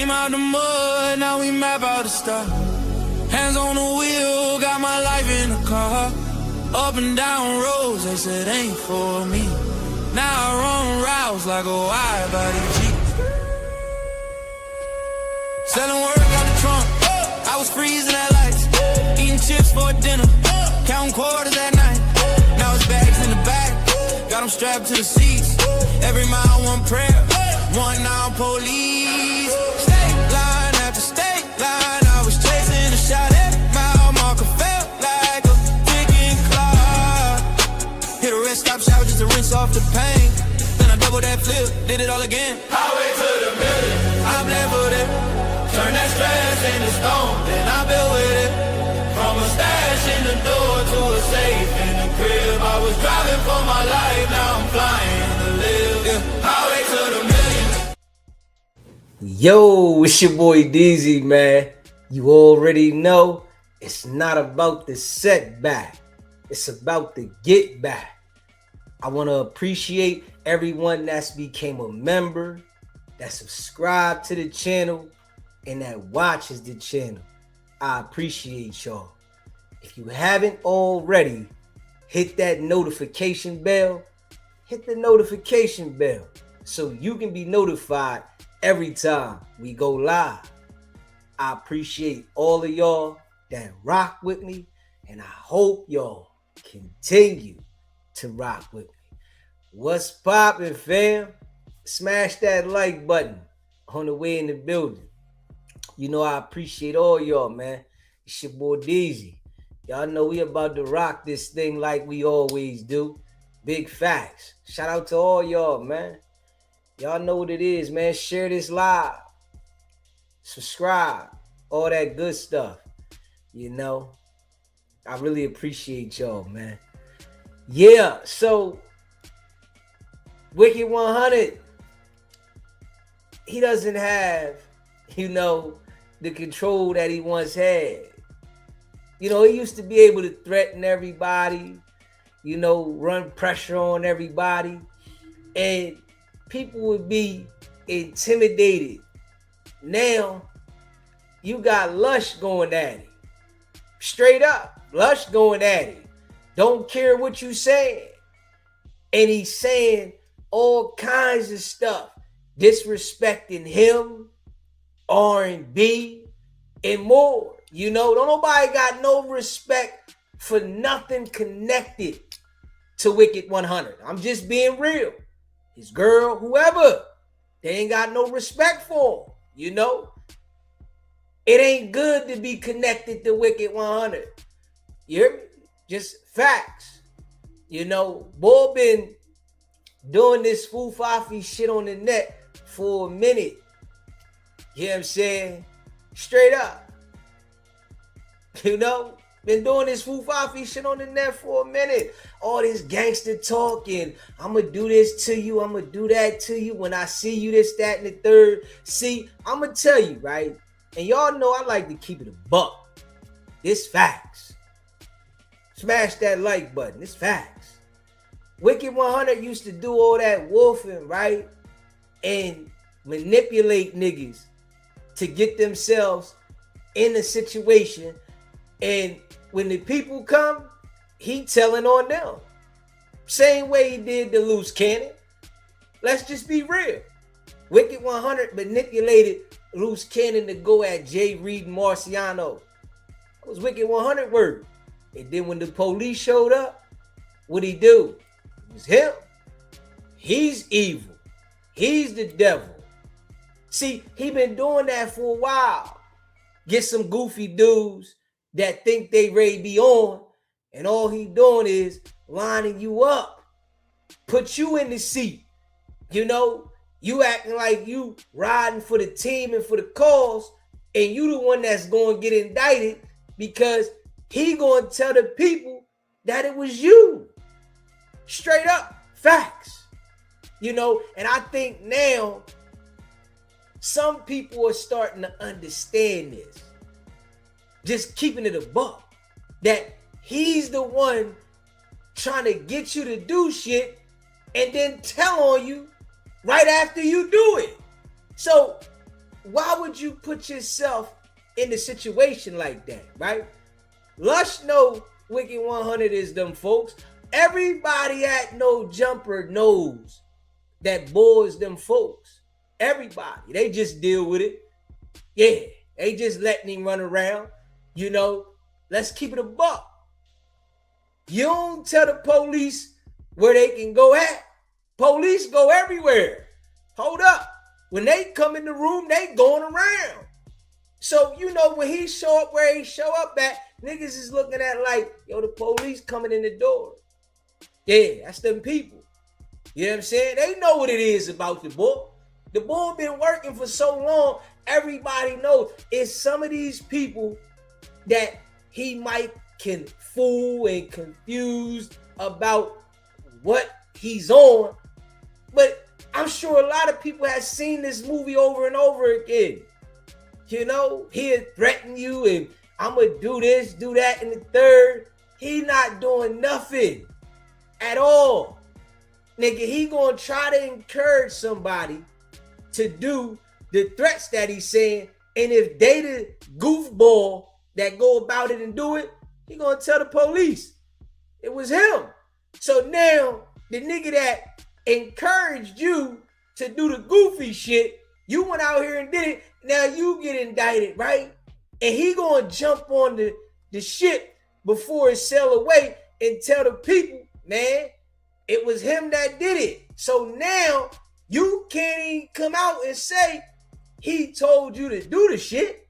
Came out the mud, now we map out the stuff. Hands on the wheel, got my life in the car. Up and down roads, they said ain't for me. Now I run routes like a wide body Jeep. Selling work out the trunk, I was freezing at lights. Eating chips for dinner, counting quarters at night. Now it's bags in the back, got them strapped to the seats. Every mile one prayer, one now police. State line after state line, I was chasing a shot at mile marker, felt like a ticking clock. Hit a rest stop shower just to rinse off the pain. Then I double that flip, did it all again. Highway to the million, I'm leveled it. Turn that stress into stone, then I built with it. From a stash in the door to a safe in the crib. I was driving for my life, now I'm flying to live. Yeah. Highway to the million. Yo, it's your boy DZ, man. You already know it's not about the setback. It's about the get back. I want to appreciate everyone that's became a member, that subscribed to the channel, and that watches the channel. I appreciate y'all. If you haven't already, hit that notification bell. Hit the notification bell so you can be notified every time we go live. I appreciate all of y'all that rock with me, and I hope y'all continue to rock with me. What's poppin', fam? Smash that like button on the way in the building. You know I appreciate all y'all, man. It's your boy DZ. Y'all know we about to rock this thing like we always do. Big facts. Shout out to all y'all, man. Y'all know what it is, man. Share this live. Subscribe. All that good stuff. You know, I really appreciate y'all, man. Yeah, so Wicked100, he doesn't have, you know, the control that he once had. You know, he used to be able to threaten everybody, you know, run pressure on everybody, and people would be intimidated. Now, you got Lush going at it. Straight up, Lush going at it. Don't care what you saying. And he's saying all kinds of stuff, disrespecting him, R&B, and more. You know, don't nobody got no respect for nothing connected to Wicked100. I'm just being real. His girl, whoever, they ain't got no respect for him, you know? It ain't good to be connected to Wicked100. You hear me? Just facts. You know, boy been doing this foo-fafi shit on the net for a minute. You know what I'm saying? Straight up. You know, been doing this foo-fafi shit on the net for a minute. All this gangster talking. I'm going to do this to you. I'm going to do that to you. When I see you, this, that, and the third. See, I'm going to tell you, right? And y'all know I like to keep it a buck. It's facts. Smash that like button. It's facts. Wicked100 used to do all that wolfing, right? And manipulate niggas to get themselves in a situation. And when the people come, he telling on them. Same way he did the loose cannon. Let's just be real. Wicked100 manipulated loose cannon to go at Jay Reed and Marciano. That was Wicked100 word. And then when the police showed up, what'd he do? It was him. He's evil. He's the devil. See, he been doing that for a while. Get some goofy dudes that think they ready to be on, and all he doing is lining you up, put you in the seat. You know, you acting like you riding for the team and for the cause, and you the one that's going to get indicted because he going to tell the people that it was you. Straight up, facts. You know, and I think now some people are starting to understand this. Just keeping it a buck. That he's the one trying to get you to do shit and then tell on you right after you do it. So why would you put yourself in a situation like that, right? Lush know Wicked100 is them folks. Everybody at No Jumper knows that boys them folks. Everybody. They just deal with it. Yeah. They just letting him run around. You know, let's keep it a buck. You don't tell the police where they can go at. Police go everywhere. Hold up. When they come in the room, they going around. So, you know, when he show up where he show up at, niggas is looking at like, yo, the police coming in the door. Yeah, that's them people. You know what I'm saying? They know what it is about the boy. The boy been working for so long, everybody knows it's some of these people that he might can fool and confuse about what he's on. But I'm sure a lot of people have seen this movie over and over again. You know, he'll threaten you and I'm going to do this, do that, and the third. He not doing nothing at all. Nigga, he going to try to encourage somebody to do the threats that he's saying. And if they the goofball that go about it and do it, he going to tell the police it was him. So now the nigga that encouraged you to do the goofy shit, you went out here and did it. Now you get indicted, right? And he gonna jump on the shit before it sail away and tell the people, man, it was him that did it. So now you can't even come out and say he told you to do the shit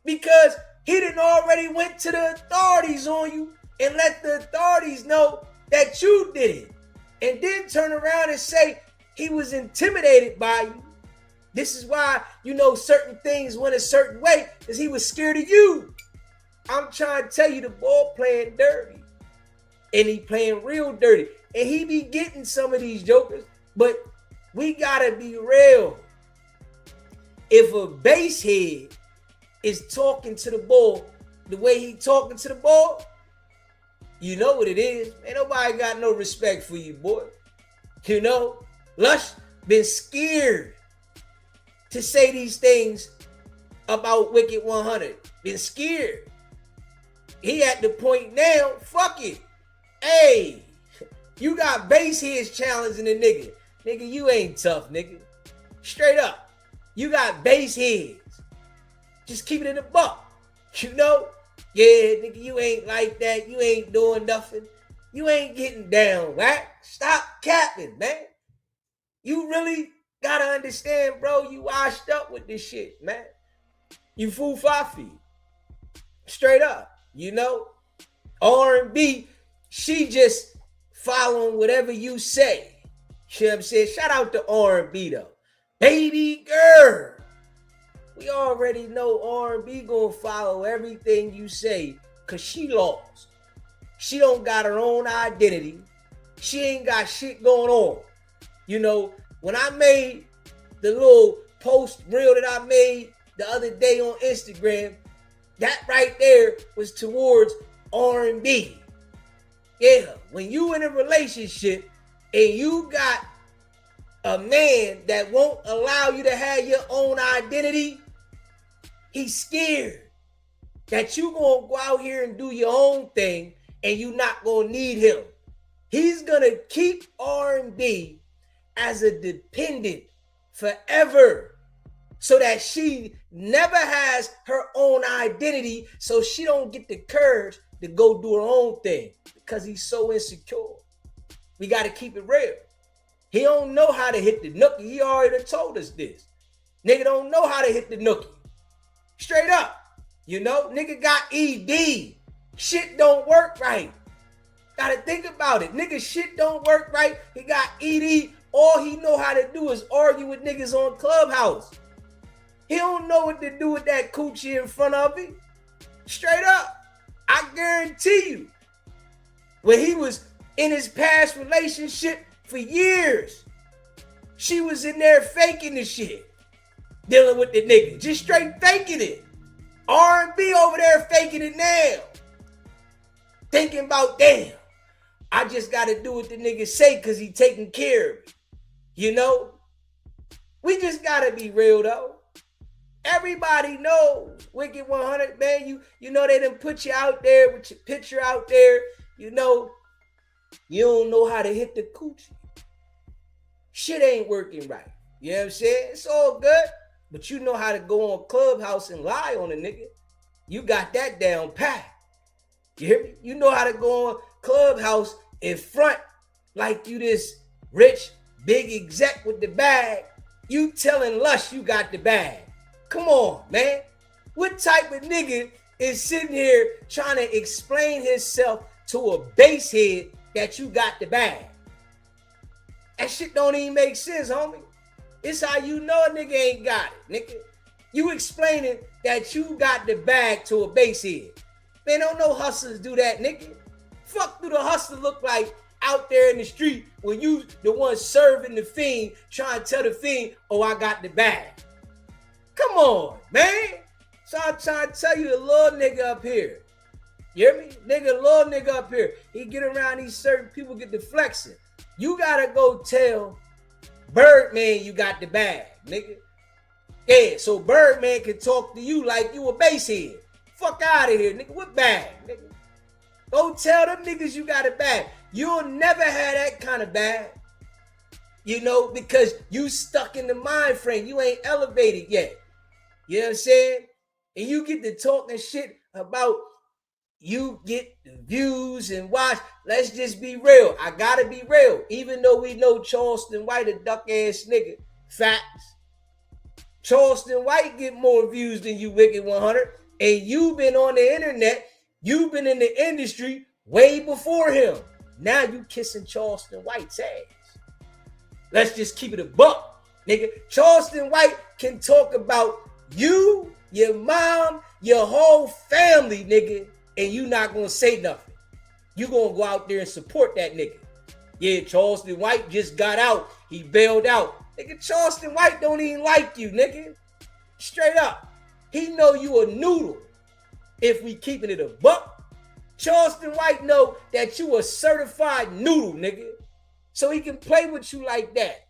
because he done already went to the authorities on you and let the authorities know that you did it. And then turn around and say he was intimidated by you. This is why, you know, certain things went a certain way, because he was scared of you. I'm trying to tell you, the boy playing dirty. And he playing real dirty. And he be getting some of these jokers. But we gotta be real. If a base head is talking to the boy the way he talking to the boy, you know what it is. Ain't nobody got no respect for you, boy. You know, Lush been scared to say these things about Wicked100. Been scared. He at the point now, fuck it. Hey, you got base heads challenging the nigga. Nigga, you ain't tough, nigga. Straight up. You got base heads. Just keep it in the buck. You know? Yeah, nigga, you ain't like that. You ain't doing nothing. You ain't getting down, right? Stop capping, man. You really gotta understand, bro, you washed up with this shit, man. You fool fafi. Straight up, you know? R&B, she just following whatever you say. You know what I'm saying? Shout out to R&B though. Baby girl. We already know R&B gonna follow everything you say because she lost. She don't got her own identity. She ain't got shit going on. You know, when I made the little post reel that I made the other day on Instagram, that right there was towards R&B. Yeah, when you in a relationship and you got a man that won't allow you to have your own identity, he's scared that you gonna go out here and do your own thing and you not gonna need him. He's gonna keep R&B as a dependent forever so that she never has her own identity, so she don't get the courage to go do her own thing because he's so insecure. We got to keep it real. He don't know how to hit the nookie. He already told us this. Nigga don't know how to hit the nookie. Straight up. You know, nigga got ED. Shit don't work right. Gotta think about it. Nigga, shit don't work right. He got ED. All he know how to do is argue with niggas on Clubhouse. He don't know what to do with that coochie in front of him. Straight up. I guarantee you. When he was in his past relationship for years, she was in there faking the shit. Dealing with the nigga. Just straight faking it. R&B over there faking it now. Thinking about, damn, I just got to do what the nigga say because he taking care of me. You know? We just got to be real, though. Everybody knows Wicked 100, man. You know they done put you out there with your picture out there. You know, you don't know how to hit the coochie. Shit ain't working right. You know what I'm saying? It's all good, but you know how to go on Clubhouse and lie on a nigga. You got that down pat. You hear me? You know how to go on Clubhouse in front like you this rich, big exec with the bag. You telling Lush you got the bag. Come on, man. What type of nigga is sitting here trying to explain himself to a basehead that you got the bag? That shit don't even make sense, homie. It's how you know a nigga ain't got it, nigga. You explaining that you got the bag to a basehead. Man, don't no hustlers do that, nigga. Fuck do the hustler look like out there in the street when you the one serving the fiend, trying to tell the fiend, oh, I got the bag. Come on, man. So I'm trying to tell you, the little nigga up here. You hear me? Nigga, little nigga up here. He get around these certain people, get the flexing. You gotta go tell Birdman you got the bag, nigga. Yeah, so Birdman can talk to you like you a basehead. Fuck out of here, nigga. What bag, nigga? Go tell them niggas you got a bag. You'll never have that kind of bag. You know, because you stuck in the mind frame. You ain't elevated yet. You know what I'm saying? And you get to talking shit about you get the views and watch. Let's just be real. I gotta be real. Even though we know Charleston White a duck ass nigga. Facts. Charleston White get more views than you, Wicked 100. And you've been on the internet. You've been in the industry way before him. Now you kissing Charleston White's ass. Let's just keep it a buck, nigga. Charleston White can talk about you, your mom, your whole family, nigga, and you not gonna say nothing. You gonna go out there and support that nigga. Yeah, Charleston White just got out. He bailed out. Nigga, Charleston White don't even like you, nigga. Straight up. He know you a noodle. If we keeping it a buck. Charleston White know that you a certified noodle, nigga. So he can play with you like that.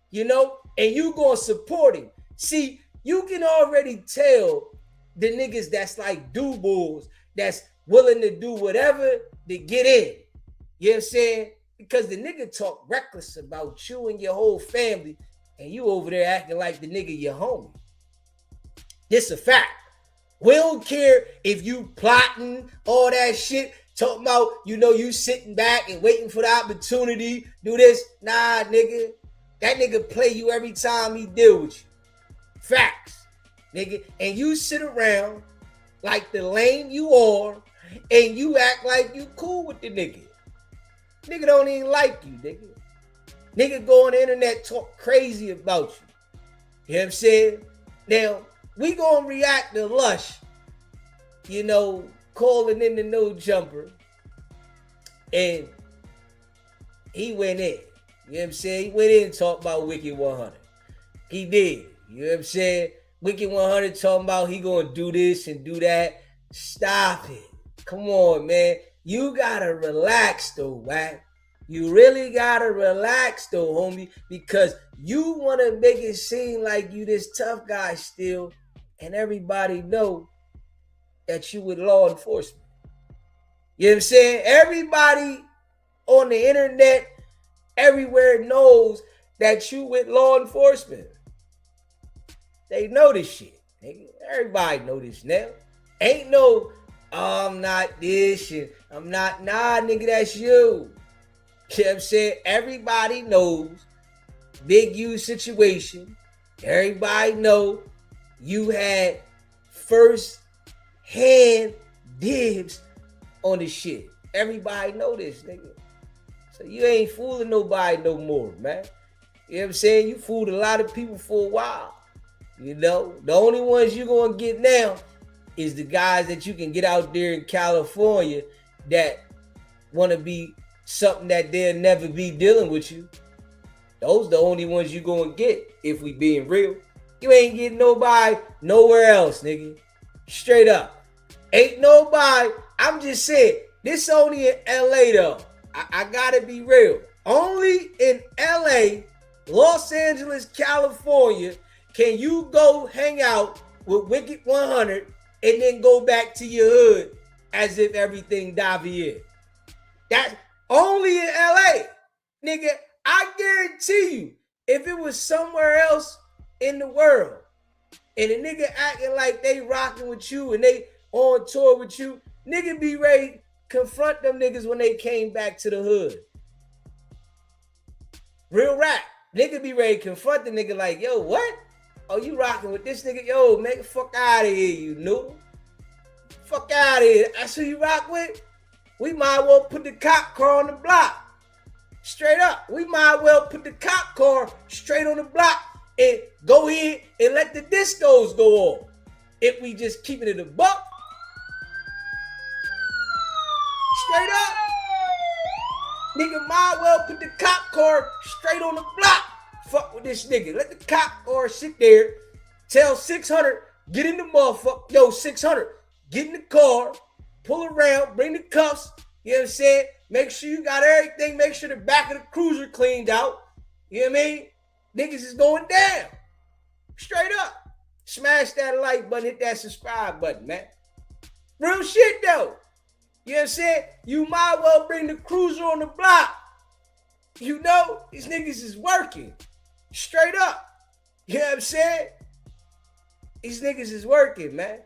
You know? And you gonna support him. See, you can already tell the niggas that's like do-bulls, that's willing to do whatever to get in. You know what I'm saying? Because the nigga talk reckless about you and your whole family, and you over there acting like the nigga your homie. This a fact. We don't care if you plotting all that shit, talking about, you know, you sitting back and waiting for the opportunity, do this. Nah, nigga. That nigga play you every time he deal with you. Facts, nigga. And you sit around like the lame you are, and you act like you cool with the nigga. Nigga don't even like you, nigga. Nigga go on the internet, talk crazy about you. You know what I'm saying? Now, we gonna react to Lush, you know, calling in the no jumper. And he went in. You know what I'm saying? He went in and talked about Wicked 100. He did. You know what I'm saying? Wicked 100 talking about he gonna do this and do that. Stop it. Come on, man. You gotta relax though, man. You really gotta relax though, homie, because you wanna make it seem like you this tough guy still, and everybody know that you with law enforcement. You know what I'm saying? Everybody on the internet, everywhere knows that you with law enforcement. They know this shit. Nigga. Everybody know this now. Ain't no, oh, I'm not this and I'm not, nah, nigga, that's you. You know what I'm saying? Everybody knows Big U situation. Everybody know you had first hand dibs on the shit. Everybody know this, nigga. So you ain't fooling nobody no more, man. You know what I'm saying? You fooled a lot of people for a while. You know, the only ones you're going to get now is the guys that you can get out there in California that want to be something that they'll never be dealing with you. Those the only ones you're going to get if we being real. You ain't getting nobody nowhere else, nigga. Straight up. Ain't nobody. I'm just saying, this only in LA though. I gotta be real. Only in LA, Los Angeles, California, can you go hang out with Wicked 100 and then go back to your hood as if everything Davier. That's only in LA. Nigga, I guarantee you, if it was somewhere else in the world and a nigga acting like they rocking with you and they on tour with you, nigga be ready to confront them niggas when they came back to the hood. Real rap. Nigga be ready to confront the nigga like, yo, what? Oh, you rocking with this nigga? Yo, man, fuck out of here, you noodle. Fuck out of here. That's who you rock with? We might well put the cop car on the block. Straight up. We might well put the cop car straight on the block and go in and let the discos go off. If we just keeping it a buck. Straight up. Nigga might well put the cop car straight on the block. Fuck with this nigga. Let the cop car sit there. Tell 600, get in the motherfucker. Yo, 600, get in the car. Pull around. Bring the cuffs. You know what I'm saying? Make sure you got everything. Make sure the back of the cruiser cleaned out. You know what I mean? Niggas is going down. Straight up. Smash that like button. Hit that subscribe button, man. Real shit, though. You know what I'm saying? You might well bring the cruiser on the block. You know, these niggas is working. Straight up. You know what I'm saying? These niggas is working, man.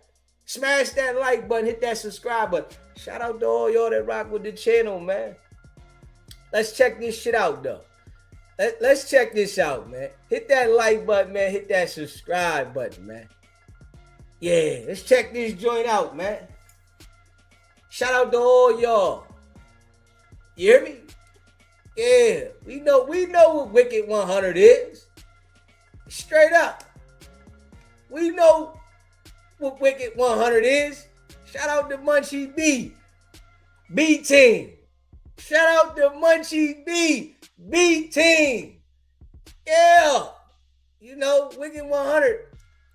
Smash that like button. Hit that subscribe button. Shout out to all y'all that rock with the channel, man. Let's check this shit out, though. Let's check this out, man. Hit that like button, man. Hit that subscribe button, man. Yeah, let's check this joint out, man. Shout out to all y'all. You hear me? Yeah, we know what Wicked 100 is. Straight up. We know what Wicked 100 is. Shout out to Munchie B. B team. Shout out to Munchie B. B team. Yeah. You know, Wicked 100.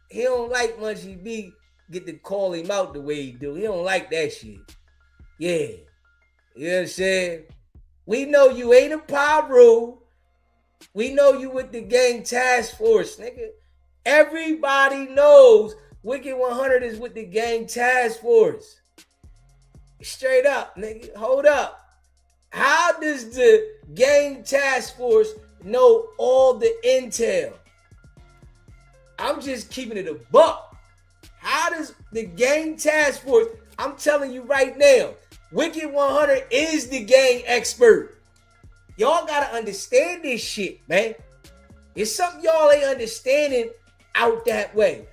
He don't like Munchie B. Get to call him out the way he do. He don't like that shit. Yeah. You know what I'm saying? We know you ain't a Pyro. We know you with the gang task force, nigga. Everybody knows Wicked 100 is with the gang task force. Straight up, nigga. Hold up. How does the gang task force know all the intel? I'm just keeping it a buck. How does the gang task force, I'm telling you right now, Wicked 100 is the gang expert. Y'all gotta understand this shit, man. It's something y'all ain't understanding out that way.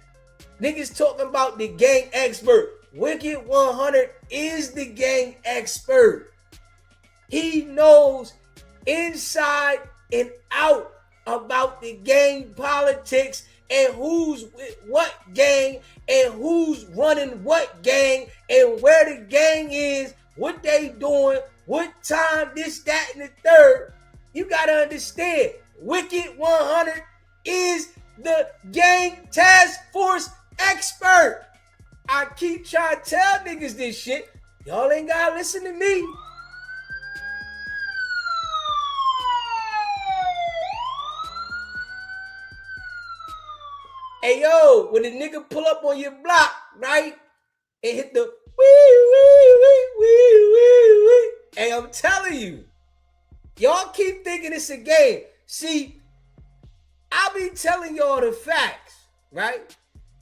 Niggas talking about the gang expert. Wicked 100 is the gang expert. He knows inside and out about the gang politics and who's with what gang and who's running what gang and where the gang is, what they doing, what time, this, that, and the third. You gotta understand, Wicked 100 is the gang task force expert. I keep trying to tell niggas this shit. Y'all ain't gotta listen to me. Hey, yo, when a nigga pull up on your block, right, and hit the wee, wee, wee, wee, wee, wee. Hey, I'm telling you, y'all keep thinking it's a game. See, I be telling y'all the facts, right?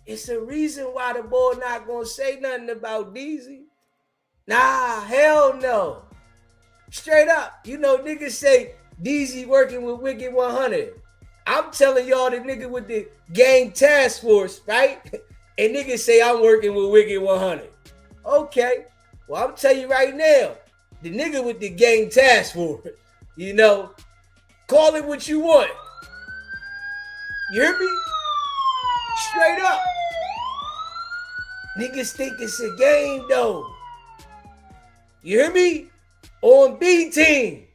It's a reason why the boy not gonna say nothing about DZ. Nah, hell no. Straight up, you know, niggas say DZ working with Wicked 100. I'm telling y'all the nigga with the gang task force, right? And niggas say I'm working with Wicked 100. Okay, well, I'm telling you right now, the nigga with the gang task force, you know, call it what you want. You hear me? Straight up. Niggas think it's a game, though. You hear me? On B team.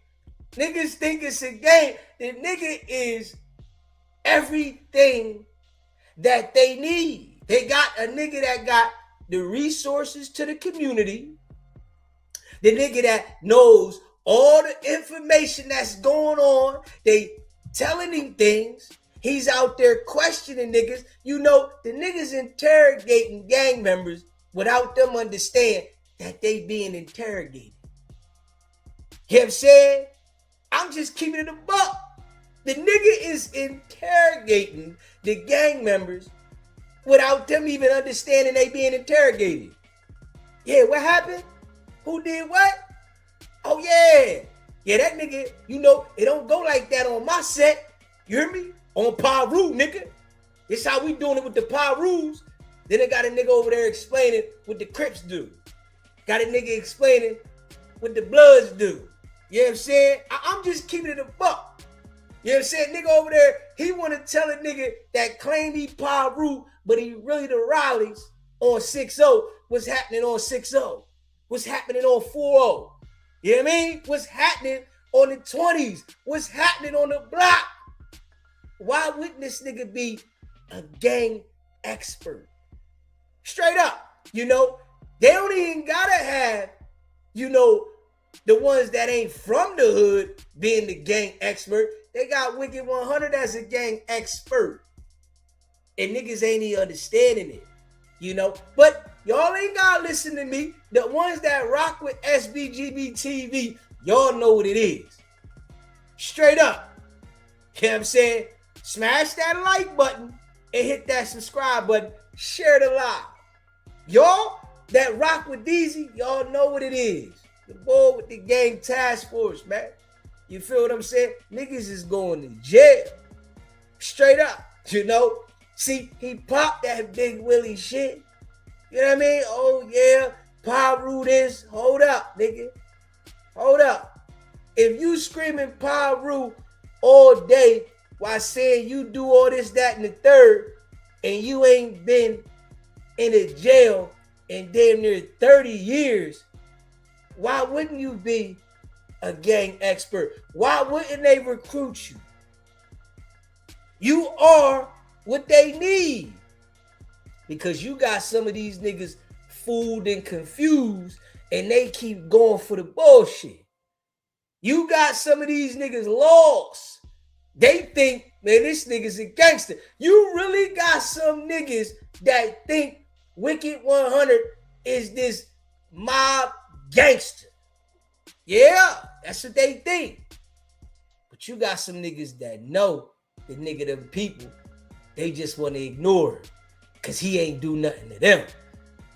Niggas think it's a game. The nigga is everything that they need. They got a nigga that got the resources to the community. The nigga that knows all the information that's going on. They telling him things. He's out there questioning niggas. You know, the niggas interrogating gang members without them understand that they being interrogated. You know what I'm saying? I'm just keeping it a buck. The nigga is interrogating the gang members without them even understanding they being interrogated. Yeah, what happened? Who did what? Oh, yeah. Yeah, that nigga, you know, it don't go like that on my set. You hear me? On Paru, nigga. This how we doing it with the Parus. Then they got a nigga over there explaining what the Crips do. Got a nigga explaining what the Bloods do. You know what I'm saying? I'm just keeping it a buck. You know what I'm saying? Nigga over there, he want to tell a nigga that claim he Paru, but he really the Raleighs on 6-0. What's happening on 6-0? What's happening on 4-0? You know what I mean? What's happening on the 20s? What's happening on the block? Why wouldn't this nigga be a gang expert? Straight up, you know, they don't even gotta have, you know, the ones that ain't from the hood being the gang expert. They got Wicked100 as a gang expert. And niggas ain't even understanding it, you know. But y'all ain't gotta listen to me. The ones that rock with SBGB TV, y'all know what it is. Straight up. You know what I'm saying? Smash that like button and hit that subscribe button. Share the live. Y'all that rock with Deezy, y'all know what it is. The boy with the gang task force, man. You feel what I'm saying? Niggas is going to jail. Straight up, you know? See, he popped that Big Willie shit. You know what I mean? Oh, yeah, Paru this. Hold up, nigga. Hold up. If you screaming Paru all day while saying you do all this, that, and the third, and you ain't been in a jail in damn near 30 years, why wouldn't you be a gang expert? Why wouldn't they recruit you? You are what they need. Because you got some of these niggas fooled and confused, and they keep going for the bullshit. You got some of these niggas lost. They think, man, this nigga's a gangster. You really got some niggas that think Wicked100 is this mob gangster. Yeah, that's what they think. But you got some niggas that know the nigga them people. They just want to ignore him because he ain't do nothing to them.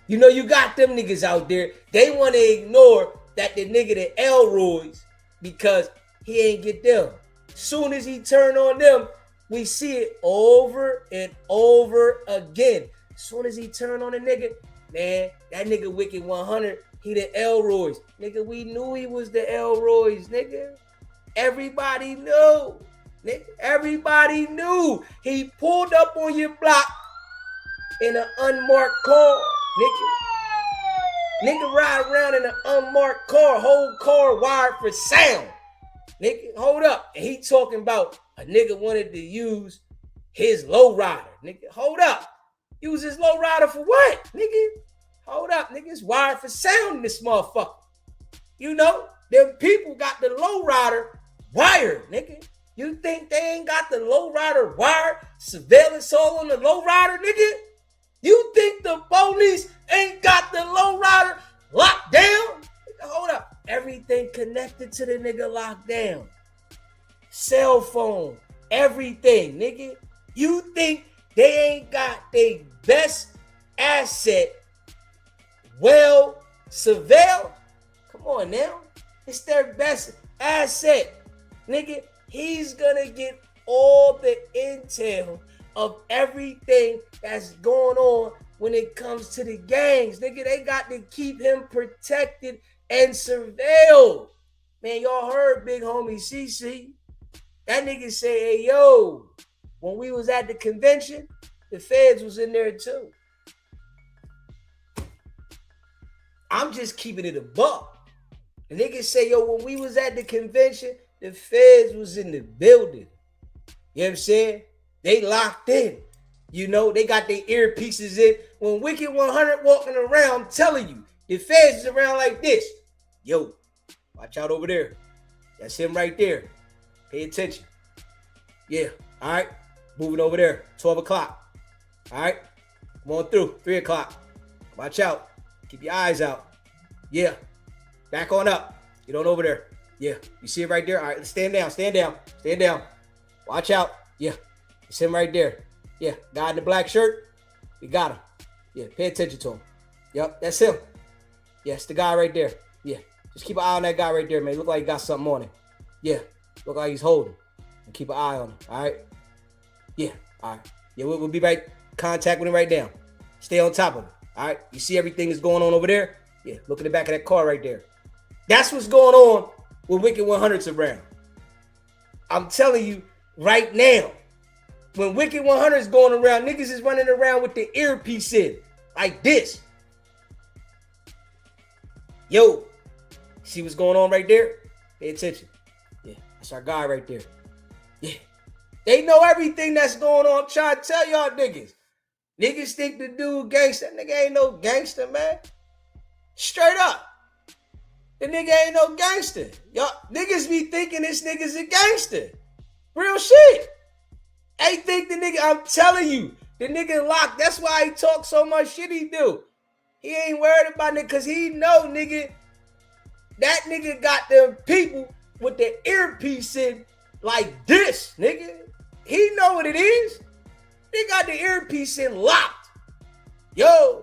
You know, you got them niggas out there. They want to ignore that the nigga the Elroys because he ain't get them. Soon as he turn on them, we see it over and over again. Soon as he turn on a nigga, man, that nigga Wicked100, he the Elroys. Nigga, we knew he was the Elroys, nigga. Everybody knew. Nigga, everybody knew. He pulled up on your block in an unmarked car, nigga. Nigga ride around in an unmarked car, whole car wired for sound. Nigga, hold up. And he talking about a nigga wanted to use his lowrider. Nigga, hold up. Use his lowrider for what, nigga? Hold up, nigga. It's wired for sound in this motherfucker. You know, them people got the lowrider wired, nigga. You think they ain't got the lowrider wired? Surveillance all on the lowrider, nigga? You think the police ain't got the lowrider locked down? Nigga, hold up. Everything connected to the nigga locked down. Cell phone, everything, nigga. You think they ain't got their best asset well surveilled? Come on now. It's their best asset. Nigga, he's gonna get all the intel of everything that's going on when it comes to the gangs. Nigga, they got to keep him protected and surveilled. Man, y'all heard big homie CC. That nigga say, hey, yo, when we was at the convention, the feds was in there too. I'm just keeping it a buck. The nigga say, yo, when we was at the convention, the feds was in the building. You know what I'm saying? They locked in. You know, they got their earpieces in. When Wicked100 walking around, I'm telling you, the feds is around like this. Yo, watch out over there. That's him right there. Pay attention. Yeah, all right. Moving over there, 12 o'clock. All right? Come on through, 3 o'clock. Watch out. Keep your eyes out. Yeah. Back on up. Get on over there. Yeah. You see it right there? All right, stand down, stand down, stand down. Watch out. Yeah. It's him right there. Yeah. Guy in the black shirt. We got him. Yeah. Pay attention to him. Yep. That's him. Yeah. It's the guy right there. Yeah. Just keep an eye on that guy right there, man. Look like he got something on him. Yeah. Look like he's holding. And keep an eye on him. All right? Yeah. All right. Yeah, we'll be right contact with him right now. Stay on top of it. All right? You see everything that's going on over there? Yeah. Look in the back of that car right there. That's what's going on when Wicked100's around. I'm telling you right now, when Wicked100's going around, niggas is running around with the earpiece in. Like this. Yo. See what's going on right there? Pay attention. Yeah, that's our guy right there. Yeah. They know everything that's going on. I'm trying to tell y'all niggas. Niggas think the dude gangster. That nigga ain't no gangster, man. Straight up. The nigga ain't no gangster. Y'all niggas be thinking this nigga's a gangster. Real shit. They think the nigga, I'm telling you, the nigga locked. That's why he talk so much shit he do. He ain't worried about it because he know, nigga, that nigga got them people with the earpiece in like this, nigga. He know what it is. They got the earpiece in locked. Yo,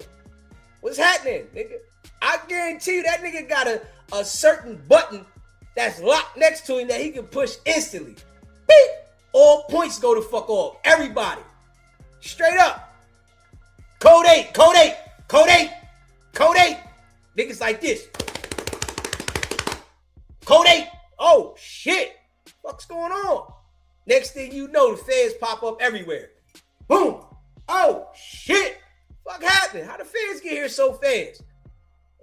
what's happening, nigga? I guarantee you that nigga got a certain button that's locked next to him that he can push instantly. Beep! All points go to fuck off. Everybody. Straight up. Code 8, code 8, code 8, code 8. Niggas like this. Code 8. Oh, shit. What's going on? Next thing you know, the feds pop up everywhere. Boom. Oh, shit. Fuck happened? How the feds get here so fast?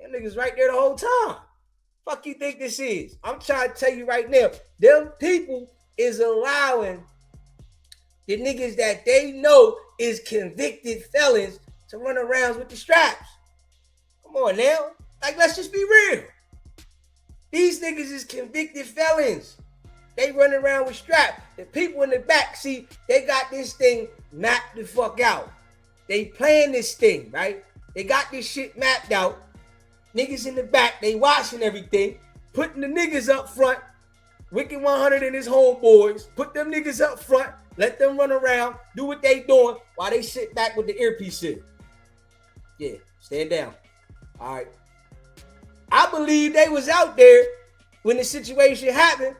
Them niggas right there the whole time. Fuck you think this is? I'm trying to tell you right now, them people is allowing the niggas that they know is convicted felons to run around with the straps. Come on now. Like, let's just be real. These niggas is convicted felons. They run around with straps. The people in the back, see, they got this thing mapped the fuck out. They playing this thing, right? They got this shit mapped out. Niggas in the back, they watching everything, putting the niggas up front. Wicked100 and his homeboys, put them niggas up front, let them run around, do what they doing while they sit back with the earpiece in. Yeah, stand down. All right. I believe they was out there when the situation happened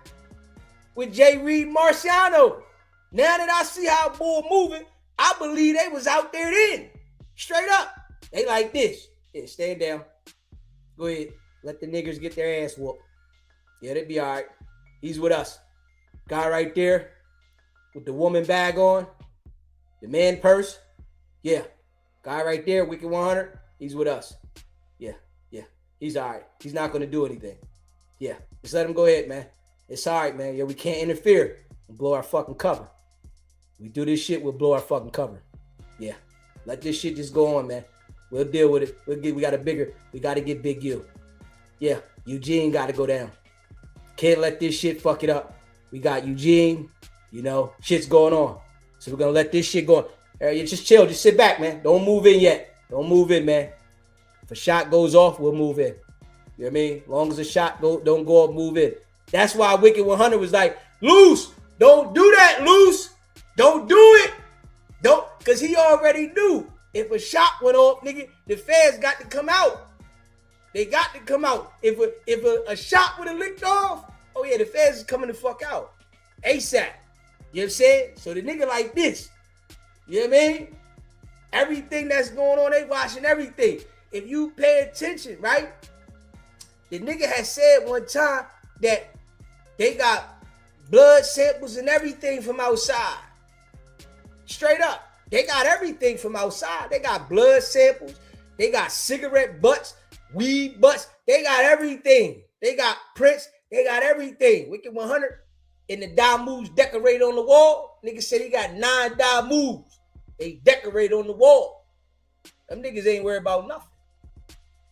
with J. Reed Marciano. Now that I see how bull moving, I believe they was out there then. Straight up. They like this. Yeah, stand down. Go ahead. Let the niggers get their ass whooped. Yeah, they be all right. He's with us. Guy right there with the woman bag on. The man purse. Yeah. Guy right there, Wicked100. He's with us. Yeah. He's all right. He's not going to do anything. Yeah. Just let him go ahead, man. It's all right, man. Yeah, we can't interfere and blow our fucking cover. We do this shit, we'll blow our fucking cover. Yeah. Let this shit just go on, man. We'll deal with it. We got to get Big U. Yeah. Eugene got to go down. Can't let this shit fuck it up. We got Eugene. You know, shit's going on. So we're going to let this shit go on. You just chill. Just sit back, man. Don't move in yet. Don't move in, man. If a shot goes off, we'll move in. You know what I mean? As long as a shot don't go up, move in. That's why Wicked100 was like, Lush, don't do that, Lush. Don't do it. Don't, because he already knew if a shot went off, nigga, the feds got to come out. They got to come out. If a shot would have licked off, oh yeah, the feds is coming the fuck out. ASAP. You know what I'm saying? So the nigga like this. You know what I mean? Everything that's going on, they watching everything. If you pay attention, right? The nigga had said one time that they got blood samples and everything from outside. Straight up. They got everything from outside. They got blood samples. They got cigarette butts, weed butts. They got everything. They got prints. They got everything. Wicked100 and the Damus decorated on the wall. Nigga said he got 9 Damus. They decorate on the wall. Them niggas ain't worried about nothing.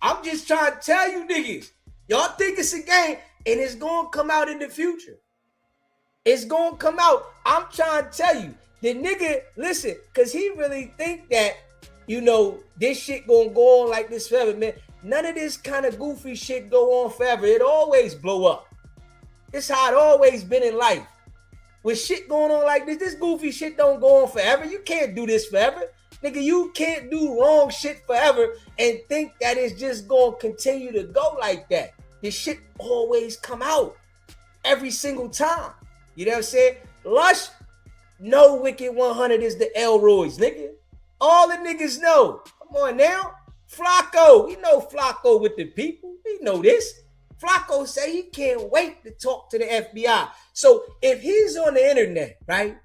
I'm just trying to tell you niggas. Y'all think it's a game and it's going to come out in the future. It's going to come out. I'm trying to tell you. The nigga, listen, cause he really think that, this shit gonna go on like this forever, man. None of this kind of goofy shit go on forever. It always blow up. It's how it always been in life. With shit going on like this goofy shit don't go on forever. You can't do this forever. Nigga, you can't do wrong shit forever and think that it's just gonna continue to go like that. This shit always come out every single time. You know what I'm saying? Lush, no Wicked100 is the Elroys, nigga. All the niggas know. Come on now. Flacco, we know Flacco with the people. We know this. Flacco say he can't wait to talk to the FBI. So if he's on the internet, right,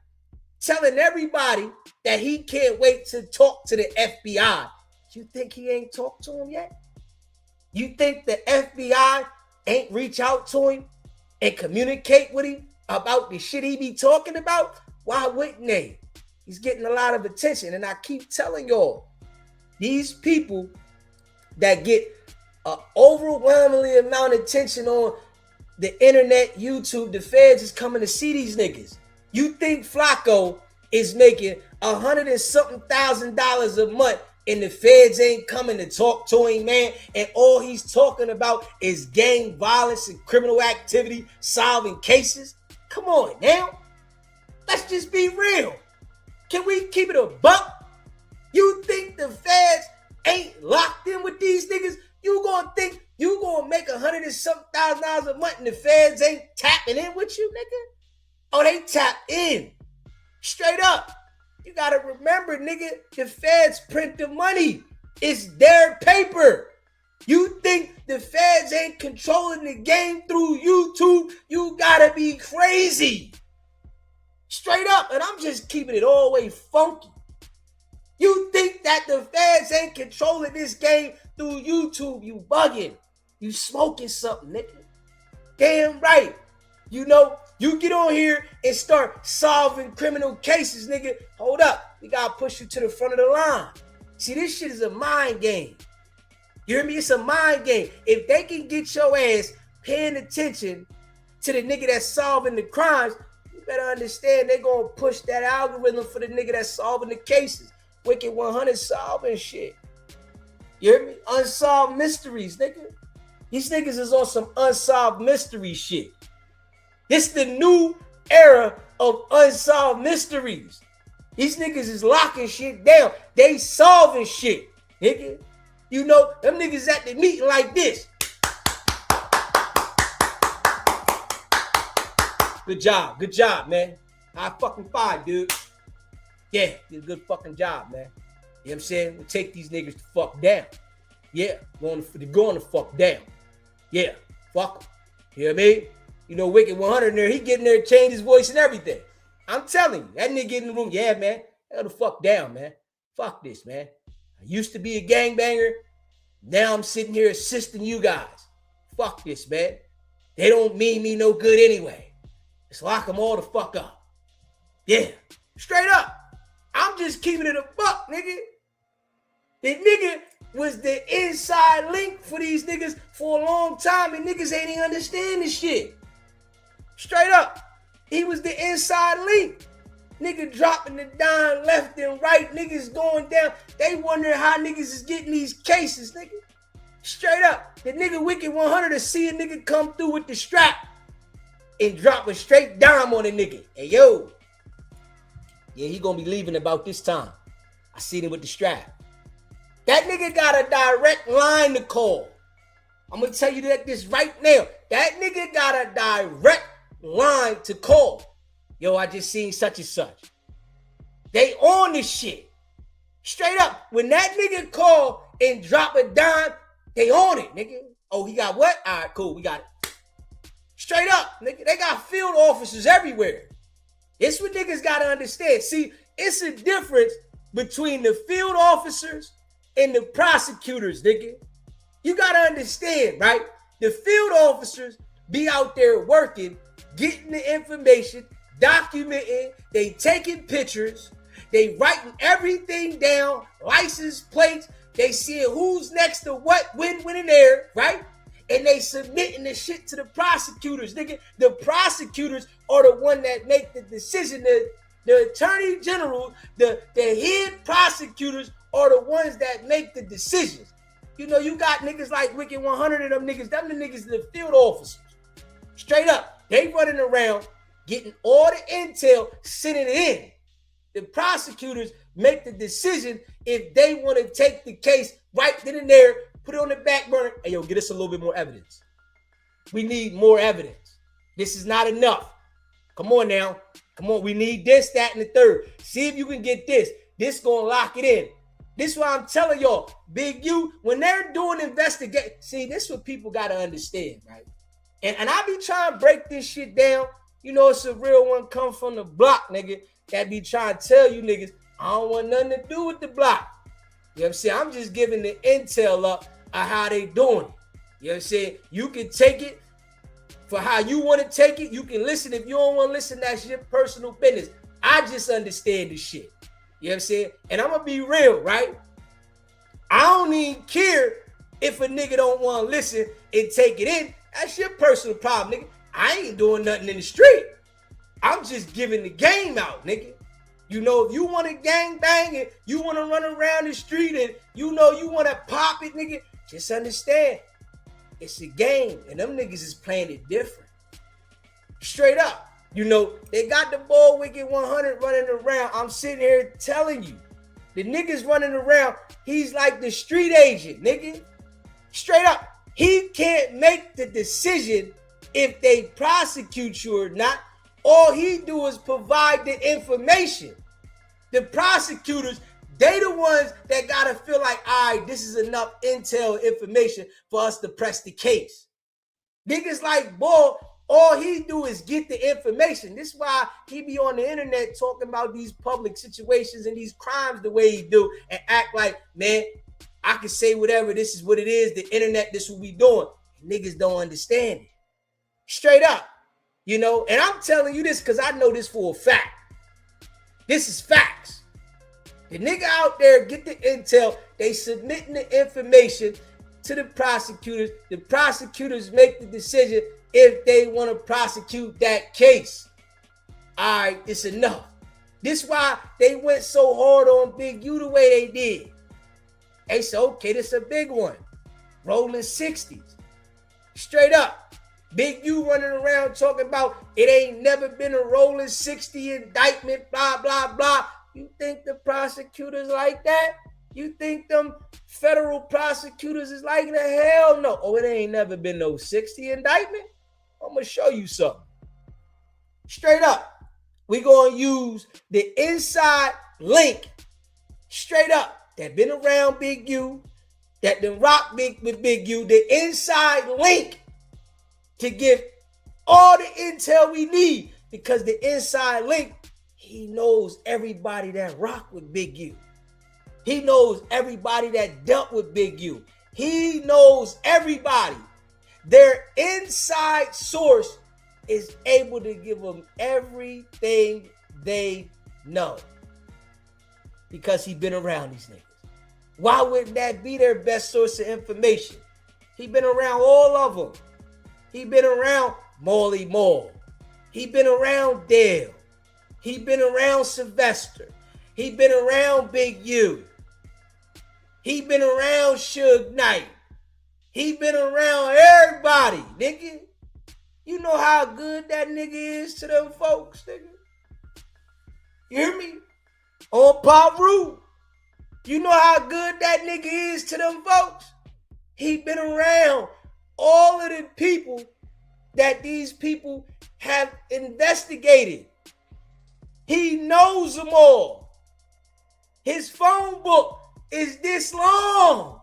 telling everybody that he can't wait to talk to the FBI, you think he ain't talked to him yet? You think the FBI ain't reach out to him and communicate with him about the shit he be talking about? Why wouldn't they? He's getting a lot of attention. And I keep telling y'all, these people that get an overwhelmingly amount of attention on the internet, YouTube, the feds is coming to see these niggas. You think Flacco is making $100 and something thousand a month and the feds ain't coming to talk to him, man, and all he's talking about is gang violence and criminal activity, solving cases? Come on now. Let's just be real. Can we keep it a buck? You think the feds ain't locked in with these niggas? You gonna think you gonna make $100 and something thousand a month and the feds ain't tapping in with you, nigga? Oh, they tap in. Straight up. You gotta remember, nigga, the feds print the money. It's their paper. You think the feds ain't controlling the game through YouTube? You gotta be crazy. Straight up, and I'm just keeping it all the way funky. You think that the feds ain't controlling this game through YouTube? You bugging. You smoking something, nigga. Damn right. You get on here and start solving criminal cases, nigga. Hold up. We gotta push you to the front of the line. See, this shit is a mind game. You hear me? It's a mind game. If they can get your ass paying attention to the nigga that's solving the crimes, you better understand they gonna push that algorithm for the nigga that's solving the cases. Wicked100 solving shit. You hear me? Unsolved mysteries, nigga. These niggas is on some unsolved mystery shit. This the new era of unsolved mysteries. These niggas is locking shit down. They solving shit, nigga. Them niggas at the meeting like this. Good job, man. High fucking five, dude. Yeah, did a good fucking job, man. You know what I'm saying? We'll take these niggas the fuck down. Yeah, going the fuck down. Yeah, fuck them. You know what I mean? Wicked100 in there, he getting there, change his voice and everything. I'm telling you, that nigga in the room, yeah, man, hell the fuck down, man. Fuck this, man. I used to be a gangbanger. Now I'm sitting here assisting you guys. Fuck this, man. They don't mean me no good anyway. Let's lock them all the fuck up. Yeah, straight up. I'm just keeping it a buck, nigga. The nigga was the inside link for these niggas for a long time, and niggas ain't even understand this shit. Straight up. He was the inside link. Nigga dropping the dime left and right. Niggas going down. They wonder how niggas is getting these cases, nigga. Straight up. The nigga Wicked100 to see a nigga come through with the strap and drop a straight dime on a nigga. Hey, yo. Yeah, he gonna be leaving about this time. I seen him with the strap. That nigga got a direct line to call. I'm gonna tell you this right now. That nigga got a direct line to call. Yo, I just seen such and such. They on this shit. Straight up. When that nigga call and drop a dime, they on it, nigga. Oh, he got what? All right, cool. We got it. Straight up, nigga. They got field officers everywhere. It's what niggas gotta understand. See, it's a difference between the field officers and the prosecutors, nigga. You gotta understand, right? The field officers be out there working, getting the information, documenting, they taking pictures, they writing everything down, license plates, they seeing who's next to what, when and there, right? And they submitting the shit to the prosecutors, nigga. The prosecutors are the one that make the decision to The attorney general, the head prosecutors are the ones that make the decisions. You know, you got niggas like Wicked100 and them the niggas the field officers. Straight up, they running around getting all the intel, sending it in. The prosecutors make the decision if they want to take the case right then and there, put it on the back burner, and yo, get us a little bit more evidence. We need more evidence. This is not enough. Come on now. Come on, we need this, that, and the third. See if you can get this. This gonna lock it in. This is why I'm telling y'all, Big U, when they're doing investigation, see, this is what people gotta understand, right? And I be trying to break this shit down. You know, it's a real one come from the block, nigga, that be trying to tell you niggas, I don't want nothing to do with the block. You know what I'm saying? I'm just giving the intel up of how they doing it. You know what I'm saying? You can take it for how you want to take it. You can listen. If you don't want to listen, that's your personal business. I just understand this shit. You know what I'm saying? And I'm going to be real, right? I don't even care if a nigga don't want to listen and take it in. That's your personal problem, nigga. I ain't doing nothing in the street. I'm just giving the game out, nigga. You know, if you want to gang bang and you want to run around the street and you know you want to pop it, nigga, just understand. It's a game, and them niggas is playing it different. Straight up. You know, they got the ball Wicked100 running around. I'm sitting here telling you, the niggas running around, he's like the street agent, nigga. Straight up. He can't make the decision if they prosecute you or not. All he do is provide the information. The prosecutors, they the ones that gotta feel like, all right, this is enough intel information for us to press the case. Niggas like Bull, all he do is get the information. This is why he be on the internet talking about these public situations and these crimes the way he do and act like, man, I can say whatever, this is what it is, the internet, this is what we doing. Niggas don't understand it. Straight up, you know, and I'm telling you this because I know this for a fact. This is facts. The nigga out there get the intel, they submitting the information to the prosecutors. The prosecutors make the decision if they want to prosecute that case. All right, it's enough. This is why they went so hard on Big U the way they did. They said, okay, this is a big one. Rolling 60s. Straight up. Big U running around talking about it ain't never been a rolling 60 indictment, blah, blah, blah. You think the prosecutors like that? You think them federal prosecutors is like that? Hell no. Oh, it ain't never been no 60 indictment? I'm going to show you something. Straight up. We going to use the inside link. Straight up. That been around Big U. That done rock big with Big U. The inside link to give all the intel we need. Because the inside link, he knows everybody that rock with Big U. He knows everybody that dealt with Big U. He knows everybody. Their inside source is able to give them everything they know. Because he been around these niggas. Why wouldn't that be their best source of information? He been around all of them. He been around Molly Moore. He been around Dale. He been around Sylvester. He been around Big U. He been around Suge Knight. He been around everybody, nigga. You know how good that nigga is to them folks, nigga. You hear me? On Pop Roo. You know how good that nigga is to them folks? He been around all of the people that these people have investigated. He knows them all. His phone book is this long.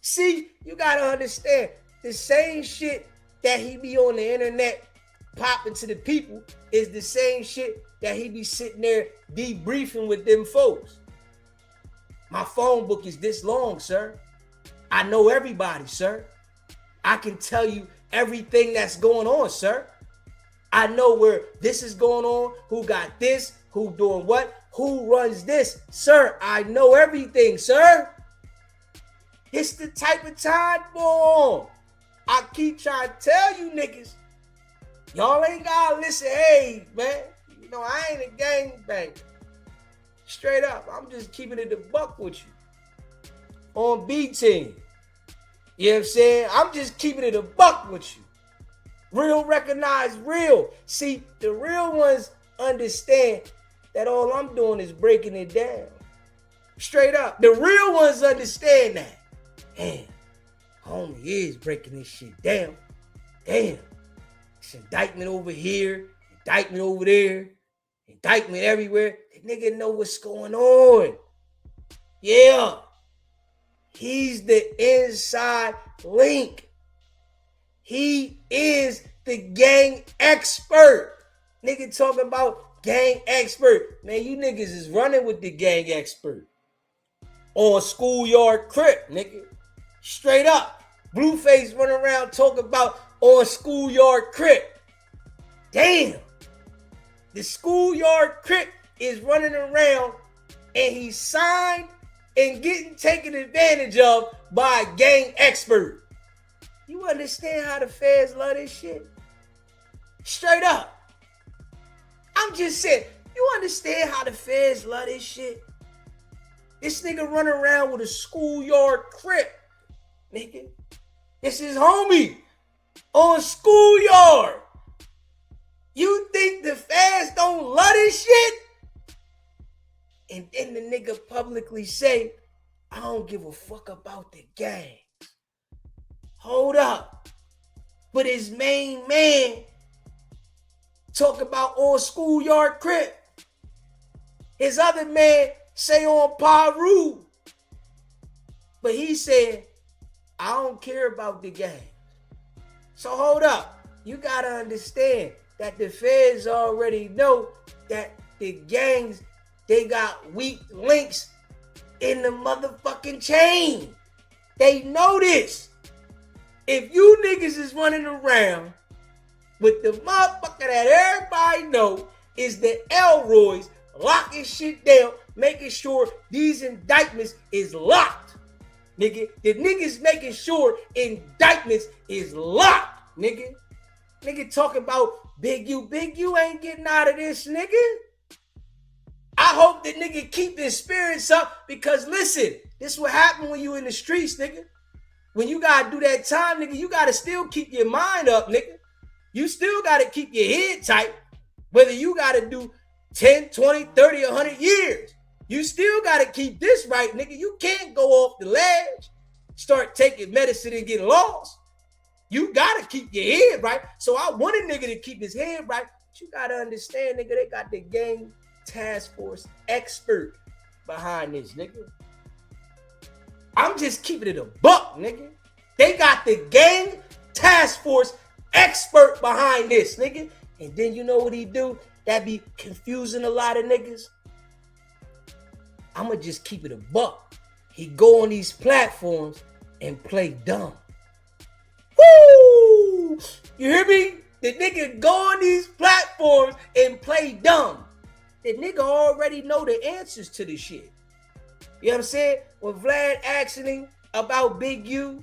See, you gotta understand, the same shit that he be on the internet popping to the people is the same shit that he be sitting there debriefing with them folks. My phone book is this long, sir. I know everybody, sir. I can tell you everything that's going on, sir. I know where this is going on, who got this, who doing what, who runs this. Sir, I know everything, sir. It's the type of time, boy. I keep trying to tell you niggas, y'all ain't gotta listen. Hey, man, No, I ain't a gangbanger. Straight up, I'm just keeping it a buck with you. On B-Team. You know what I'm saying? I'm just keeping it a buck with you. Real recognize real. See, the real ones understand that all I'm doing is breaking it down. Straight up. The real ones understand that. Damn, homie is breaking this shit down. Damn. It's indictment over here, indictment over there, indictment everywhere. The nigga know what's going on. Yeah. He's the inside link. He is the gang expert. Nigga talking about gang expert. Man, you niggas is running with the gang expert. On Schoolyard Crip, nigga. Straight up. Blueface running around talking about on Schoolyard Crip. Damn. The Schoolyard Crip is running around and he's signed and getting taken advantage of by a gang expert. You understand how the feds love this shit? Straight up. I'm just saying, you understand how the feds love this shit? This nigga running around with a Schoolyard Crip, nigga. This is homie on Schoolyard. You think the feds don't love this shit? And then the nigga publicly say, I don't give a fuck about the gang. Hold up. But his main man talk about on Schoolyard Crip. His other man say on Paru. But he said, I don't care about the gang. So hold up. You gotta understand that the feds already know that the gangs, they got weak links in the motherfucking chain. They know this. If you niggas is running around with the motherfucker that everybody know is the Elroys locking shit down, making sure these indictments is locked. Nigga, the niggas making sure indictments is locked, nigga. Nigga talking about Big U. Big U ain't getting out of this, nigga. I hope the nigga keep his spirits up because listen, this what happen when you in the streets, nigga. When you gotta do that time, nigga, you gotta still keep your mind up, nigga. You still gotta keep your head tight. Whether you gotta do 10, 20, 30, 100 years. You still gotta keep this right, nigga. You can't go off the ledge, start taking medicine and get lost. You gotta keep your head right. So I want a nigga to keep his head right. But you gotta understand, nigga, they got the gang task force expert behind this, nigga. I'm just keeping it a buck, nigga. They got the gang task force expert behind this, nigga. And then you know what he do? That be confusing a lot of niggas. I'ma just keep it a buck. He go on these platforms and play dumb. Woo! You hear me? The nigga go on these platforms and play dumb. The nigga already know the answers to this shit. You know what I'm saying? When Vlad asking him about Big U,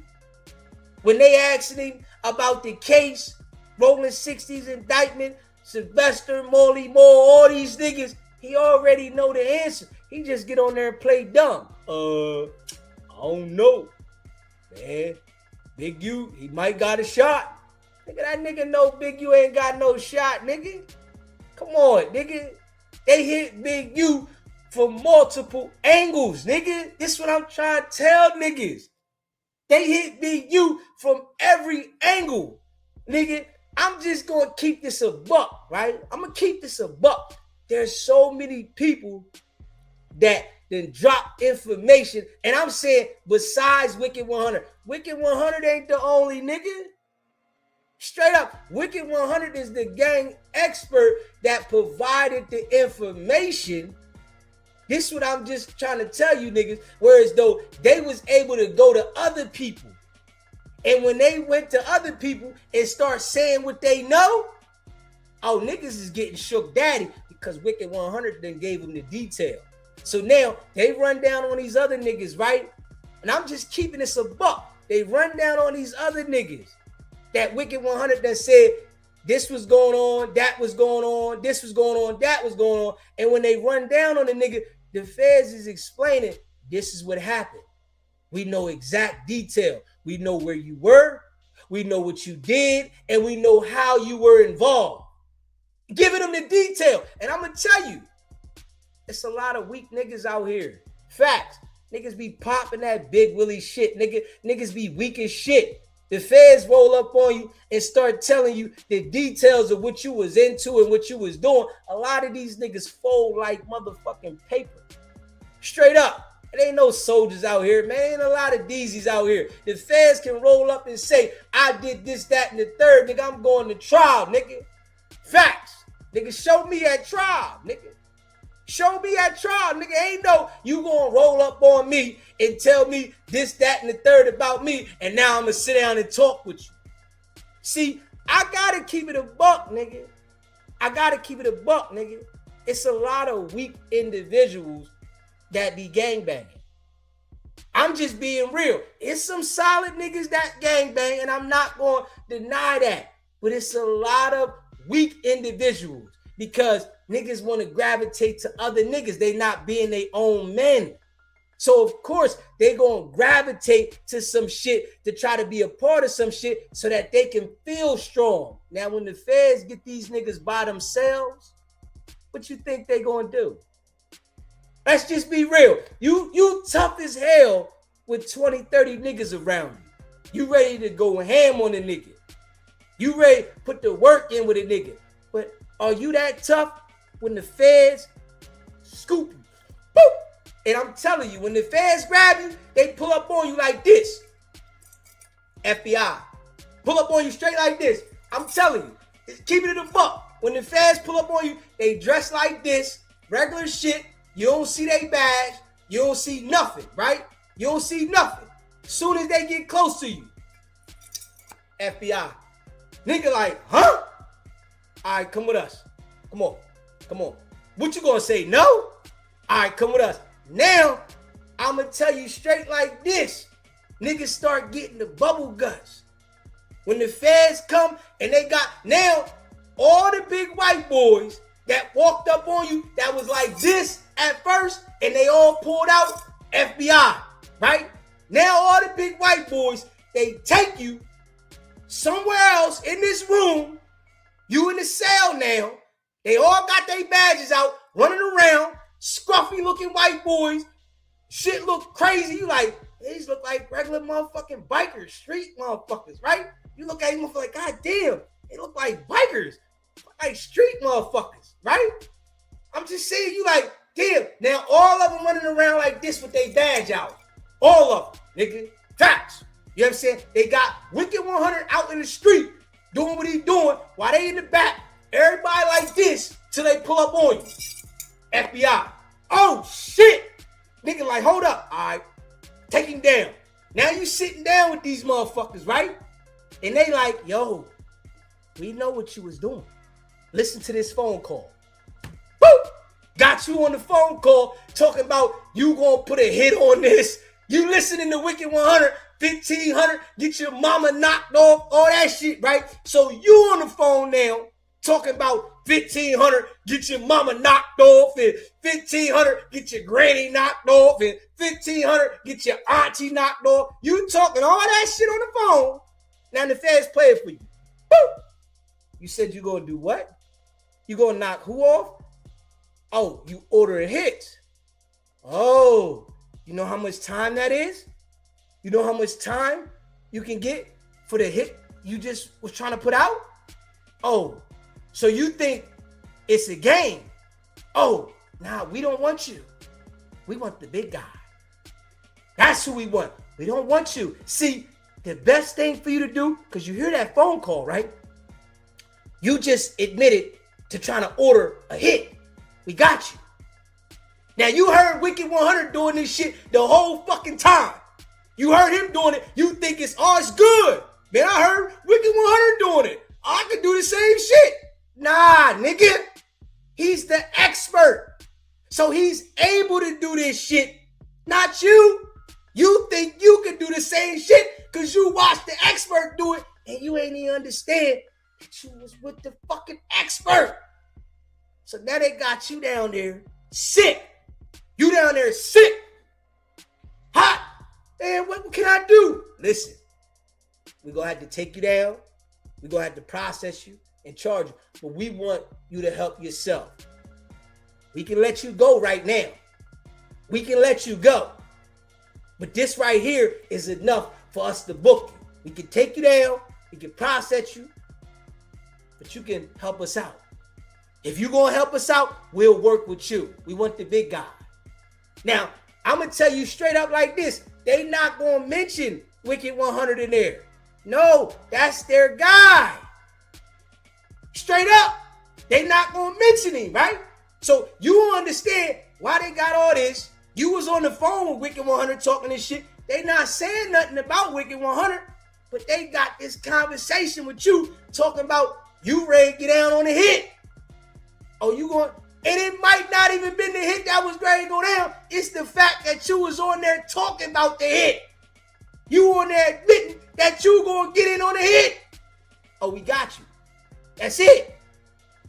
when they asking him about the case, Rolling 60s indictment, Sylvester, Molly Moore, all these niggas, he already know the answer. He just get on there and play dumb. I don't know. Man, Big U, he might got a shot. Nigga, that nigga know Big U ain't got no shot, nigga. Come on, nigga. They hit Big U from multiple angles, nigga. This is what I'm trying to tell niggas. They hit Big U from every angle, nigga. I'm just gonna keep this a buck, right? I'm gonna keep this a buck. There's so many people that then drop information, and I'm saying besides Wicked100, Wicked100 ain't the only nigga. Straight up, Wicked100 is the gang expert that provided the information. This is what I'm just trying to tell you niggas. Whereas though they was able to go to other people. And when they went to other people and start saying what they know, oh, niggas is getting shook daddy because Wicked100 then gave them the detail. So now they run down on these other niggas, right? And I'm just keeping this a buck. They run down on these other niggas that Wicked100 that said this was going on, that was going on, this was going on, that was going on. And when they run down on the nigga, the feds is explaining, this is what happened. We know exact detail. We know where you were, we know what you did, and we know how you were involved. Giving them the detail. And I'm going to tell you, it's a lot of weak niggas out here. Facts. Niggas be popping that big willy shit. Niggas be weak as shit. The feds roll up on you and start telling you the details of what you was into and what you was doing. A lot of these niggas fold like motherfucking paper. Straight up. It ain't no soldiers out here, man. Ain't a lot of DZs out here. The feds can roll up and say, I did this, that, and the third. Nigga, I'm going to trial, nigga. Facts. Nigga, show me at trial, nigga. Show me at trial, nigga. Ain't no you gonna roll up on me and tell me this, that, and the third about me, and now I'm gonna sit down and talk with you. See, I gotta keep it a buck, nigga. I gotta keep it a buck, nigga. It's a lot of weak individuals that be gangbanging. I'm just being real. It's some solid niggas that gangbang, and I'm not gonna deny that. But it's a lot of weak individuals because niggas want to gravitate to other niggas. They not being their own men. So, of course, they going to gravitate to some shit to try to be a part of some shit so that they can feel strong. Now, when the feds get these niggas by themselves, what you think they going to do? Let's just be real. You tough as hell with 20, 30 niggas around you. You ready to go ham on a nigga. You ready to put the work in with a nigga. But are you that tough when the feds scoop you? Boop! And I'm telling you, when the feds grab you, they pull up on you like this. FBI. Pull up on you straight like this. I'm telling you. Keep it in the buck. When the feds pull up on you, they dress like this. Regular shit. You don't see their badge. You don't see nothing, right? You don't see nothing. As soon as they get close to you, FBI. Nigga like, huh? All right, come with us. Come on. Come on. What you gonna say, no? All right, come with us. Now, I'm gonna tell you straight like this. Niggas start getting the bubble guts. When the feds come and they got, now, all the big white boys that walked up on you that was like this at first and they all pulled out, FBI, right? Now all the big white boys, they take you somewhere else in this room. You in the cell now. They all got their badges out, running around, scruffy looking white boys. Shit look crazy. You like, these look like regular motherfucking bikers, street motherfuckers, right? You look at them like, God damn, they look like bikers, like street motherfuckers, right? I'm just saying, you like, damn. Now all of them running around like this with their badge out. All of them, nigga. Facts. You know what I'm saying? They got Wicked100 out in the street doing what he doing while they in the back. Everybody like this till they pull up on you. FBI. Oh, shit. Nigga like, hold up. All right. Take him down. Now you sitting down with these motherfuckers, right? And they like, yo, we know what you was doing. Listen to this phone call. Woo! Got you on the phone call talking about you gonna put a hit on this. You listening to Wicked100, 1500, get your mama knocked off, all that shit, right? So you on the phone now talking about 1500, get your mama knocked off, and 1500, get your granny knocked off, and 1500, get your auntie knocked off. You talking all that shit on the phone. Now the feds play it for you. Woo! You said you gonna do what? You gonna knock who off? Oh, you order a hit. Oh, you know how much time that is? You know how much time you can get for the hit you just was trying to put out? Oh, so you think it's a game? Oh, nah, we don't want you. We want the big guy. That's who we want. We don't want you. See, the best thing for you to do, because you hear that phone call, right? You just admitted to trying to order a hit. We got you. Now you heard Wicked100 doing this shit the whole fucking time. You heard him doing it. You think it's good. Man, I heard Wicked100 doing it. I could do the same shit. Nah, nigga. He's the expert. So he's able to do this shit. Not you. You think you can do the same shit because you watched the expert do it and you ain't even understand that you was with the fucking expert. So now they got you down there sick. You down there sick. Hot. Man, what can I do? Listen, we're going to have to take you down. We're going to have to process you and charge you. But we want you to help yourself. We can let you go right now. We can let you go. But this right here is enough for us to book you. We can take you down. We can process you. But you can help us out. If you're going to help us out, we'll work with you. We want the big guy. Now, I'm going to tell you straight up like this. They not going to mention Wicked100 in there. No, that's their guy. Straight up. They not going to mention him, right? So you understand why they got all this. You was on the phone with Wicked100 talking this shit. They not saying nothing about Wicked100, but they got this conversation with you talking about you ready to get down on the hit. Oh, you going, and it might not even been the hit that was ready to go down. It's the fact that you was on there talking about the hit. You on there admitting that you going to get in on the hit. Oh, we got you. That's it.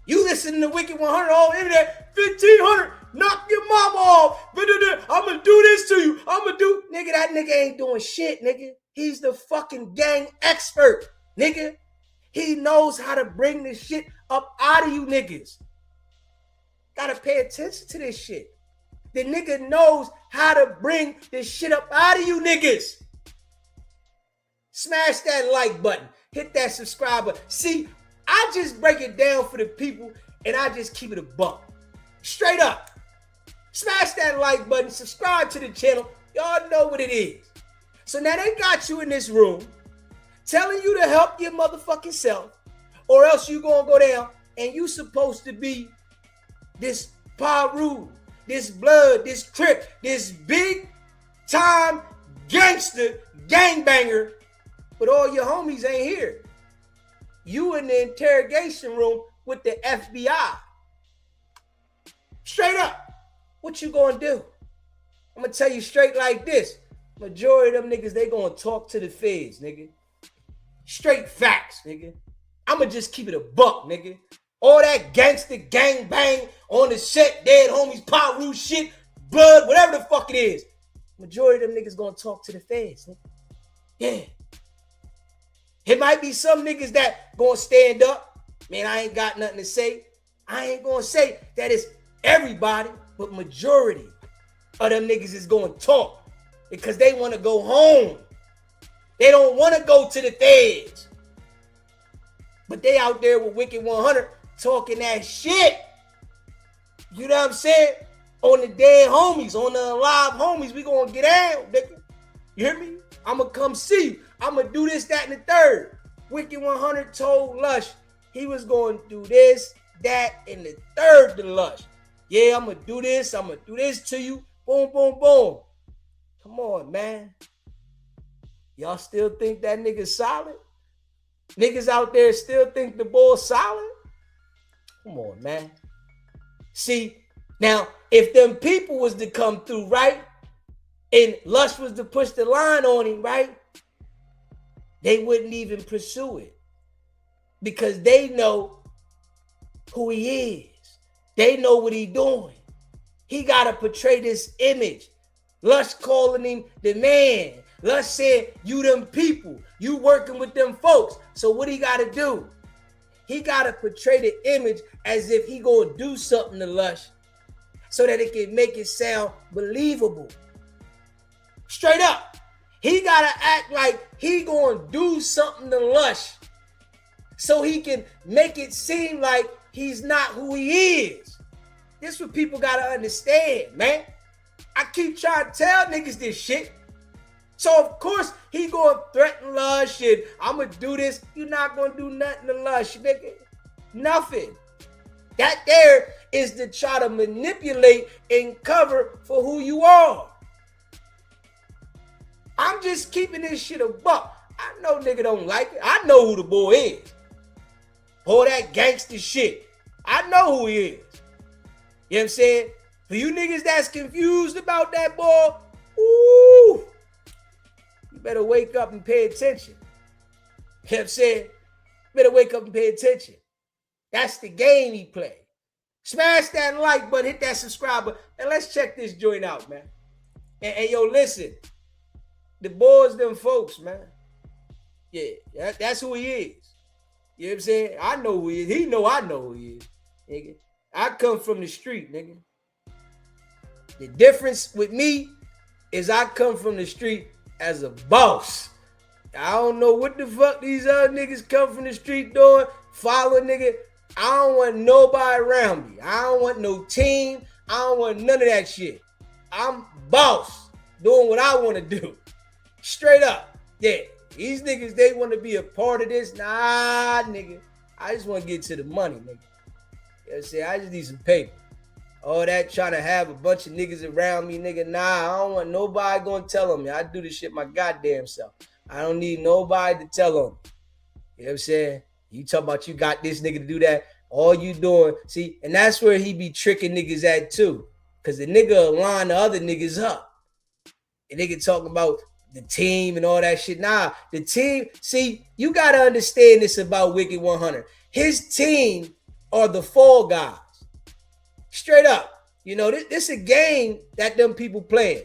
You listen to Wicked100 all internet, 1,500, knock your mama off. I'm going to do this to you. I'm going to do. Nigga, that nigga ain't doing shit, nigga. He's the fucking gang expert, nigga. He knows how to bring this shit up out of you niggas. Gotta pay attention to this shit. The nigga knows how to bring this shit up out of you niggas. Smash that like button. Hit that subscribe button. See, I just break it down for the people and I just keep it a buck. Straight up. Smash that like button. Subscribe to the channel. Y'all know what it is. So now they got you in this room telling you to help your motherfucking self or else you gonna go down and you supposed to be this Paru, this blood, this Crip, this big time gangster, gangbanger, but all your homies ain't here. You in the interrogation room with the FBI. Straight up, what you gonna do? I'm gonna tell you straight like this. Majority of them niggas, they gonna talk to the feds, nigga. Straight facts, nigga. I'ma just keep it a buck, nigga. All that gangster gang bang on the set, dead homies, Paru shit, blood, whatever the fuck it is. Majority of them niggas gonna talk to the feds, nigga. Yeah. It might be some niggas that gonna stand up. Man, I ain't got nothing to say. I ain't gonna say that it's everybody, but majority of them niggas is gonna talk because they wanna go home. They don't wanna go to the feds. But they out there with Wicked100 talking that shit. You know what I'm saying? On the dead homies, on the alive homies, we gonna get out, nigga. You hear me? I'ma come see you. I'ma do this, that, and the third. Wicked100 told Lush he was gonna do this, that, and the third to Lush. Yeah, I'ma do this to you. Boom, boom, boom. Come on, man. Y'all still think that nigga's solid? Niggas out there still think the boy's solid? Come on, man. See, now, if them people was to come through, right? And Lush was to push the line on him, right? They wouldn't even pursue it. Because they know who he is. They know what he doing. He got to portray this image. Lush calling him the man. Lush said, you them people. You working with them folks. So what he got to do? He got to portray the image as if he going to do something to Lush so that it can make it sound believable. Straight up. He got to act like he going to do something to Lush so he can make it seem like he's not who he is. This is what people got to understand, man. I keep trying to tell niggas this shit. So, of course, he going to threaten Lush and I'm going to do this. You're not going to do nothing to Lush, nigga. Nothing. That there is to try to manipulate and cover for who you are. I'm just keeping this shit a buck. I know nigga don't like it. I know who the boy is. All that gangster shit. I know who he is. You know what I'm saying? For you niggas that's confused about that boy, ooh, you better wake up and pay attention. You know what I'm saying? Better wake up and pay attention. That's the game he played. Smash that like button, hit that subscribe button, and let's check this joint out, man. And yo, listen, the boys, them folks, man. Yeah, that's who he is. You know what I'm saying? I know who he is. He know I know who he is, nigga. I come from the street, nigga. The difference with me is I come from the street as a boss. I don't know what the fuck these other niggas come from the street doing. Follow nigga. I don't want nobody around me. I don't want no team. I don't want none of that shit. I'm boss, doing what I want to do. Straight up. Yeah. These niggas, they want to be a part of this. Nah, nigga. I just want to get to the money, nigga. You know what I'm saying? I just need some paper. All that trying to have a bunch of niggas around me, nigga. Nah, I don't want nobody going to tell on me. I do this shit my goddamn self. I don't need nobody to tell on me. You know what I'm saying? You talk about you got this nigga to do that. All you doing, see, and that's where he be tricking niggas at too. Because the nigga will line the other niggas up. And nigga talking about the team and all that shit. Nah, the team, see, you got to understand this about Wicked100. His team are the fall guys. Straight up. You know, this a game that them people playing.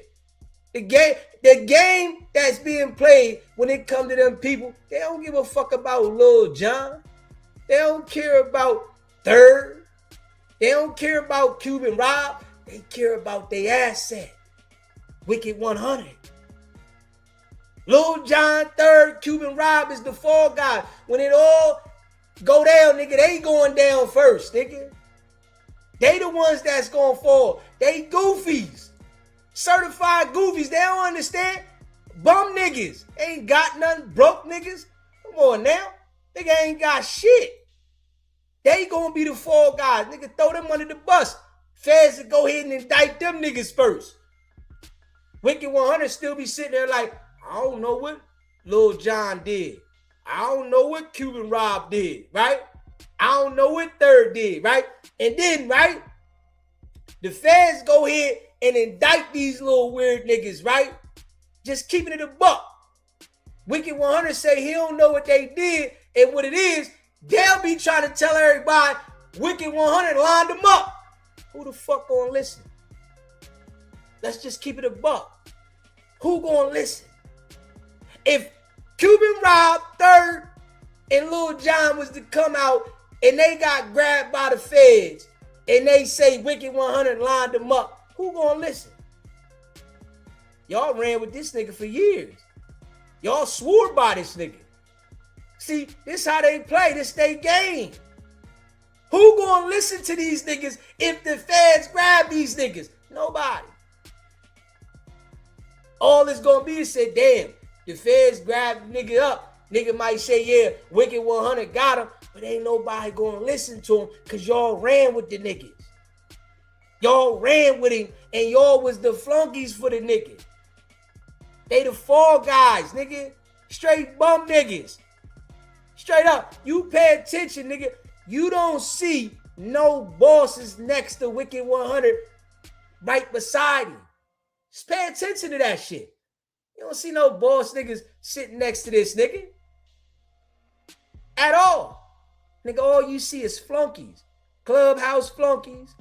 The game that's being played when it comes to them people, they don't give a fuck about Lil Jon. They don't care about Third. They don't care about Cuban Rob. They care about their asset. Wicked100. Lil Jon, Third, Cuban Rob is the fall guy. When it all go down, nigga, they going down first, nigga. They the ones that's gonna fall. They goofies. Certified goofies. They don't understand. Bum niggas. Ain't got nothing. Broke niggas. Come on now. Nigga ain't got shit. They gonna be the fall guys. Nigga, throw them under the bus. Feds to go ahead and indict them niggas first. Wicked100 still be sitting there like, I don't know what Lil Jon did. I don't know what Cuban Rob did, right? I don't know what Third did, right? And then, right, the feds go ahead and indict these little weird niggas, right? Just keeping it a buck. Wicked100 say he don't know what they did, and what it is, they'll be trying to tell everybody Wicked100 lined them up. Who the fuck gonna listen? Let's just keep it a buck. Who gonna listen? If Cuban Rob, Third, and Lil Jon was to come out and they got grabbed by the feds and they say Wicked100 lined them up, who gonna listen? Y'all ran with this nigga for years. Y'all swore by this nigga. See, this how they play. This they game. Who gonna listen to these niggas if the feds grab these niggas? Nobody. All it's gonna be is say, damn, the feds grab the nigga up. Nigga might say, yeah, Wicked100 got him, but ain't nobody gonna listen to him because y'all ran with the niggas. Y'all ran with him and y'all was the flunkies for the nigga. They the fall guys, nigga. Straight bum niggas. Straight up. You pay attention, nigga. You don't see no bosses next to Wicked100 right beside him. Just pay attention to that shit. You don't see no boss niggas sitting next to this nigga. At all. Nigga, all you see is flunkies. Clubhouse flunkies.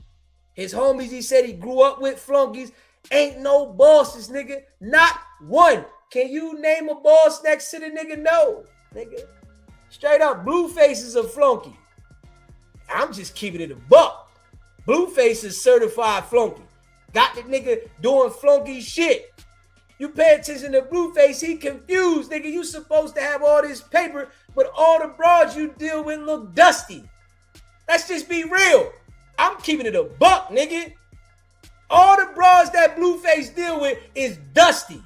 His homies he said he grew up with flunkies. Ain't no bosses, nigga. Not one. Can you name a boss next to the nigga? No, nigga. Straight up, Blueface is a flunky. I'm just keeping it a buck. Blueface is certified flunky. Got the nigga doing flunky shit. You pay attention to Blueface, he confused, nigga. You supposed to have all this paper, but all the broads you deal with look dusty. Let's just be real. I'm keeping it a buck, nigga. All the broads that Blueface deal with is dusty.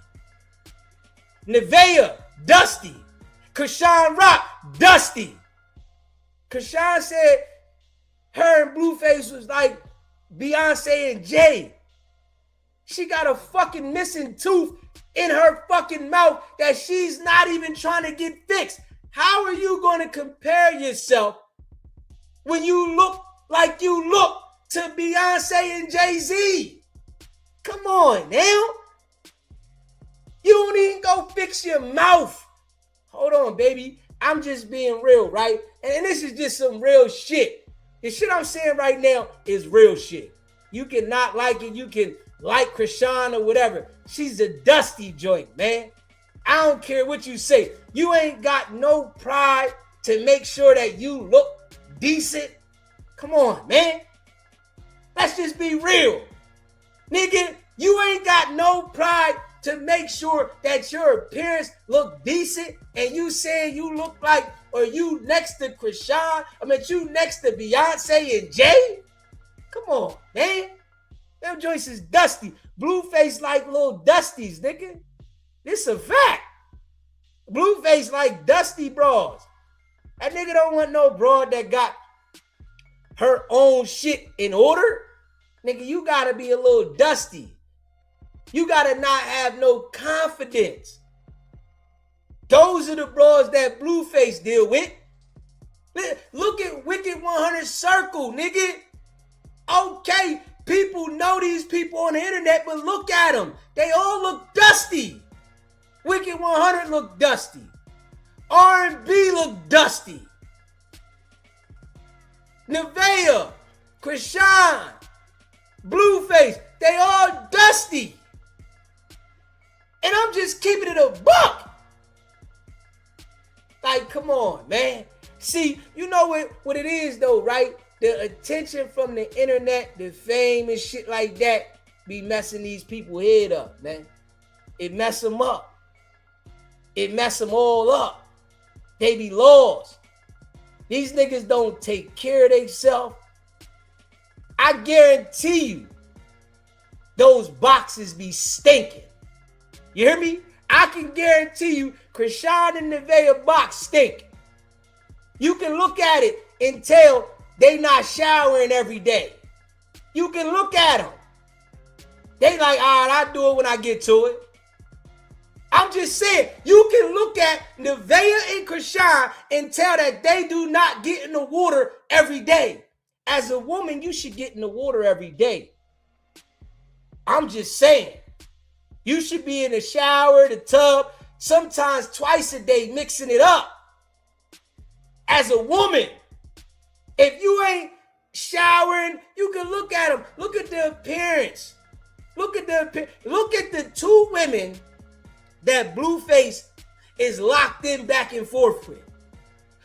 Nevaeh, dusty. Krishan Rock, dusty. Krishan said her and Blueface was like Beyonce and Jay. She got a fucking missing tooth in her fucking mouth that she's not even trying to get fixed. How are you going to compare yourself when you look like you look to Beyonce and Jay-Z? Come on now. You don't even go fix your mouth. Hold on, baby. I'm just being real, right? And this is just some real shit. The shit I'm saying right now is real shit. You can not like it. You can like Krishan or whatever. She's a dusty joint, man. I don't care what you say. You ain't got no pride to make sure that you look decent. Come on, man. Let's just be real. Nigga, you ain't got no pride to make sure that your appearance look decent and you saying you look like, or you next to Krishan, you next to Beyonce and Jay? Come on, man. Them joints is dusty. Blueface like little dusties, nigga. This a fact. Blueface like dusty bras. That nigga don't want no broad that got her own shit in order. Nigga, you gotta be a little dusty. You gotta not have no confidence. Those are the bras that Blueface deal with. Look at Wicked100 circle, nigga. Okay, people know these people on the internet, but look at them. They all look dusty. Wicked100 look dusty. R&B look dusty. Nevaeh, Krishan, Blueface, they all dusty. And I'm just keeping it a buck. Like, come on, man. See, you know what it is though, right? The attention from the internet, the fame and shit like that be messing these people head up, man. It mess them up. It mess them all up. They be lost. These niggas don't take care of themselves. I guarantee you, those boxes be stinking. You hear me? I can guarantee you, Krishan and Nevaeh box stink. You can look at it and tell they not showering every day. You can look at them. They like, all right, I'll do it when I get to it. I'm just saying, you can look at Nevaeh and Krishan and tell that they do not get in the water every day. As a woman, you should get in the water every day. I'm just saying. You should be in the shower, the tub, sometimes twice a day, mixing it up. As a woman, if you ain't showering, you can look at them. Look at the appearance. Look at the two women that Blueface is locked in back and forth with.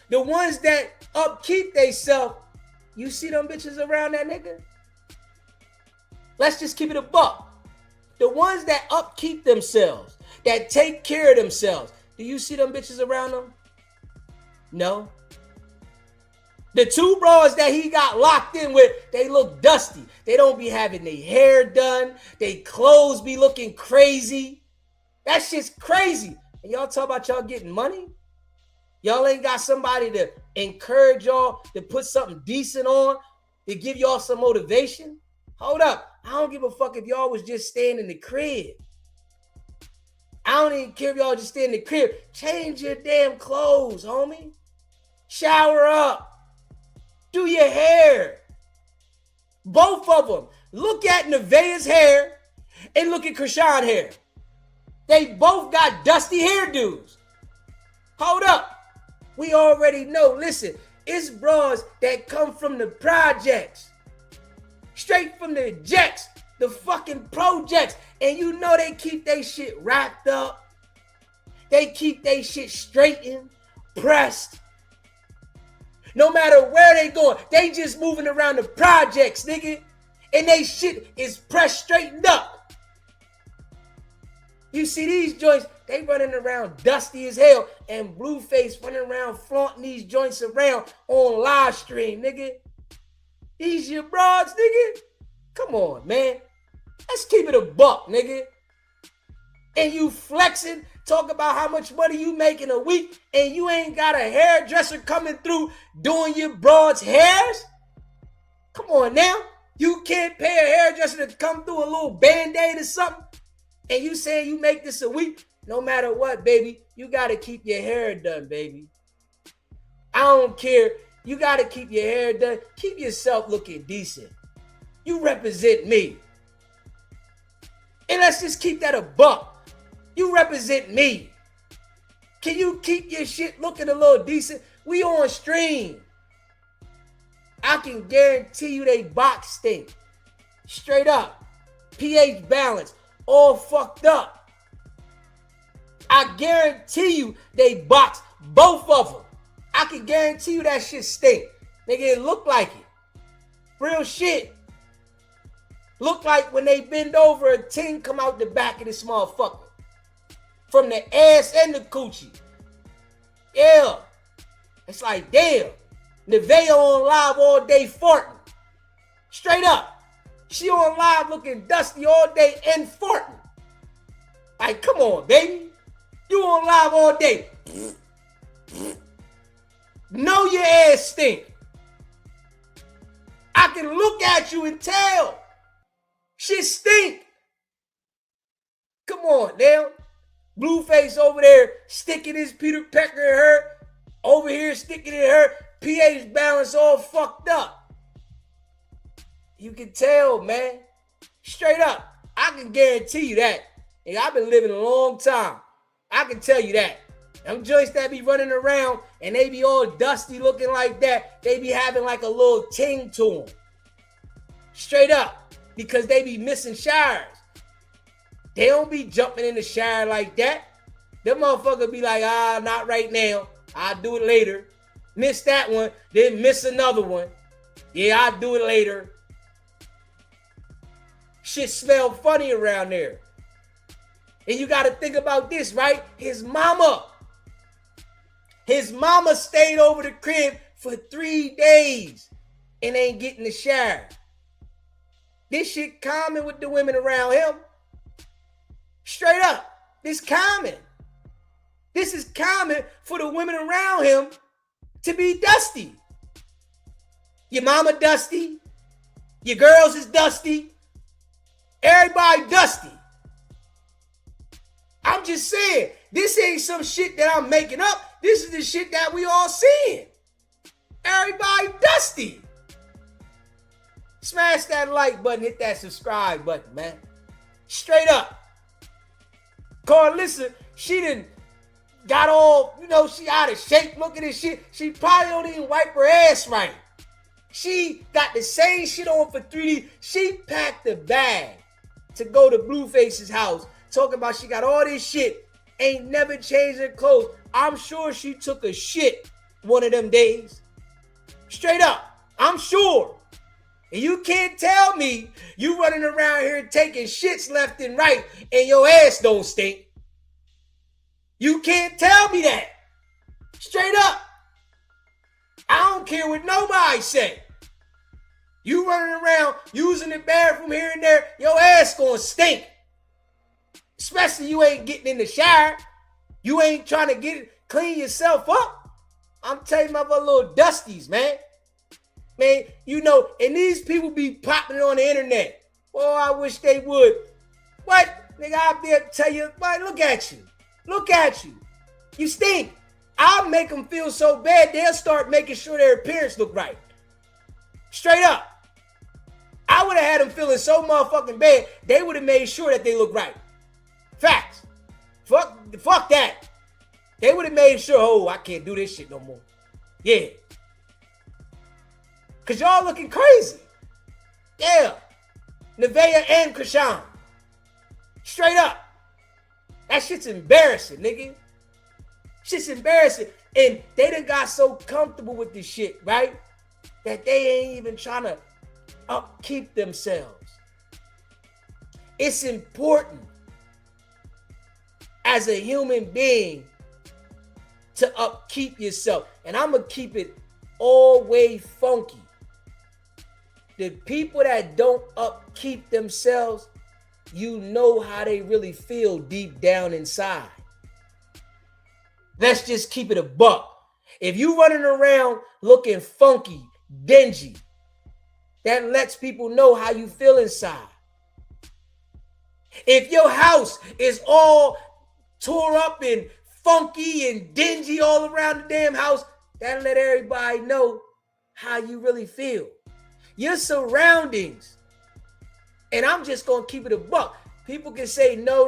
The ones that upkeep theyself. You see them bitches around that nigga? Let's just keep it a buck. The ones that upkeep themselves, that take care of themselves. Do you see them bitches around them? No. The two bras that he got locked in with, they look dusty. They don't be having their hair done. They clothes be looking crazy. That shit's crazy. And y'all talk about y'all getting money? Y'all ain't got somebody to encourage y'all to put something decent on, to give y'all some motivation? Hold up. I don't give a fuck if y'all was just staying in the crib. I don't even care if y'all just stay in the crib. Change your damn clothes, homie. Shower up. Do your hair. Both of them. Look at Nevaeh's hair and look at Krishan's hair. They both got dusty hairdos. Hold up. We already know. Listen, it's bras that come from the projects. Straight from the jets, the fucking projects. And you know they keep their shit wrapped up. They keep their shit straightened, pressed. No matter where they going, they just moving around the projects, nigga. And they shit is pressed, straightened up. You see these joints, they running around dusty as hell. And Blueface running around flaunting these joints around on live stream, nigga. These your broads, nigga? Come on, man. Let's keep it a buck, nigga. And you flexing, talk about how much money you make in a week, and you ain't got a hairdresser coming through doing your broads' hairs? Come on now. You can't pay a hairdresser to come through a little Band-Aid or something? And you saying you make this a week? No matter what, baby, you got to keep your hair done, baby. I don't care. You got to keep your hair done. Keep yourself looking decent. You represent me. And let's just keep that a buck. You represent me. Can you keep your shit looking a little decent? We on stream. I can guarantee you they box stink. Straight up. pH balance. All fucked up. I guarantee you they box both of them. I can guarantee you that shit stink. Nigga, it look like it. Real shit. Look like when they bend over, a ting come out the back of this motherfucker. From the ass and the coochie. Yeah. It's like, damn. Nevaeh on live all day farting. Straight up. She on live looking dusty all day and farting. Like, come on, baby. You on live all day. Know your ass stink. I can look at you and tell. Shit stink. Come on, now. Blueface over there sticking his Peter Pecker in her. Over here sticking in her. pH balance all fucked up. You can tell, man. Straight up. I can guarantee you that. And I've been living a long time. I can tell you that. Them joints that be running around and they be all dusty looking like that, they be having like a little ting to them. Straight up. Because they be missing showers. They don't be jumping in the shower like that. Them motherfuckers be like, not right now. I'll do it later. Miss that one, then miss another one. Yeah, I'll do it later. Shit smell funny around there. And you got to think about this, right? His mama stayed over the crib for 3 days and ain't getting the shower. This shit common with the women around him. Straight up. This common. This is common for the women around him to be dusty. Your mama dusty. Your girls is dusty. Everybody dusty. I'm just saying, this ain't some shit that I'm making up. This is the shit that we all seeing. Everybody dusty. Smash that like button, hit that subscribe button, man. Straight up. Carlissa, she done got all, she out of shape looking at shit. She probably don't even wipe her ass right. She got the same shit on for 3D. She packed the bag to go to Blueface's house, talking about she got all this shit, ain't never changed her clothes. I'm sure she took a shit one of them days. Straight up, I'm sure. And you can't tell me you running around here taking shits left and right and your ass don't stink. You can't tell me that. Straight up. I don't care what nobody say. You running around using the bathroom here and there, your ass gonna stink. Especially you ain't getting in the shower. You ain't trying to clean yourself up. I'm telling you about little dusties, man. Man, and these people be popping it on the internet. Oh, I wish they would. What? Nigga, I'll be able to tell you, boy, look at you. Look at you. You stink. I'll make them feel so bad, they'll start making sure their appearance look right. Straight up. I would have had them feeling so motherfucking bad, they would have made sure that they look right. Facts. Fuck that. They would have made sure, I can't do this shit no more. Yeah. Because y'all looking crazy. Yeah. Nevaeh and Krishan. Straight up. That shit's embarrassing, nigga. Shit's embarrassing. And they done got so comfortable with this shit, right? That they ain't even trying to upkeep themselves. It's important as a human being to upkeep yourself. And I'm going to keep it all way funky. The people that don't upkeep themselves, you know how they really feel deep down inside. Let's just keep it a buck. If you running around looking funky, dingy, that lets people know how you feel inside. If your house is all tore up and funky and dingy all around the damn house, that'll let everybody know how you really feel. Your surroundings. And I'm just going to keep it a buck. People can say no.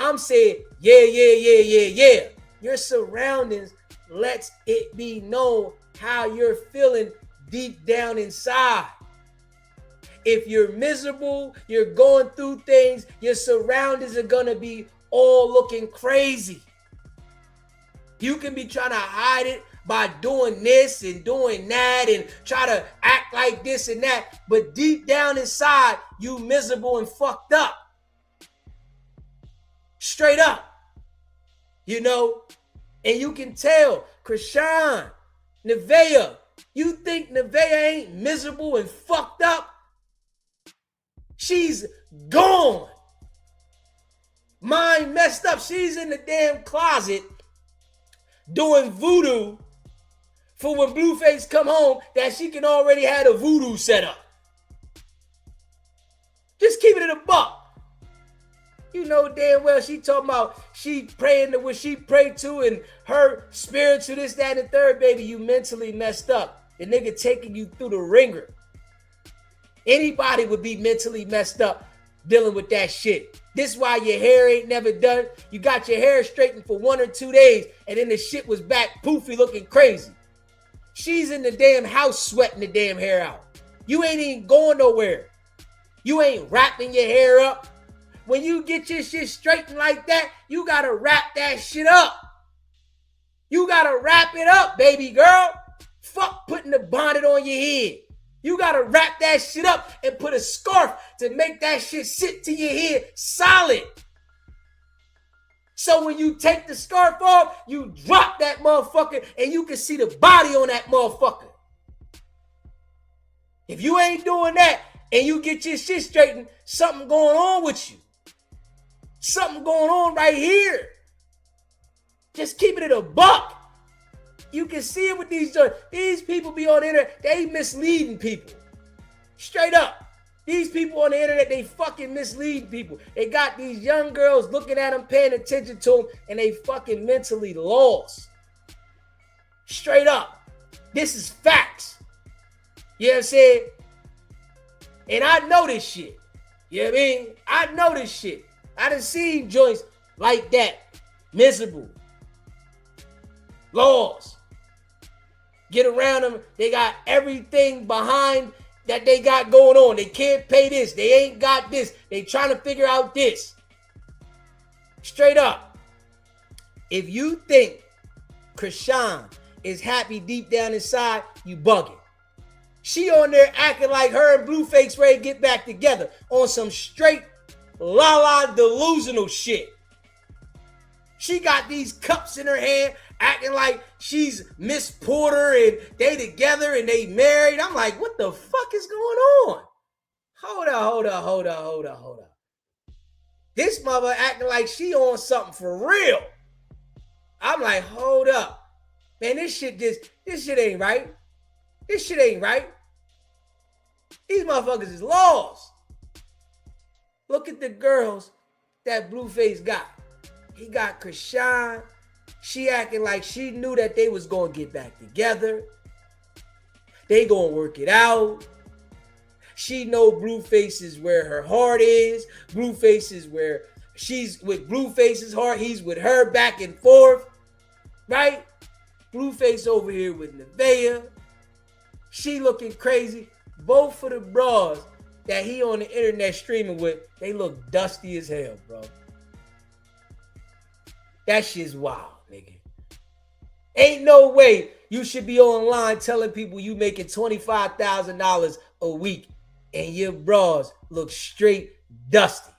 I'm saying, yeah. Your surroundings lets it be known how you're feeling deep down inside. If you're miserable, you're going through things, your surroundings are gonna be all looking crazy. You can be trying to hide it by doing this and doing that and try to act like this and that, but deep down inside, you miserable and fucked up. Straight up. You know? And you can tell, Krishan, Nevaeh, you think Nevaeh ain't miserable and fucked up? She's gone. Mind messed up. She's in the damn closet doing voodoo for when Blueface come home that she can already have a voodoo set up. Just keep it in a buck. You know damn well she talking about she praying to what she prayed to and her spiritual this, that, and the third. Baby, you mentally messed up. The nigga taking you through the ringer. Anybody would be mentally messed up dealing with that shit. This is why your hair ain't never done. You got your hair straightened for 1 or 2 days and then the shit was back poofy looking crazy. She's in the damn house sweating the damn hair out. You ain't even going nowhere. You ain't wrapping your hair up. When you get your shit straightened like that, you gotta wrap that shit up. You gotta wrap it up, baby girl. Fuck putting the bonnet on your head. You gotta wrap that shit up and put a scarf to make that shit sit to your head solid. So when you take the scarf off, you drop that motherfucker and you can see the body on that motherfucker. If you ain't doing that and you get your shit straightened, something going on with you. Something going on right here. Just keep it at a buck. You can see it with these people be on the internet. They misleading people. Straight up. These people on the internet, they fucking mislead people. They got these young girls looking at them, paying attention to them, and they fucking mentally lost. Straight up. This is facts. You know what I'm saying? And I know this shit. You know what I mean? I know this shit. I done seen joints like that. Miserable. Lost. Get around them. They got everything behind that they got going on. They can't pay this. They ain't got this. They trying to figure out this. Straight up. If you think Krishan is happy deep down inside, you bugging. She on there acting like her and Blueface ready to get back together on some straight la-la delusional shit. She got these cups in her hand acting like she's Miss Porter and they together and they married. I'm like, what the fuck is going on? Hold up. This mother acting like she on something for real. I'm like, hold up. Man, this shit ain't right. This shit ain't right. These motherfuckers is lost. Look at the girls that Blueface got. He got Krishan. She acting like she knew that they was going to get back together. They going to work it out. She know Blueface is where her heart is. Blueface is where she's with Blueface's heart. He's with her back and forth. Right? Blueface over here with Nevaeh. She looking crazy. Both of the bras that he on the internet streaming with, they look dusty as hell, bro. That shit's wild, nigga. Ain't no way you should be online telling people you making $25,000 a week and your bras look straight dusty.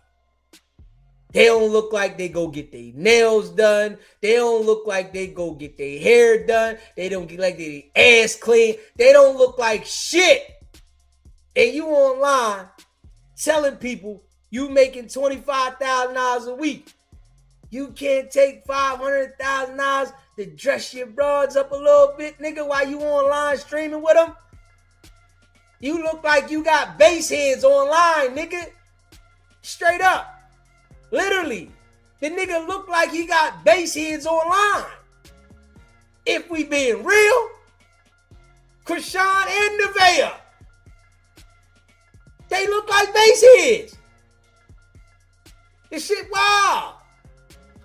They don't look like they go get their nails done. They don't look like they go get their hair done. They don't get like their ass clean. They don't look like shit. And you online telling people you making $25,000 a week. You can't take $500,000 to dress your broads up a little bit, nigga, while you online streaming with them? You look like you got base heads online, nigga. Straight up. Literally. The nigga look like he got base heads online. If we being real, Krishan and Nevaeh, they look like base heads. This shit wild.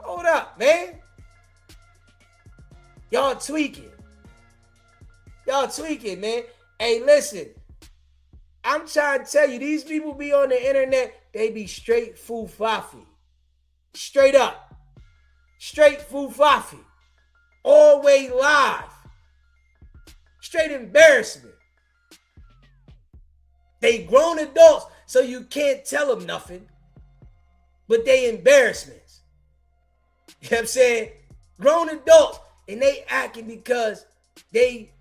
Hold up, man. Y'all tweaking. Y'all tweaking, man. Hey, listen. I'm trying to tell you, these people be on the internet, they be straight foo-fafi. Straight up. Straight foo-fafi. Always live. Straight embarrassment. They grown adults, so you can't tell them nothing. But they embarrassments. You know what I'm saying? Grown adults, and they acting because they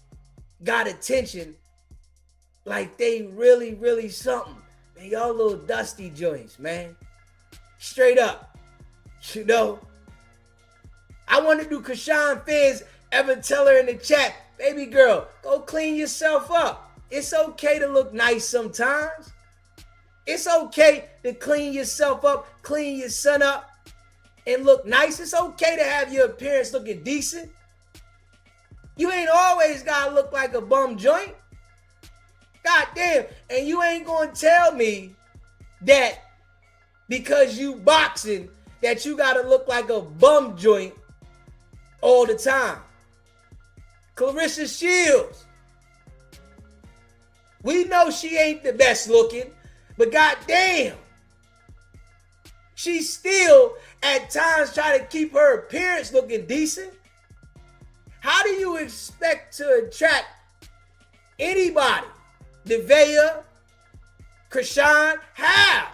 got attention like they really, really something. Man, y'all little dusty joints, man. Straight up. You know? I wonder, do Krishan fans ever tell her in the chat, baby girl, go clean yourself up. It's okay to look nice sometimes. It's okay to clean yourself up, clean your son up, and look nice. It's okay to have your appearance looking decent. You ain't always gotta look like a bum joint. God damn. And you ain't gonna tell me that because you boxing that you gotta look like a bum joint all the time. Clarissa Shields. We know she ain't the best looking, but goddamn, she still at times try to keep her appearance looking decent. How do you expect to attract anybody? Nevaeh, Krishan, how?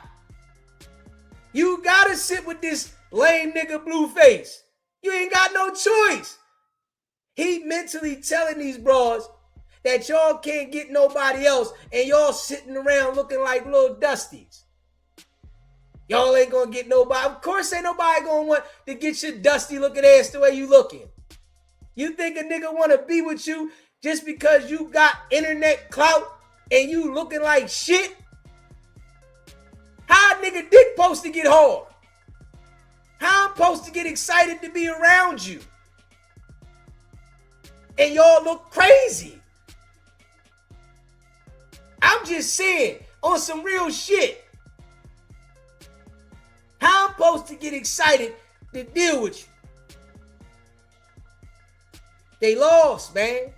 You gotta sit with this lame nigga Blueface. You ain't got no choice. He mentally telling these bros that y'all can't get nobody else and y'all sitting around looking like little dusties. Y'all ain't gonna get nobody. Of course ain't nobody gonna want to get your dusty looking ass the way you looking. You think a nigga wanna be with you just because you got internet clout and you looking like shit? How a nigga dick supposed to get hard? How I'm supposed to get excited to be around you? And y'all look crazy. I'm just saying, on some real shit. How I'm supposed to get excited to deal with you? They lost, man.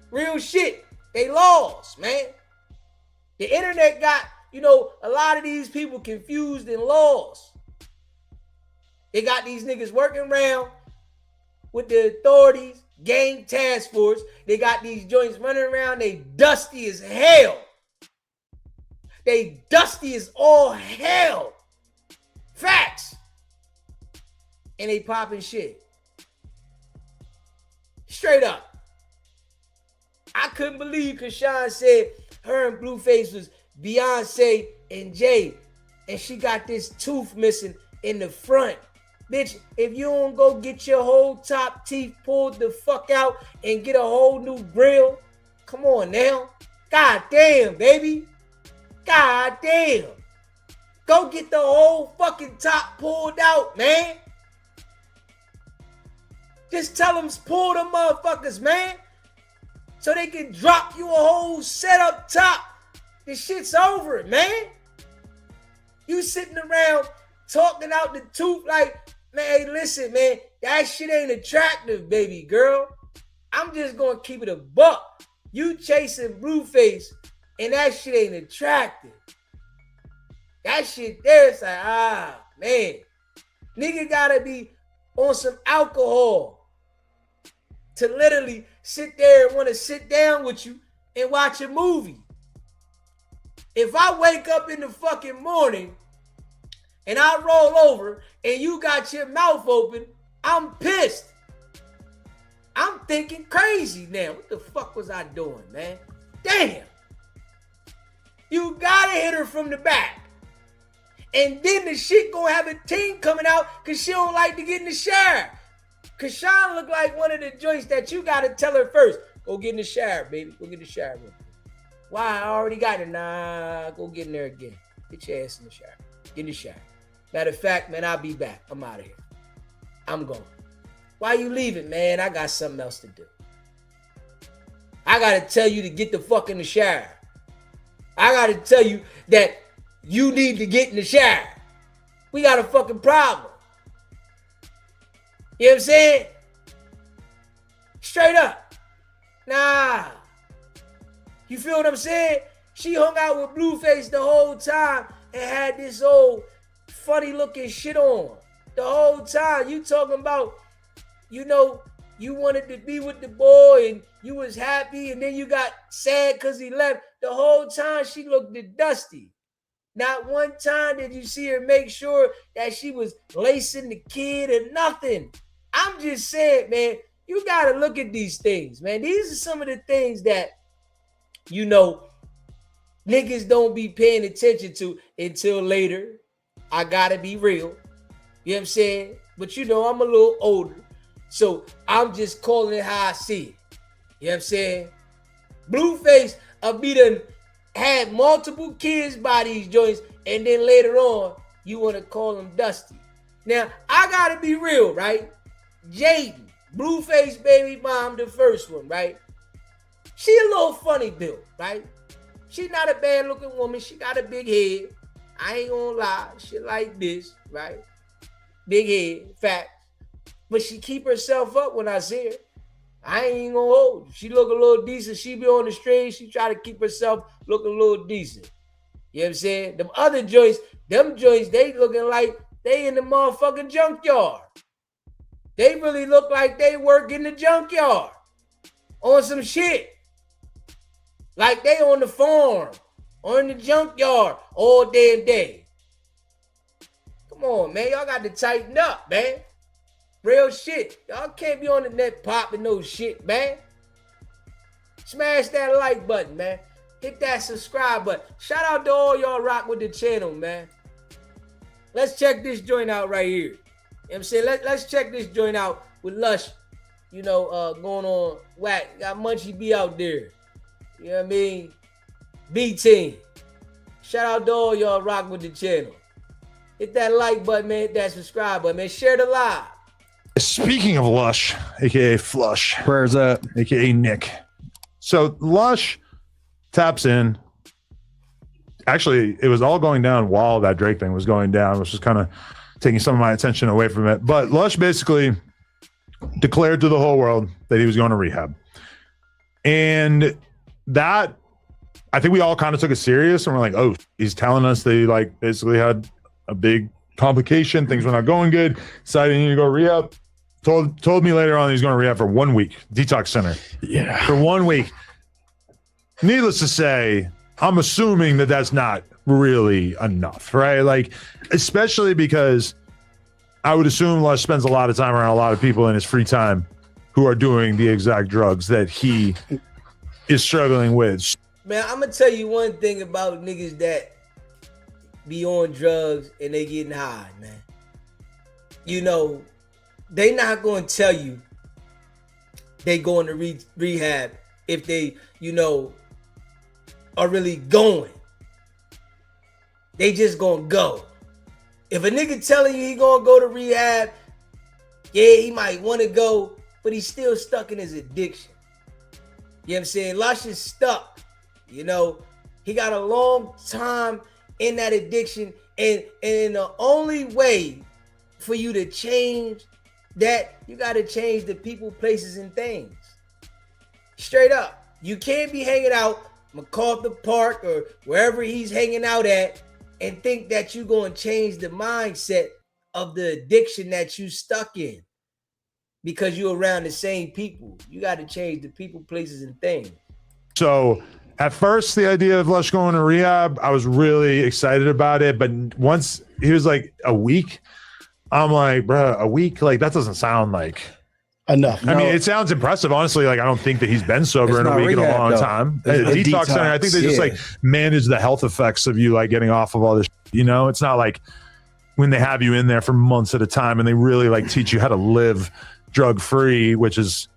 Real shit. They lost, man. The internet got, a lot of these people confused and lost. They got these niggas working around with the authorities, gang task force. They got these joints running around. They dusty as hell. They dusty as all hell. Facts. And they popping shit. Straight up. I couldn't believe Krishan said her and Blueface was Beyonce and Jay. And she got this tooth missing in the front. Bitch, if you don't go get your whole top teeth pulled the fuck out and get a whole new grill, come on now. God damn, baby. God damn. Go get the whole fucking top pulled out, man. Just tell them pull them motherfuckers, man. So they can drop you a whole set up top. This shit's over, man. You sitting around talking out the tooth like, man, hey, listen, man, that shit ain't attractive, baby girl. I'm just gonna keep it a buck. You chasing Blueface, and that shit ain't attractive. That shit there, it's like, man. Nigga gotta be on some alcohol to literally sit there and want to sit down with you and watch a movie. If I wake up in the fucking morning and I roll over and you got your mouth open, I'm pissed. I'm thinking crazy now. What the fuck was I doing, man? Damn. You gotta hit her from the back. And then the shit gonna have a team coming out because she don't like to get in the shower. Krishan look like one of the joints that you gotta tell her first. Go get in the shower, baby. Go get in the shower. Why? I already got it. Nah, go get in there again. Get your ass in the shower. Get in the shower. Matter of fact, man, I'll be back. I'm out of here. I'm going. Why you leaving, man? I got something else to do. I gotta tell you to get the fuck in the shower. I gotta tell you that you need to get in the shower. We got a fucking problem. You know what I'm saying? Straight up. Nah. You feel what I'm saying? She hung out with Blueface the whole time and had this old funny looking shit on. The whole time. You talking about, you know, you wanted to be with the boy and you was happy and then you got sad because he left. The whole time she looked dusty. Not one time did you see her make sure that she was lacing the kid or nothing. I'm just saying, man, you got to look at these things, man. These are some of the things that, you know, niggas don't be paying attention to until later. I got to be real. You know what I'm saying? But, you know, I'm a little older. So I'm just calling it how I see it. You know what I'm saying? Blueface be done had multiple kids by these joints, and then later on, you want to call them dusty. Now, I got to be real, right? Jaden, Blueface baby mom, the first one, right? She a little funny built, right? She's not a bad looking woman. She got a big head. I ain't gonna lie. She like this, right? Big head, fat. But she keep herself up when I see her. I ain't gonna hold you. She look a little decent. She be on the street. She try to keep herself looking a little decent. You know what I'm saying? Them other joints, they looking like they in the motherfucking junkyard. They really look like they work in the junkyard on some shit. Like they on the farm or in the junkyard all damn day. Come on, man. Y'all got to tighten up, man. Real shit. Y'all can't be on the net popping no shit, man. Smash that like button, man. Hit that subscribe button. Shout out to all y'all rock with the channel, man. Let's check this joint out right here. You know what I'm saying? Let's check this joint out with Lush, you know, going on whack. Got Munchie B out there. You know what I mean? B-Team. Shout out to all y'all rock with the channel. Hit that like button, man. Hit that subscribe button, man. Share the live. Speaking of Lush, aka Flush, Where's that? aka Nick. So Lush taps in. Actually, it was all going down while that Drake thing was going down, which was kind of taking some of my attention away from it. But Lush basically declared to the whole world that he was going to rehab. And that, I think we all kind of took it serious and we're like, oh, he's telling us that he like basically had a big complication. Things were not going good. Decided he needed to go rehab. Told me later on he's going to rehab for 1 week. Detox center. Yeah. For 1 week. Needless to say, I'm assuming that that's not really enough, right? Like, especially because I would assume Lush spends a lot of time around a lot of people in his free time who are doing the exact drugs that he is struggling with. Man, I'm going to tell you one thing about niggas that be on drugs and they getting high, man. You know, they not going to tell you they going to rehab if they, you know, are really going. They just going to go. If a nigga telling you he going to go to rehab, yeah, he might want to go, but he's still stuck in his addiction. You know what I'm saying? Lush is stuck. You know, he got a long time in that addiction, and the only way for you to change that, you got to change the people, places, and things. Straight up. You can't be hanging out MacArthur Park or wherever he's hanging out at and think that you're going to change the mindset of the addiction that you stuck in because you're around the same people. You got to change the people, places, and things. So at first, the idea of Lush going to rehab, I was really excited about it. But once he was like a week, I'm like, bro, a week? Like, that doesn't sound like enough. I mean, it sounds impressive. Honestly, like, I don't think that he's been sober in a week in a long time. Detox center, I think they just like manage the health effects of you, like getting off of all this, you know? It's not like when they have you in there for months at a time and they really like teach you how to live drug free, which is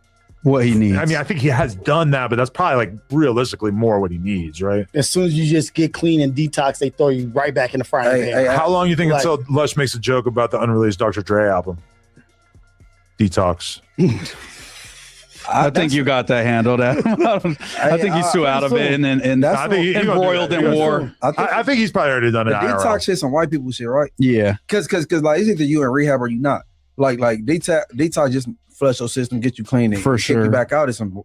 what he needs. I mean, I think he has done that, but that's probably like realistically more what he needs, right? As soon as you just get clean and detox, they throw you right back in the frying pan. How long you think until Lush makes a joke about the unreleased Dr. Dre album? Detox. I think you got that handled, Adam. I think he's too out of it and I think he embroiled in war. I think he's probably already done it. The detox shit's some white people shit, right? Yeah. Because like, it's either you in rehab or you not. Like detox just flush your system, get you clean, and For kick sure. you back out. It's some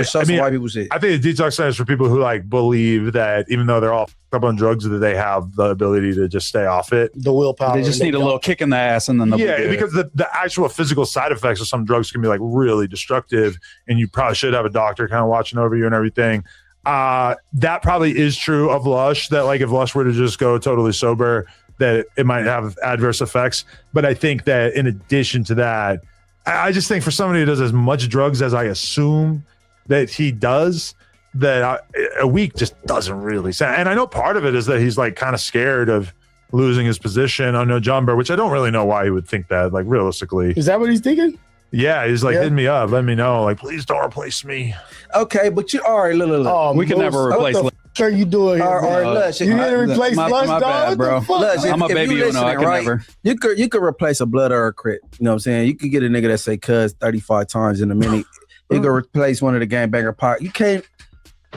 some white people shit. I think the detox center is for people who like believe that even though they're all up on drugs, that they have the ability to just stay off it. The willpower. They just need a little kick in the ass, and then they'll be good. Because the actual physical side effects of some drugs can be like really destructive, and you probably should have a doctor kind of watching over you and everything. That probably is true of Lush, that like if Lush were to just go totally sober, that it might have adverse effects. But I think that in addition to that, I just think for somebody who does as much drugs as I assume that he does, that a week just doesn't really sound. And I know part of it is that he's like kind of scared of losing his position on No Jumper, which I don't really know why he would think that, like realistically. Is that what he's thinking? Yeah, he's like, hit me up, let me know, like, please don't replace me. Okay, but you all right, look. Oh, We can never replace What the f- are you doing here? Or man? Lush. You need to replace my Lush, dog? bad, What bro. the fuck? Lush, I'm a baby, you you know, I can listening, never. You could replace a blood or a crit. You know what I'm saying? You could get a nigga that say cuz 35 times in a minute. You could replace one of the gangbanger pot. You can't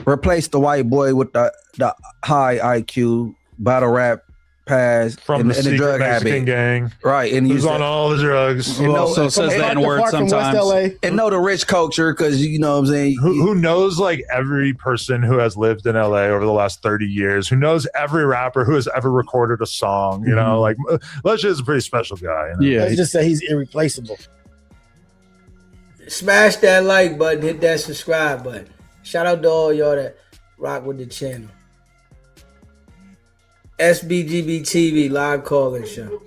replace the white boy with the high IQ battle rap pass From and the the secret drug Mexican habit. gang Right. And who's use on that. all the drugs. And know, Also says the From N-word West sometimes. LA. and know the rich culture because you know what I'm saying. Who knows like every person who has lived in LA over the last 30 years, who knows every rapper who has ever recorded a song, you know, like Lush is a pretty special guy. You know? Yeah, Let's just say he's irreplaceable. Smash that like button, hit that subscribe button. Shout out to all y'all that rock with the channel. SBGB TV live calling show.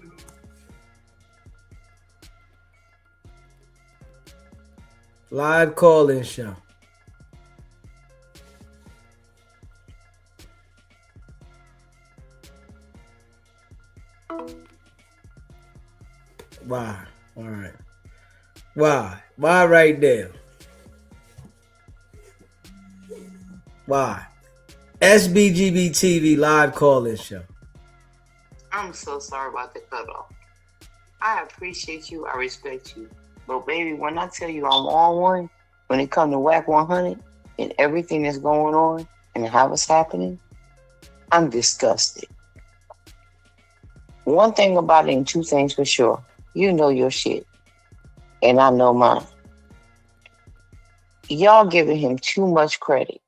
Live calling show. Why? All right. Why? Why right there? Why? SBGB TV live call-in show. I'm so sorry about the cutoff. I appreciate you. I respect you. But baby, when I tell you I'm on one, when it comes to Wicked100 and everything that's going on and how it's happening, I'm disgusted. One thing about it and two things for sure. You know your shit. And I know mine. Y'all giving him too much credit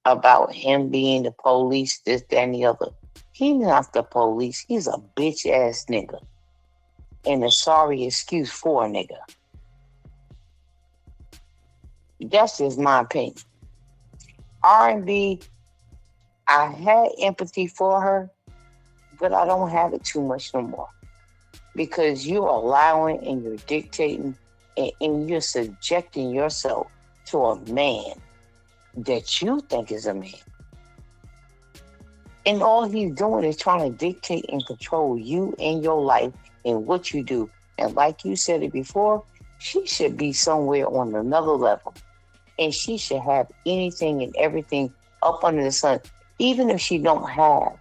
about him being the police, this, that, and the other. He's not the police. He's a bitch ass nigga. And a sorry excuse for a nigga. That's just my opinion. R&B, I had empathy for her, but I don't have it too much no more. Because you're allowing and you're dictating and you're subjecting yourself to a man that you think is a man. And all he's doing is trying to dictate and control you and your life and what you do. And like you said it before, she should be somewhere on another level. And she should have anything and everything up under the sun. Even if she don't have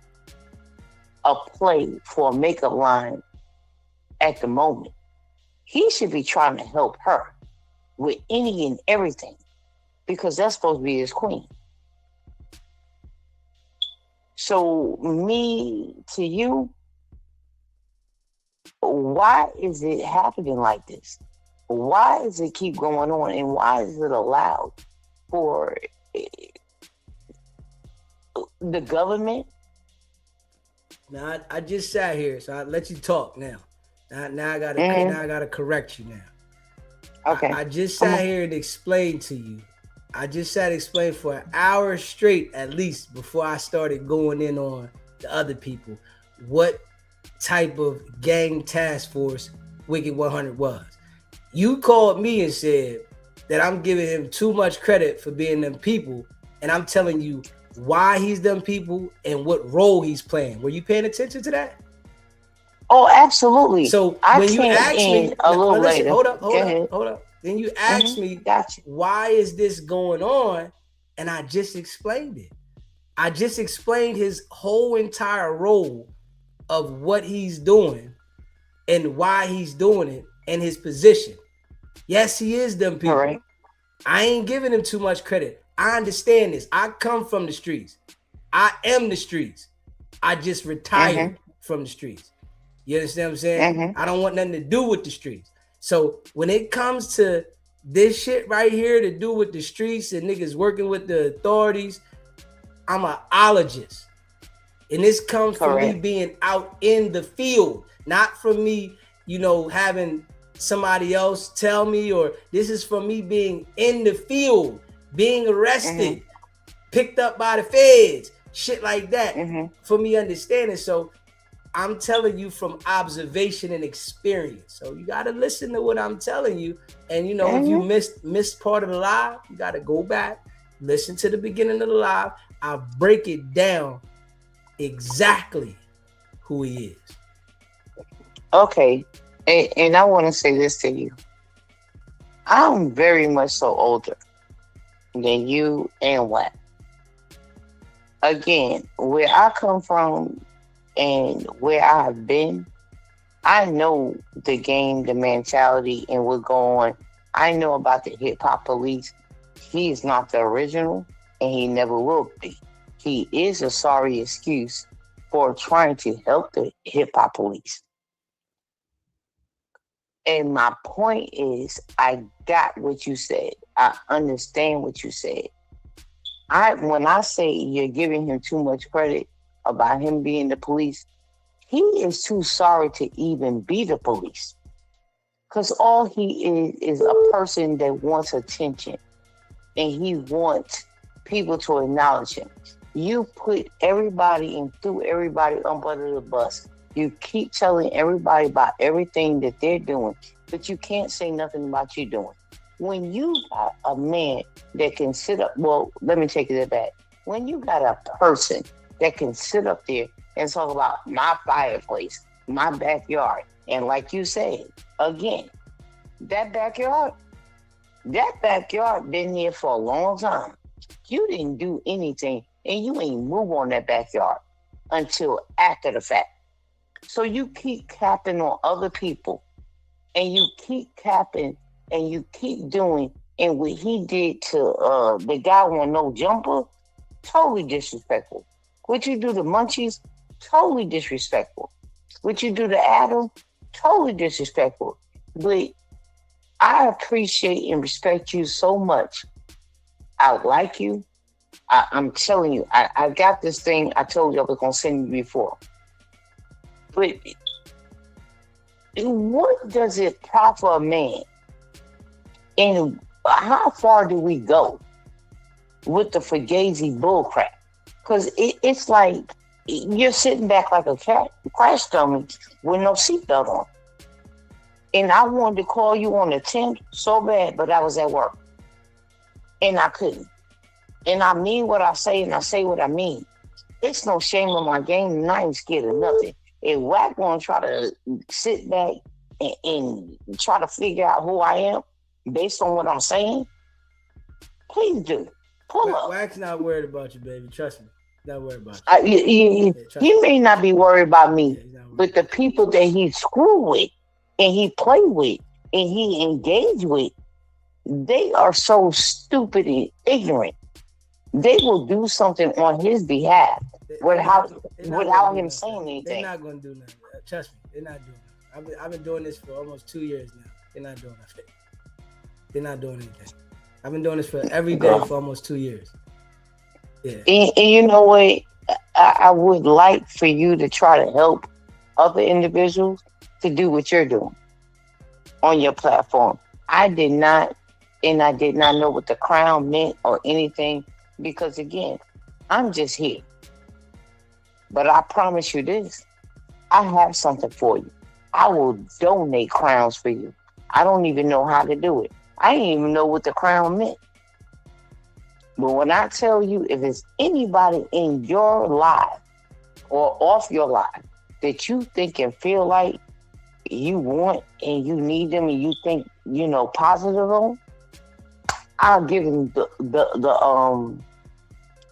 a play for a makeup line at the moment, he should be trying to help her with any and everything. Because that's supposed to be his queen. So me to you, why is it happening like this? Why does it keep going on? And why is it allowed for the government? Now I just sat here, so I let you talk now. Now I gotta correct you now. Okay. I just sat here and explained to you. I just sat and explained for an hour straight at least before I started going in on the other people what type of gang task force Wicked100 was. You called me and said that I'm giving him too much credit for being them people, and I'm telling you why he's them people and what role he's playing. Were you paying attention to that? Oh, absolutely. So I when you came asked me in a little later. hold up. Go ahead. Then you asked me, Gotcha. why is this going on? And I just explained it. I just explained his whole entire role of what he's doing and why he's doing it and his position. Yes, he is them people. All right. I ain't giving him too much credit. I understand this. I come from the streets. I am the streets. I just retired from the streets. You understand what I'm saying? Mm-hmm. I don't want nothing to do with the streets. So when it comes to this shit right here to do with the streets and niggas working with the authorities, I'm an ologist. And this comes from me being out in the field, not from me, having somebody else tell me, or this is from me being in the field, being arrested, picked up by the feds, shit like that, for me understanding. So I'm telling you from observation and experience. So you got to listen to what I'm telling you. And, if you missed part of the live, you got to go back, listen to the beginning of the live. I'll break it down exactly who he is. Okay. And I want to say this to you. I'm very much so older than you and what? Again, where I come from and where I've been, I know the game, the mentality, and what's going on. I know about the hip hop police. He is not the original, and he never will be. He is a sorry excuse for trying to help the hip hop police. And my point is, I got what you said. I understand what you said. When I say you're giving him too much credit about him being the police, he is too sorry to even be the police. Because all he is a person that wants attention. And he wants people to acknowledge him. You put everybody and threw everybody up under the bus. You keep telling everybody about everything that they're doing, but you can't say nothing about you doing. When you got a man that can sit up, well, let me take it back. When you got a person that can sit up there and talk about my fireplace, my backyard, and like you said, again, that backyard been here for a long time. You didn't do anything, and you ain't move on that backyard until after the fact. So you keep capping on other people, and you keep capping, and you keep doing, and what he did to the guy on No Jumper, totally disrespectful. What you do to Munchies, totally disrespectful. What you do to Adam, totally disrespectful. But I appreciate and respect you so much. I like you. I'm telling you, I got this thing I told you I was going to send you before. But what does it profit a man? And how far do we go with the Fugazi bullcrap? Because it's like you're sitting back like a crash dummy with no seatbelt on. And I wanted to call you on the 10th so bad, but I was at work. And I couldn't. And I mean what I say, and I say what I mean. It's no shame in my game, and I ain't scared of nothing. If Wack gonna try to sit back and try to figure out who I am based on what I'm saying, please do. Pull up. Wack's not worried about you, baby. Trust me. Not worried about you. He may not be worried about me, but the people that he screw with, and he play with, and he engage with, they are so stupid and ignorant. They will do something on his behalf without him saying anything. They're not going to do nothing. Trust me, they're not doing nothing. I've been doing this for almost 2 years now. They're not doing nothing. They're not doing anything. I've been doing this for every day for almost 2 years. Yeah. And you know what? I would like for you to try to help other individuals to do what you're doing on your platform. I did not know what the crown meant or anything, because again, I'm just here. But I promise you this, I have something for you. I will donate crowns for you. I don't even know how to do it. I didn't even know what the crown meant. But when I tell you, if it's anybody in your life or off your life that you think and feel like you want and you need them and you think, positive on, I'll give them the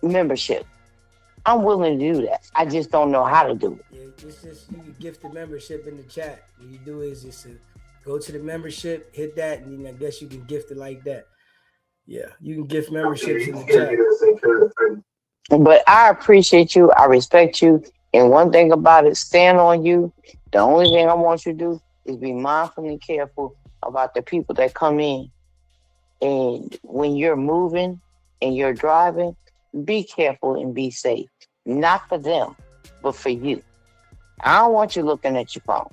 membership. I'm willing to do that. I just don't know how to do it. Yeah, it's just, you can gift the membership in the chat. What you do is just go to the membership, hit that, and I guess you can gift it like that. Yeah, you can gift memberships in the chat. But I appreciate you. I respect you. And one thing about it, stand on you. The only thing I want you to do is be mindful and careful about the people that come in. And when you're moving and you're driving, be careful and be safe. Not for them, but for you. I don't want you looking at your phone.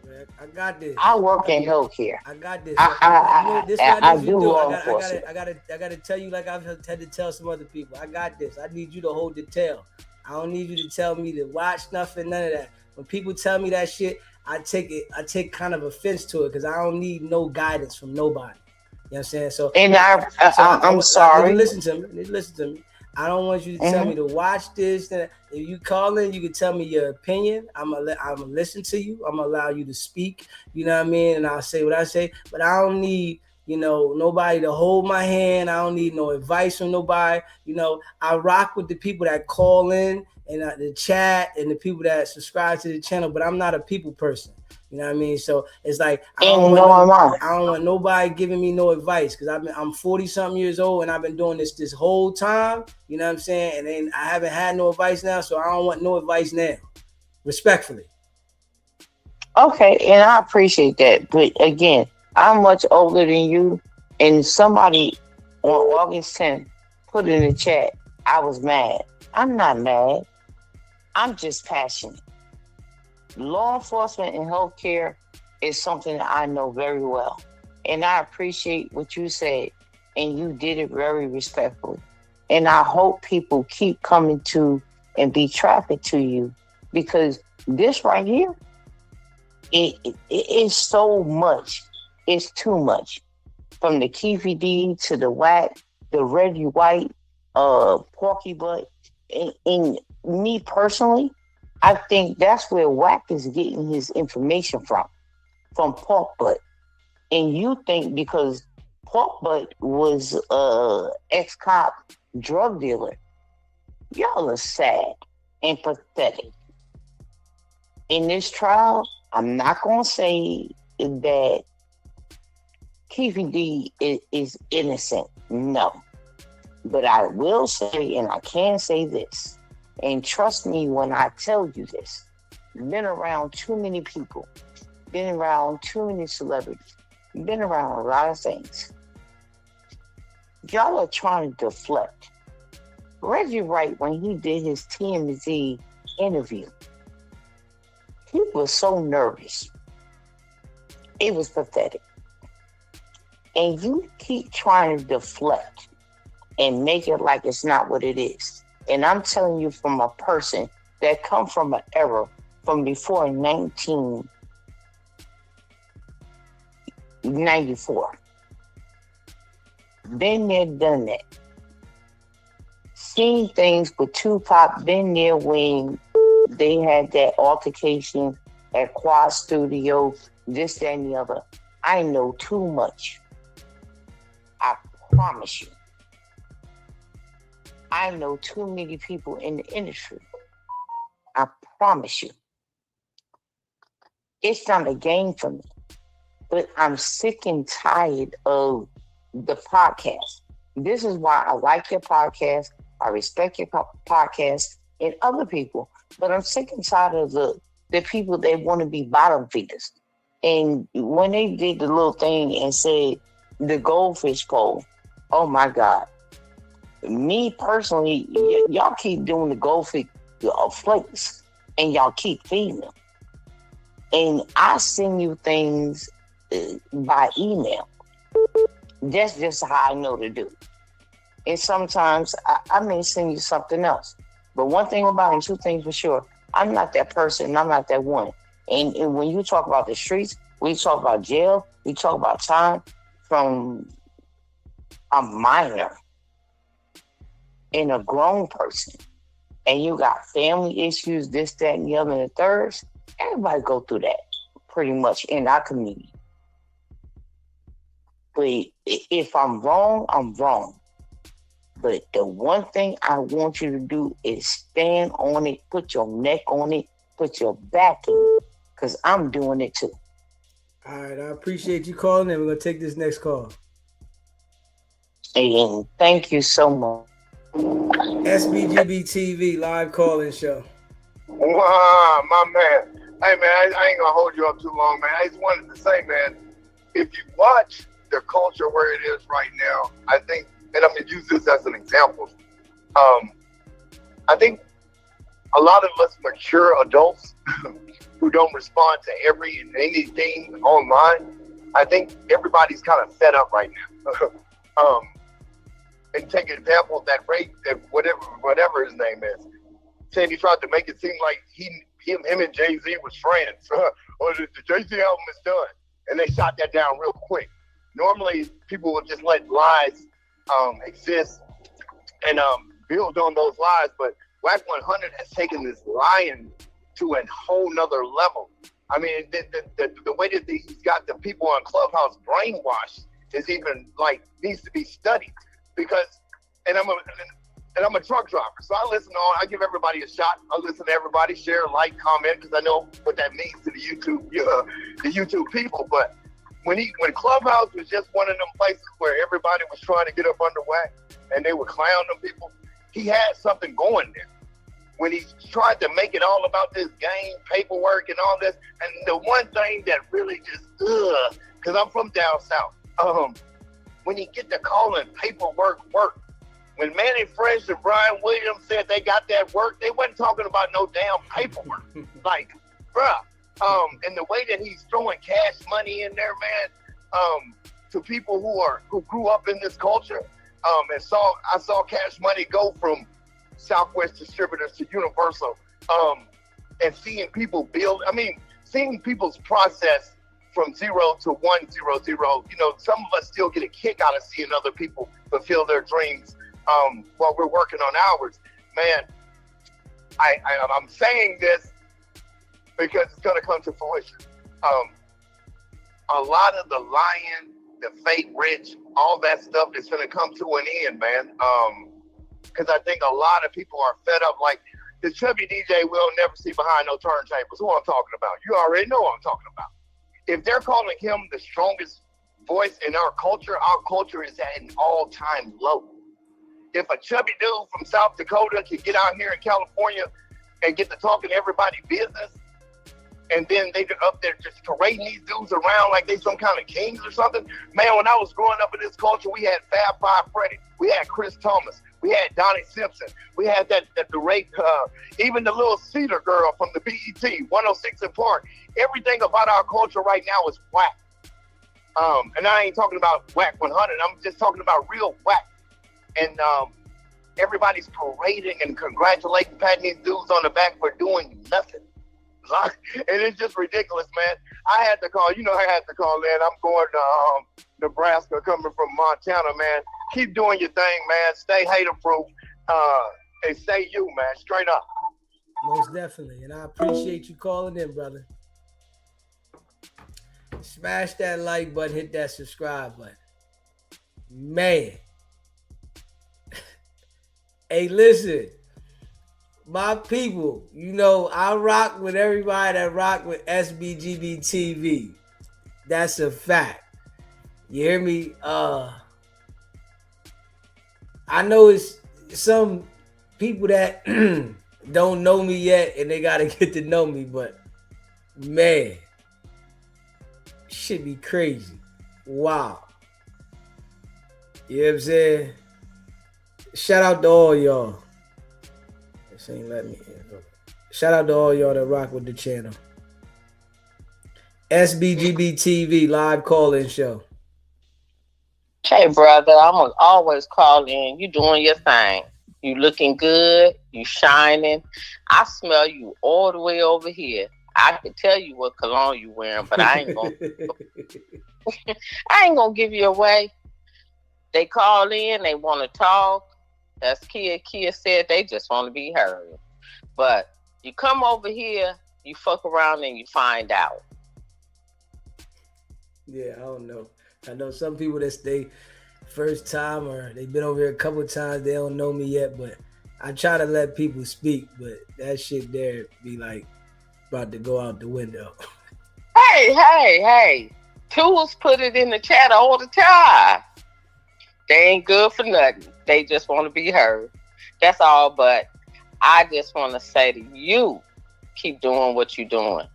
Man, I got this. I work in healthcare. I got this. I do law enforcement. I gotta tell you like I've had to tell some other people. I got this. I need you to hold the tail. I don't need you to tell me to watch nothing, none of that. When people tell me that shit, I take kind of offense to it because I don't need no guidance from nobody. You know what I'm saying? So, and I'm sorry. Listen to me. I don't want you to tell me to watch this. If you call in, you can tell me your opinion. I'm gonna listen to you. I'm gonna allow you to speak. You know what I mean? And I'll say what I say. But I don't need, nobody to hold my hand. I don't need no advice from nobody. I rock with the people that call in and the chat and the people that subscribe to the channel. But I'm not a people person. You know what I mean? So it's like I don't want nobody giving me no advice because I'm 40 something years old and I've been doing this whole time. You know what I'm saying? And then I haven't had no advice now, so I don't want no advice now. Respectfully. Okay, and I appreciate that. But again, I'm much older than you. And somebody on August 10th put in the chat, I was mad. I'm not mad. I'm just passionate. Law enforcement and healthcare is something that I know very well. And I appreciate what you said. And you did it very respectfully. And I hope people keep coming to and be trafficked to you because this right here, it is so much. It's too much. From the Keefy D to the whack, the Reggie White, Porky Butt. And me personally, I think that's where Wack is getting his information from Pork Butt. And you think because Pork Butt was ex-cop drug dealer, y'all are sad and pathetic. In this trial, I'm not going to say that Keefy D is innocent. No. But I will say, and I can say this, and trust me when I tell you this, been around too many people, been around too many celebrities, been around a lot of things. Y'all are trying to deflect. Reggie Wright, when he did his TMZ interview, he was so nervous. It was pathetic. And you keep trying to deflect and make it like it's not what it is. And I'm telling you from a person that come from an era from before 1994. Been there, done that. Seen things with Tupac, been there when they had that altercation at Quad Studio, this, that, and the other. I know too much. I promise you. I know too many people in the industry. I promise you. It's not a game for me. But I'm sick and tired of the podcast. This is why I like your podcast. I respect your podcast and other people. But I'm sick and tired of the people that want to be bottom feeders. And when they did the little thing and said the goldfish poll, oh my God. Me personally, y'all keep doing the goldfish flakes and y'all keep feeding them. And I send you things by email. That's just how I know to do. And sometimes I may send you something else. But one thing about it, two things for sure, I'm not that person, I'm not that one. And when you talk about the streets, we talk about jail, we talk about time from a minor and a grown person. And you got family issues, this, that, and the other, and the third. Everybody go through that pretty much in our community. But if I'm wrong, I'm wrong. But the one thing I want you to do is stand on it, put your neck on it, put your back in it, because I'm doing it too. All right, I appreciate you calling, and we're going to take this next call. And thank you so much. SBGB TV live call-in show. Wow, my man. Hey, man, I ain't gonna hold you up too long, man. I just wanted to say, man, if you watch the culture where it is right now, I think, and I'm gonna use this as an example. I think a lot of us mature adults who don't respond to every and anything online, I think everybody's kind of fed up right now. And take an example of that Ray, that whatever his name is, said he tried to make it seem like him and Jay-Z was friends, or the Jay-Z album is done, and they shot that down real quick. Normally, people would just let lies exist and build on those lies, but Wicked100 has taken this lying to a whole nother level. I mean, the way that he's got the people on Clubhouse brainwashed is even needs to be studied, because, and I'm a truck driver, so I give everybody a shot. I listen to everybody, share, like, comment, because I know what that means to the YouTube people. But when Clubhouse was just one of them places where everybody was trying to get up underway and they would clown them people, he had something going there. When he tried to make it all about this game, paperwork, and all this, and the one thing that really just, because I'm from down south, when he get to calling paperwork work, when Manny Fresh and Brian Williams said they got that work, they wasn't talking about no damn paperwork. And the way that he's throwing cash money in there, man, to people who grew up in this culture, I saw cash money go from Southwest Distributors to Universal, and seeing people seeing people's process from 0 to 100. Some of us still get a kick out of seeing other people fulfill their dreams while we're working on ours. Man, I'm saying this because it's going to come to fruition. A lot of the lying, the fake rich, all that stuff is going to come to an end, man. Because I think a lot of people are fed up. Like the chubby DJ we'll never see behind no turntables. Who I'm talking about? You already know what I'm talking about. If they're calling him the strongest voice in our culture is at an all-time low. If a chubby dude from South Dakota can get out here in California and get to talking to everybody business, and then they're up there just parading these dudes around like they some kind of kings or something. Man, when I was growing up in this culture, we had Fab Five Freddy, we had Chris Thomas, we had Donnie Simpson, we had the Ray, even the little Cedar girl from the BET, 106 and Park. Everything about our culture right now is whack. And I ain't talking about Wicked100. I'm just talking about real whack. And everybody's parading and congratulating, patting these dudes on the back for doing nothing. And it's just ridiculous, man. I had to call in. I'm going to Nebraska, coming from Montana, man. Keep doing your thing, man. Stay hater-proof. And stay you, man. Straight up. Most definitely. And I appreciate you calling in, brother. Smash that like button. Hit that subscribe button. Man. Hey, listen. My people, I rock with everybody that rock with SBGB TV. That's a fact. You hear me? I know it's some people that don't know me yet and they got to get to know me, but man, shit be crazy. Wow. You know what I'm saying? Shout out to all y'all. Ain't let me in. Shout out to all y'all that rock with the channel. SBGB TV live call-in show. Hey, brother, I'm gonna always call in. You doing your thing. You looking good. You shining. I smell you all the way over here. I can tell you what cologne you wearing, but I ain't gonna give you away. They call in. They want to talk. As Kia said, they just want to be heard. But you come over here, you fuck around, and you find out. Yeah, I don't know. I know some people that stay first time or they've been over here a couple of times, they don't know me yet, but I try to let people speak, but that shit there be like about to go out the window. Hey. Tools put it in the chat all the time. They ain't good for nothing. They just want to be heard. That's all. But I just want to say to you, keep doing what you're doing.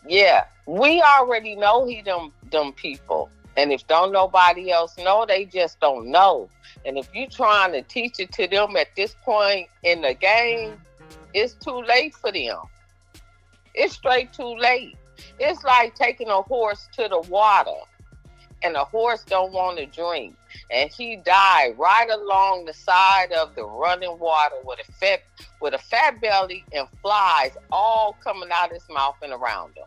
Yeah, we already know he them people. And if don't nobody else know, they just don't know. And if you trying to teach it to them at this point in the game, it's too late for them. It's straight too late. It's like taking a horse to the water, and the horse don't want to drink, and he died right along the side of the running water with a fat belly and flies all coming out his mouth and around him.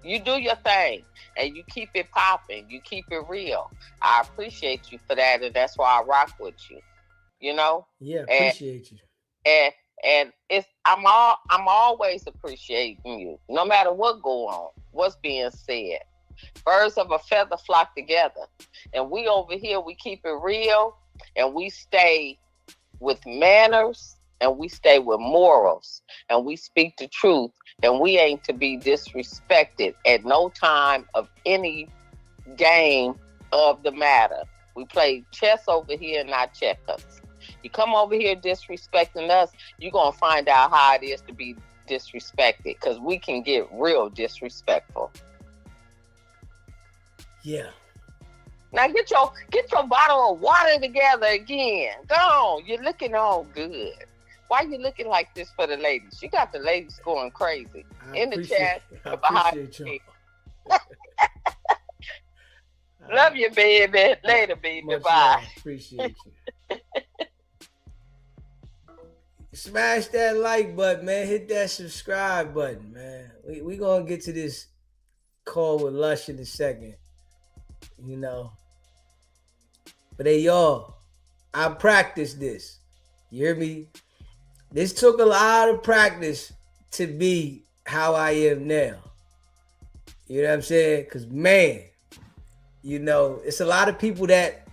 You do your thing, and you keep it popping. You keep it real. I appreciate you for that, and that's why I rock with you. You know? Yeah, appreciate you. And I'm always appreciating you, no matter what go on, what's being said. Birds of a feather flock together, and we over here, we keep it real, and we stay with manners, and we stay with morals, and we speak the truth, and we ain't to be disrespected at no time of any game of the matter. We play chess over here, not checkers. You come over here disrespecting us, you're going to find out how it is to be disrespected, because we can get real disrespectful. Yeah. Now get your bottle of water together again. Go on. You're looking all good. Why you looking like this for the ladies? You got the ladies going crazy. In the chat. I appreciate y'all. Love you, baby. Later, baby. Much Bye. love. Appreciate you. Smash that like button, man. Hit that subscribe button, man. We gonna get to this call with Lush in a second. You know. But hey, y'all, I practiced this. You hear me? This took a lot of practice to be how I am now. You know what I'm saying? Because, man, you know, it's a lot of people that,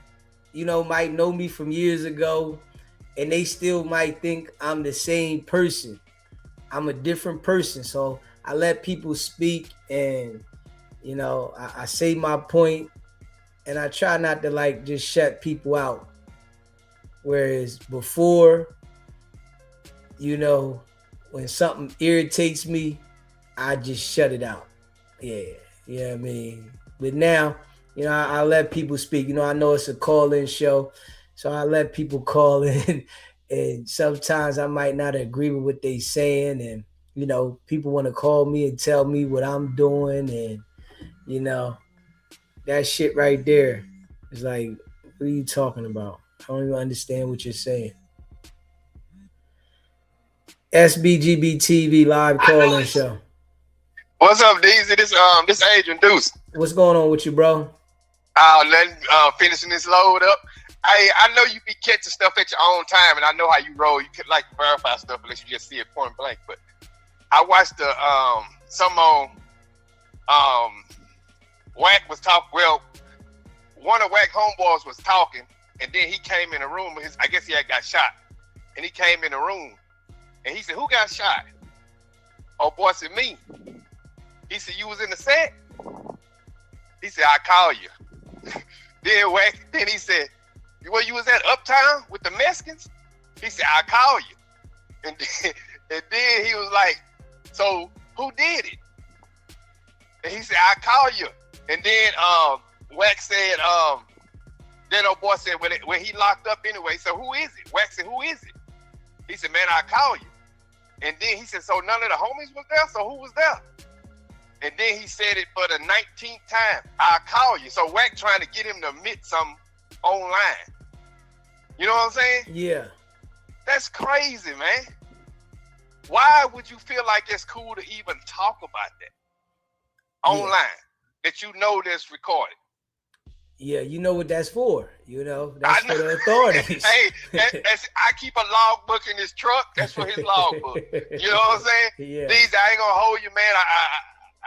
you know, might know me from years ago, and they still might think I'm the same person. I'm a different person. So I let people speak, and, you know, I say my point, and I try not to, like, just shut people out. Whereas before, you know, when something irritates me, I just shut it out. Yeah, you know what I mean? But now, you know, I let people speak. You know, I know it's a call-in show, so I let people call in, and sometimes I might not agree with what they saying, and, you know, people want to call me and tell me what I'm doing, and, you know, that shit right there is like, what are you talking about? I don't even understand what you're saying. SBGB TV live call-in show. What's up, DZ? This Agent Deuce. What's going on with you, bro? Nothing, finishing this load up. I know you be catching stuff at your own time, and I know how you roll. You could like verify stuff unless you just see it point blank. But I watched the some on Wack was talking. Well, one of Wack homeboys was talking, and then he came in the room. I guess he had got shot, and he came in the room, and he said, "Who got shot?" Oh boy said, "Me." He said, "You was in the set?" He said, "I call you." Then he said, "Well, you was at Uptown with the Mexicans?" He said, "I call you." And then he was like, "So who did it?" And he said, "I call you." And then Wax said, then old boy said, when he locked up anyway, so who is it? Wax said, "Who is it?" He said, "Man, I call you." And then he said, "So none of the homies was there? So who was there?" And then he said it for the 19th time, "I call you." So Wack trying to get him to admit something online. You know what I'm saying? Yeah. That's crazy, man. Why would you feel like it's cool to even talk about that online, that you know that's recorded? Yeah, you know what that's for. You know, that's for the authorities. Hey, I keep a logbook in his truck. That's for his logbook. You know what I'm saying? Yeah. These, I ain't gonna hold you, man.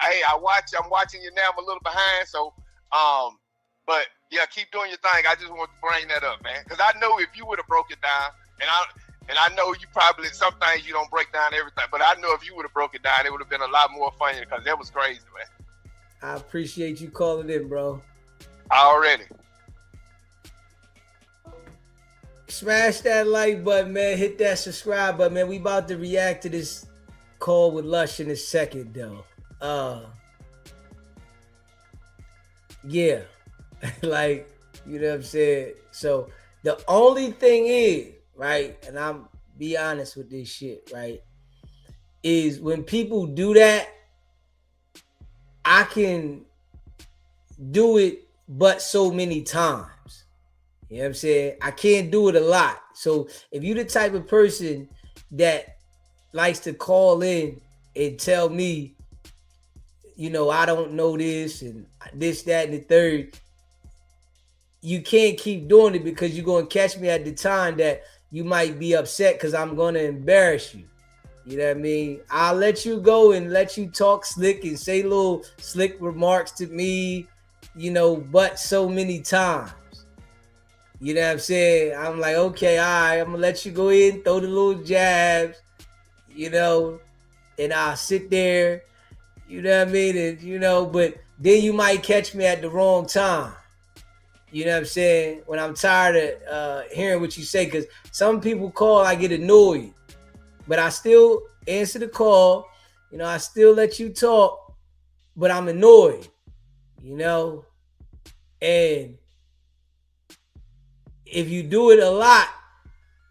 I'm watching you now. I'm a little behind, so but yeah, keep doing your thing. I just want to bring that up, man, because I know if you would have broke it down, and I know you probably some things you don't break down everything, but I know if you would have broke it down, it would have been a lot more funny because that was crazy, man. I appreciate you calling in, bro. Already. Smash that like button, man. Hit that subscribe button, man. We about to react to this call with Lush in a second, though. Yeah. Like, you know what I'm saying? So the only thing is, right, and I'm be honest with this shit, right, is when people do that, I can do it but so many times. You know what I'm saying? I can't do it a lot. So if you're the type of person that likes to call in and tell me, you know, I don't know this and this, that, and the third, you can't keep doing it because you're going to catch me at the time that you might be upset because I'm going to embarrass you. You know what I mean? I'll let you go and let you talk slick and say little slick remarks to me, you know, but so many times. You know what I'm saying? I'm like, okay, all right, I'm going to let you go in, throw the little jabs, you know, and I'll sit there, you know what I mean? And, you know, but then you might catch me at the wrong time. You know what I'm saying? When I'm tired of hearing what you say, because some people call, I get annoyed. But I still answer the call. You know, I still let you talk, but I'm annoyed, you know? And if you do it a lot,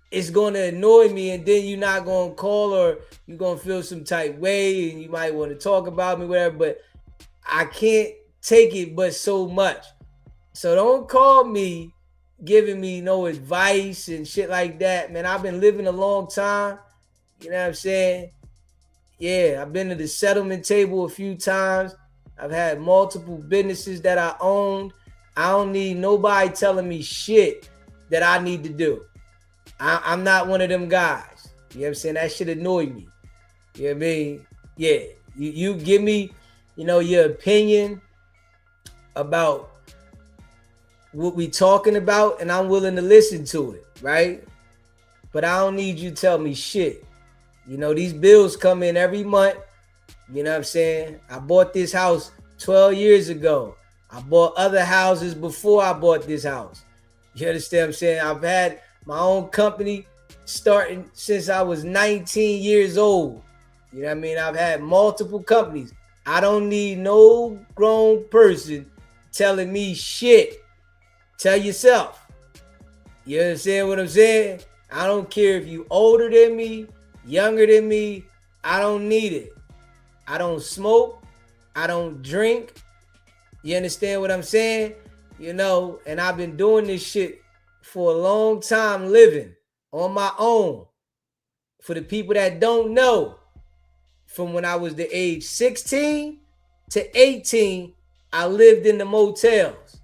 it's going to annoy me, and then you're not going to call, or you're going to feel some type way, and you might want to talk about me, whatever, but I can't take it but so much. So don't call me giving me no advice and shit like that, man. I've been living a long time. You know what I'm saying? Yeah, I've been to the settlement table a few times. I've had multiple businesses that I owned. I don't need nobody telling me shit that I need to do. I'm not one of them guys. You know what I'm saying? That shit annoyed me. You know what I mean? Yeah, you give me, you know, your opinion about what we talking about, and I'm willing to listen to it, right? But I don't need you to tell me shit. You know, these bills come in every month. You know what I'm saying? I bought this house 12 years ago. I bought other houses before I bought this house. You understand what I'm saying? I've had my own company starting since I was 19 years old. You know what I mean? I've had multiple companies. I don't need no grown person telling me shit. Tell yourself. You understand what I'm saying? I don't care if you older than me, younger than me. I don't need it. I don't smoke. I don't drink. You understand what I'm saying? You know, and I've been doing this shit for a long time, living on my own. For the people that don't know, from when I was the age 16 to 18, I lived in the motels.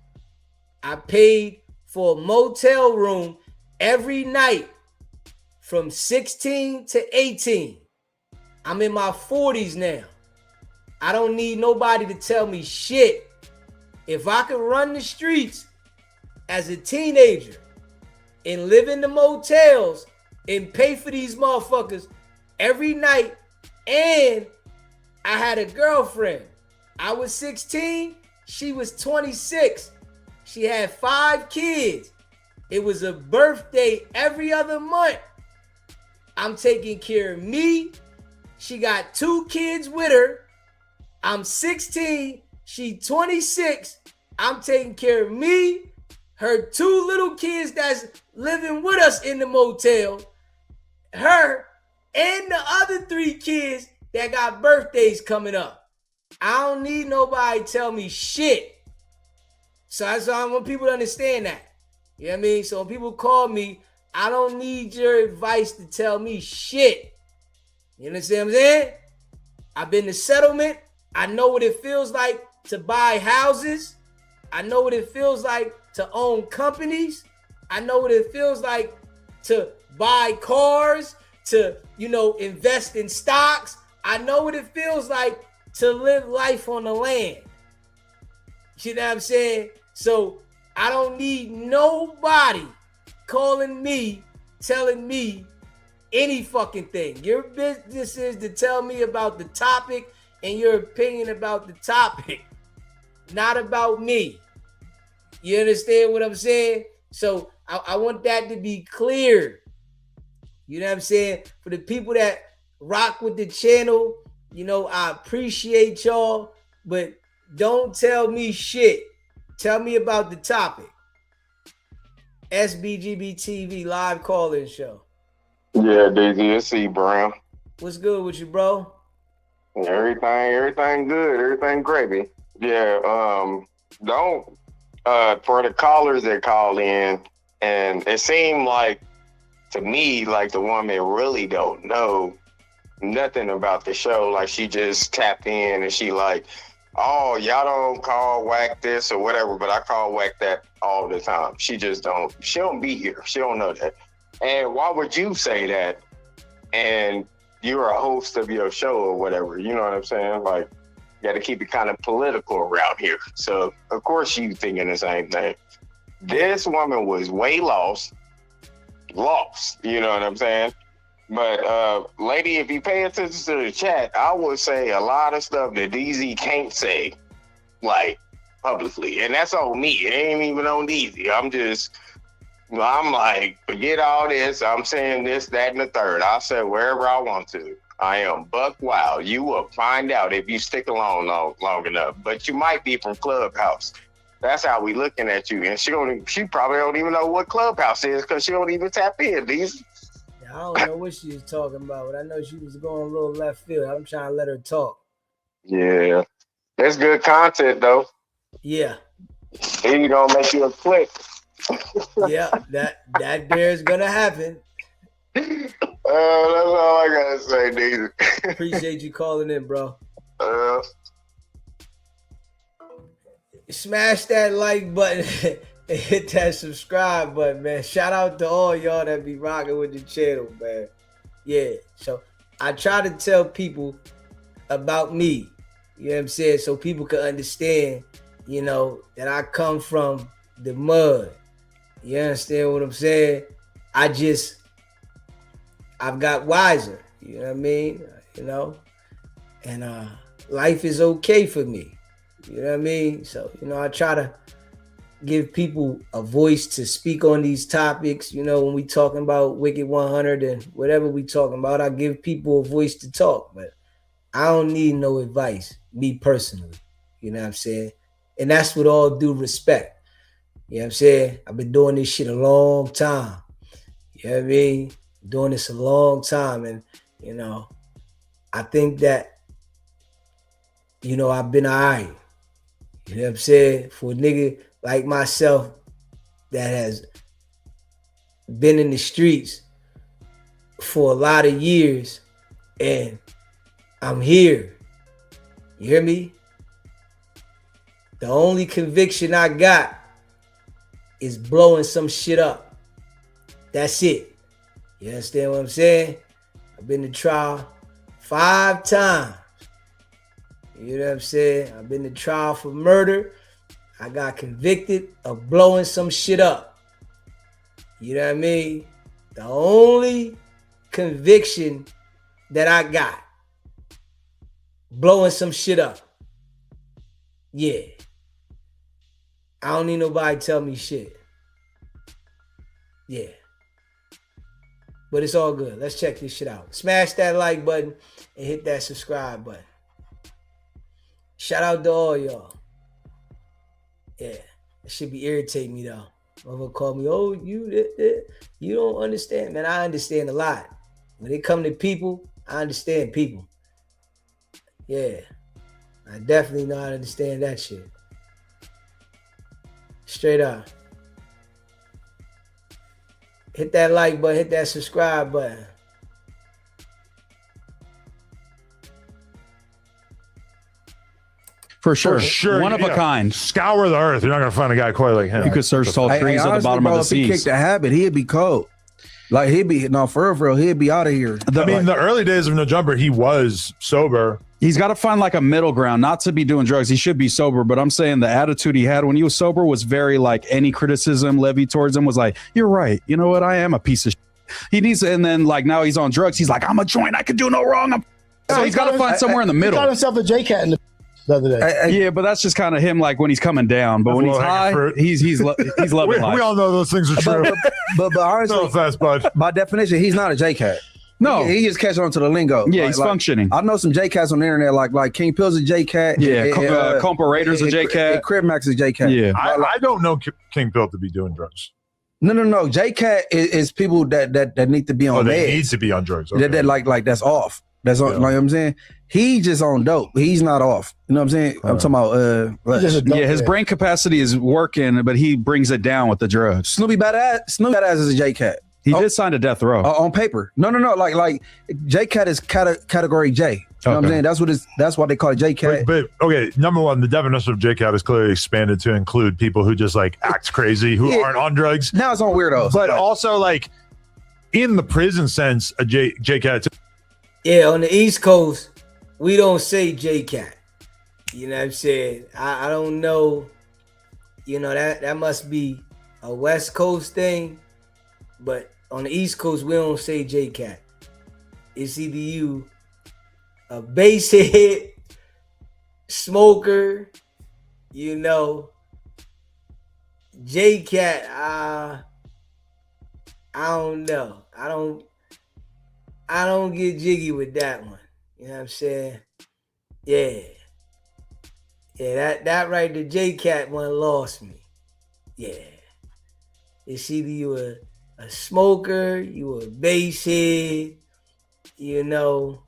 I paid for a motel room every night from 16 to 18. I'm in my 40s now. I don't need nobody to tell me shit. If I could run the streets as a teenager and live in the motels and pay for these motherfuckers every night, and I had a girlfriend. I was 16, she was 26. She had 5 kids. It was a birthday every other month. I'm taking care of me. She got 2 kids with her. I'm 16. She 26. I'm taking care of me, her 2 little kids that's living with us in the motel, her, and the other 3 kids that got birthdays coming up. I don't need nobody tell me shit. So I want people to understand that. You know what I mean? So when people call me, I don't need your advice to tell me shit. You understand what I'm saying? I've been to settlement. I know what it feels like to buy houses. I know what it feels like to own companies. I know what it feels like to buy cars, to, you know, invest in stocks. I know what it feels like to live life on the land. You know what I'm saying? So I don't need nobody calling me, telling me any fucking thing. Your business is to tell me about the topic and your opinion about the topic, not about me. You understand what I'm saying? So I want that to be clear. You know what I'm saying? For the people that rock with the channel, you know, I appreciate y'all, but don't tell me shit. Tell me about the topic. SBGB TV live call-in show. Yeah, Daisy, it's C Brown. What's good with you, bro? Everything good, everything gravy. Yeah, don't for the callers that call in, and it seemed like to me like the woman really don't know nothing about the show. Like she just tapped in and she like, oh, y'all don't call whack this or whatever, but I call whack that all the time. She don't be here. She don't know that. And why would you say that? And you're a host of your show or whatever. You know what I'm saying? Like, you got to keep it kind of political around here. So, of course, you thinking the same thing. This woman was way lost. You know what I'm saying? But, lady, if you pay attention to the chat, I would say a lot of stuff that DZ can't say, like, publicly. And that's on me. It ain't even on DZ. I'm like, forget all this. I'm saying this, that, and the third. I'll say wherever I want to. I am buck wild. You will find out if you stick along long enough. But you might be from Clubhouse. That's how we looking at you. And she probably don't even know what Clubhouse is because she don't even tap in. These. I don't know what she was talking about, but I know she was going a little left field. I'm trying to let her talk. Yeah. That's good content, though. Yeah. Then you gonna make you a click. Yeah, that there's gonna happen. That's all I gotta say, dude. Appreciate you calling in, bro. Smash that like button and hit that subscribe button, man. Shout out to all y'all that be rocking with the channel, man. Yeah, so I try to tell people about me, you know what I'm saying, so people can understand, you know, that I come from the mud. You understand what I'm saying? I've got wiser, you know what I mean? You know, and life is okay for me, you know what I mean? So, you know, I try to give people a voice to speak on these topics. You know, when we talking about Wicked100 and whatever we talking about, I give people a voice to talk, but I don't need no advice, me personally, you know what I'm saying? And that's with all due respect. You know what I'm saying? I've been doing this shit a long time. You know what I mean? Doing this a long time. And, you know, I think that, you know, I've been all right. You know what I'm saying? For a nigga like myself that has been in the streets for a lot of years and I'm here. You hear me? The only conviction I got is blowing some shit up. That's it. You understand what I'm saying? I've been to trial 5 times. You know what I'm saying? I've been to trial for murder. I got convicted of blowing some shit up. You know what I mean? The only conviction that I got, blowing some shit up. Yeah. I don't need nobody tell me shit. Yeah. But it's all good. Let's check this shit out. Smash that like button and hit that subscribe button. Shout out to all y'all. Yeah. That should be irritating me though. Motherfucker call me, oh, you don't understand. Man, I understand a lot. When it come to people, I understand people. Yeah. I definitely know how to understand that shit. Straight up. Hit that like button, hit that subscribe button. For sure. One of a kind. Scour the earth. You're not going to find a guy quite like him. You could search tall trees at the bottom of the If he seas. kicked the habit, he'd be cold. Like, for real, he'd be out of here. I mean, the early days of No Jumper, he was sober. He's got to find like a middle ground, not to be doing drugs. He should be sober, but I'm saying the attitude he had when he was sober was very like any criticism levied towards him was like, you're right. You know what? I am a piece of shit. He needs to, and then like now he's on drugs. He's like, I'm a joint. I can do no wrong. So he's got to find somewhere in the middle. He got himself a J-Cat in the the other day. Yeah, but that's just kind of him, like when he's coming down. But when he's high, he's loving life. We all know those things are true. But honestly, No offense, bud. by definition, he's not a J cat. No, he just catches on to the lingo. Yeah, he's functioning. I know some J cats on the internet, like King Pill's a J cat. Yeah, Compa Raiders a J cat. Crib Max is J cat. Yeah, I don't know King Pill to be doing drugs. No. J cat is people that need to be on they meds. need to be on drugs. Okay. That like that's off. That's on, like what I'm saying. He just on dope. He's not off. You know what I'm saying? I'm talking about his brain capacity is working, but he brings it down with the drugs. Snoopy Badass is a J cat. He did sign to death row on paper. No. Like J cat is category J. You know what I'm saying? That's why they call it J cat. But okay, number one, the definition of J cat is clearly expanded to include people who just like act crazy, who aren't on drugs. Now it's on weirdos. But also like in the prison sense, a J cat. Yeah, on the East Coast, we don't say J cat. You know what I'm saying? I don't know. You know, that must be a West Coast thing. But on the East Coast, we don't say J cat. It's either you a basehead, smoker, you know, J cat. I don't know. I don't get jiggy with that one. You know what I'm saying? Yeah. Yeah, that right, the J cat one lost me. Yeah. It's either you a smoker, you a basehead, you know.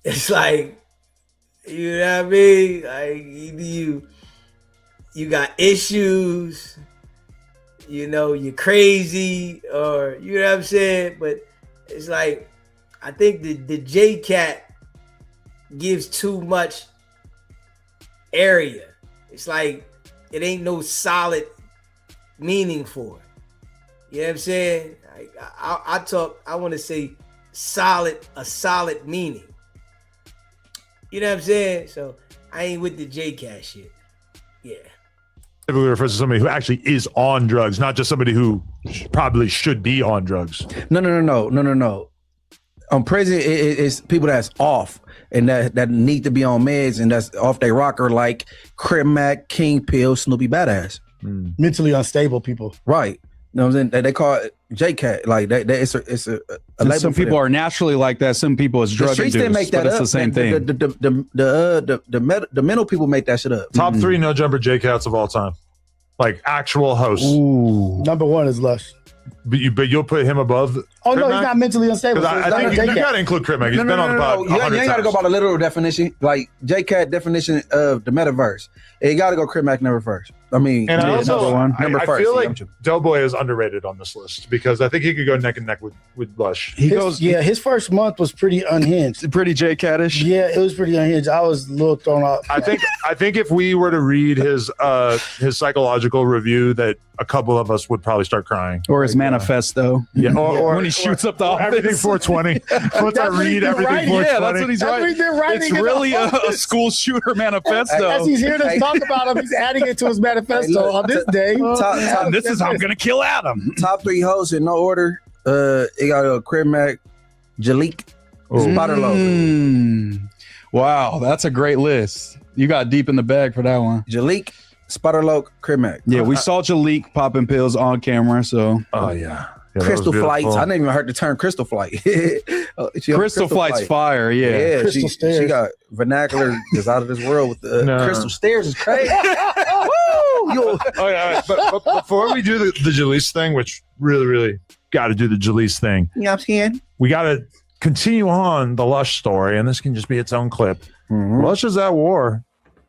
It's like, you know what I mean? Like either you got issues, you know, you're crazy, or you know what I'm saying? But it's like, I think the J cat gives too much area. It's like it ain't no solid meaning for it. You know what I'm saying? Like, I want to say a solid meaning. You know what I'm saying? So I ain't with the J cat shit. Yeah. Typically refers to somebody who actually is on drugs, not just somebody who probably should be on drugs. No. On prison, it's people that's off and that need to be on meds and that's off their rocker, like Crib Mac, King Pill, Snoopy Badass. Mentally unstable people. Right. You know what I'm saying? They call it J-Cat. Like that it's a label. Some people are naturally like that. Some people is drug induced. Didn't make that but up. It's the same thing. The mental people make that shit up. Top 3 no jumper J cats of all time, like actual hosts. Ooh. Number 1 is Lush. But you'll put him above. Oh Crib no, Mac? he's not mentally unstable. I think you got to include Crib Mac. He's been on the pod. You ain't got to go by the literal definition. Like J-Cat definition of the metaverse. You got to go Crib Mac number first. I mean, and I also, number I first. feel like Doughboy is underrated on this list because I think he could go neck and neck with Lush. His first month was pretty unhinged. Pretty J-Cat-ish. Yeah, it was pretty unhinged. I was a little thrown off. I think if we were to read his psychological review, that a couple of us would probably start crying. Or his manifesto. Yeah, or when he shoots up the office. Everything 420. Once I read everything 420. Yeah, that's what he's writing. It's really a school shooter manifesto. As he's here to talk about him, he's adding it to his manifesto on this day. This is how I'm gonna kill Adam. Top 3 hosts in no order. You got a Crib Mac, Jalik, Spotterload. Wow, that's a great list. You got deep in the bag for that one. Jalik, Spotterload, Crib Mac. Yeah, we saw Jalik popping pills on camera. So, oh yeah. Crystal Flights. I didn't even heard the term Crystal Flight. Crystal Flight's fire. Yeah, she got vernacular is out of this world with the Crystal Stairs is crazy. Woo! But before we do the Jalise thing, which really got to do the Jalise thing. You know what I'm saying? We got to continue on the Lush story, and this can just be its own clip. Lush is at war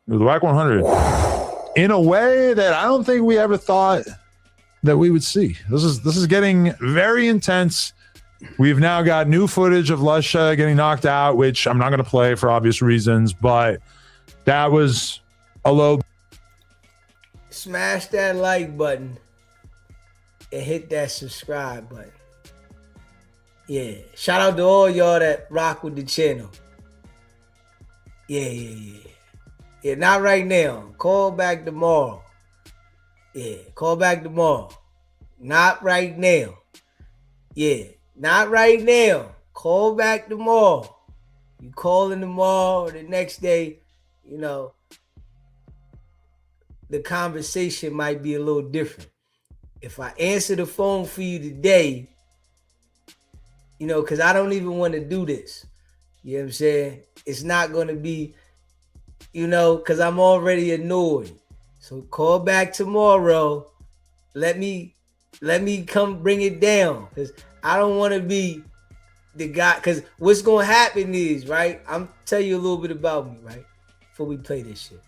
with the Wicked100 in a way that I don't think we ever thought that we would see. This is getting very intense. We've now got new footage of Lush getting knocked out, which I'm not going to play for obvious reasons, but that was a low. Smash that like button and hit that subscribe button. Yeah. Shout out to all y'all that rock with the channel. Yeah, not right now. Call back tomorrow. Yeah, call back tomorrow. Not right now. Yeah, not right now. Call back tomorrow. You calling tomorrow or the next day, you know, the conversation might be a little different. If I answer the phone for you today, you know, because I don't even want to do this. You know what I'm saying? It's not going to be, you know, because I'm already annoyed. So call back tomorrow. Let me come bring it down, because I don't want to be the guy. Because what's going to happen is, right, I'm tell you a little bit about me, right, before we play this shit.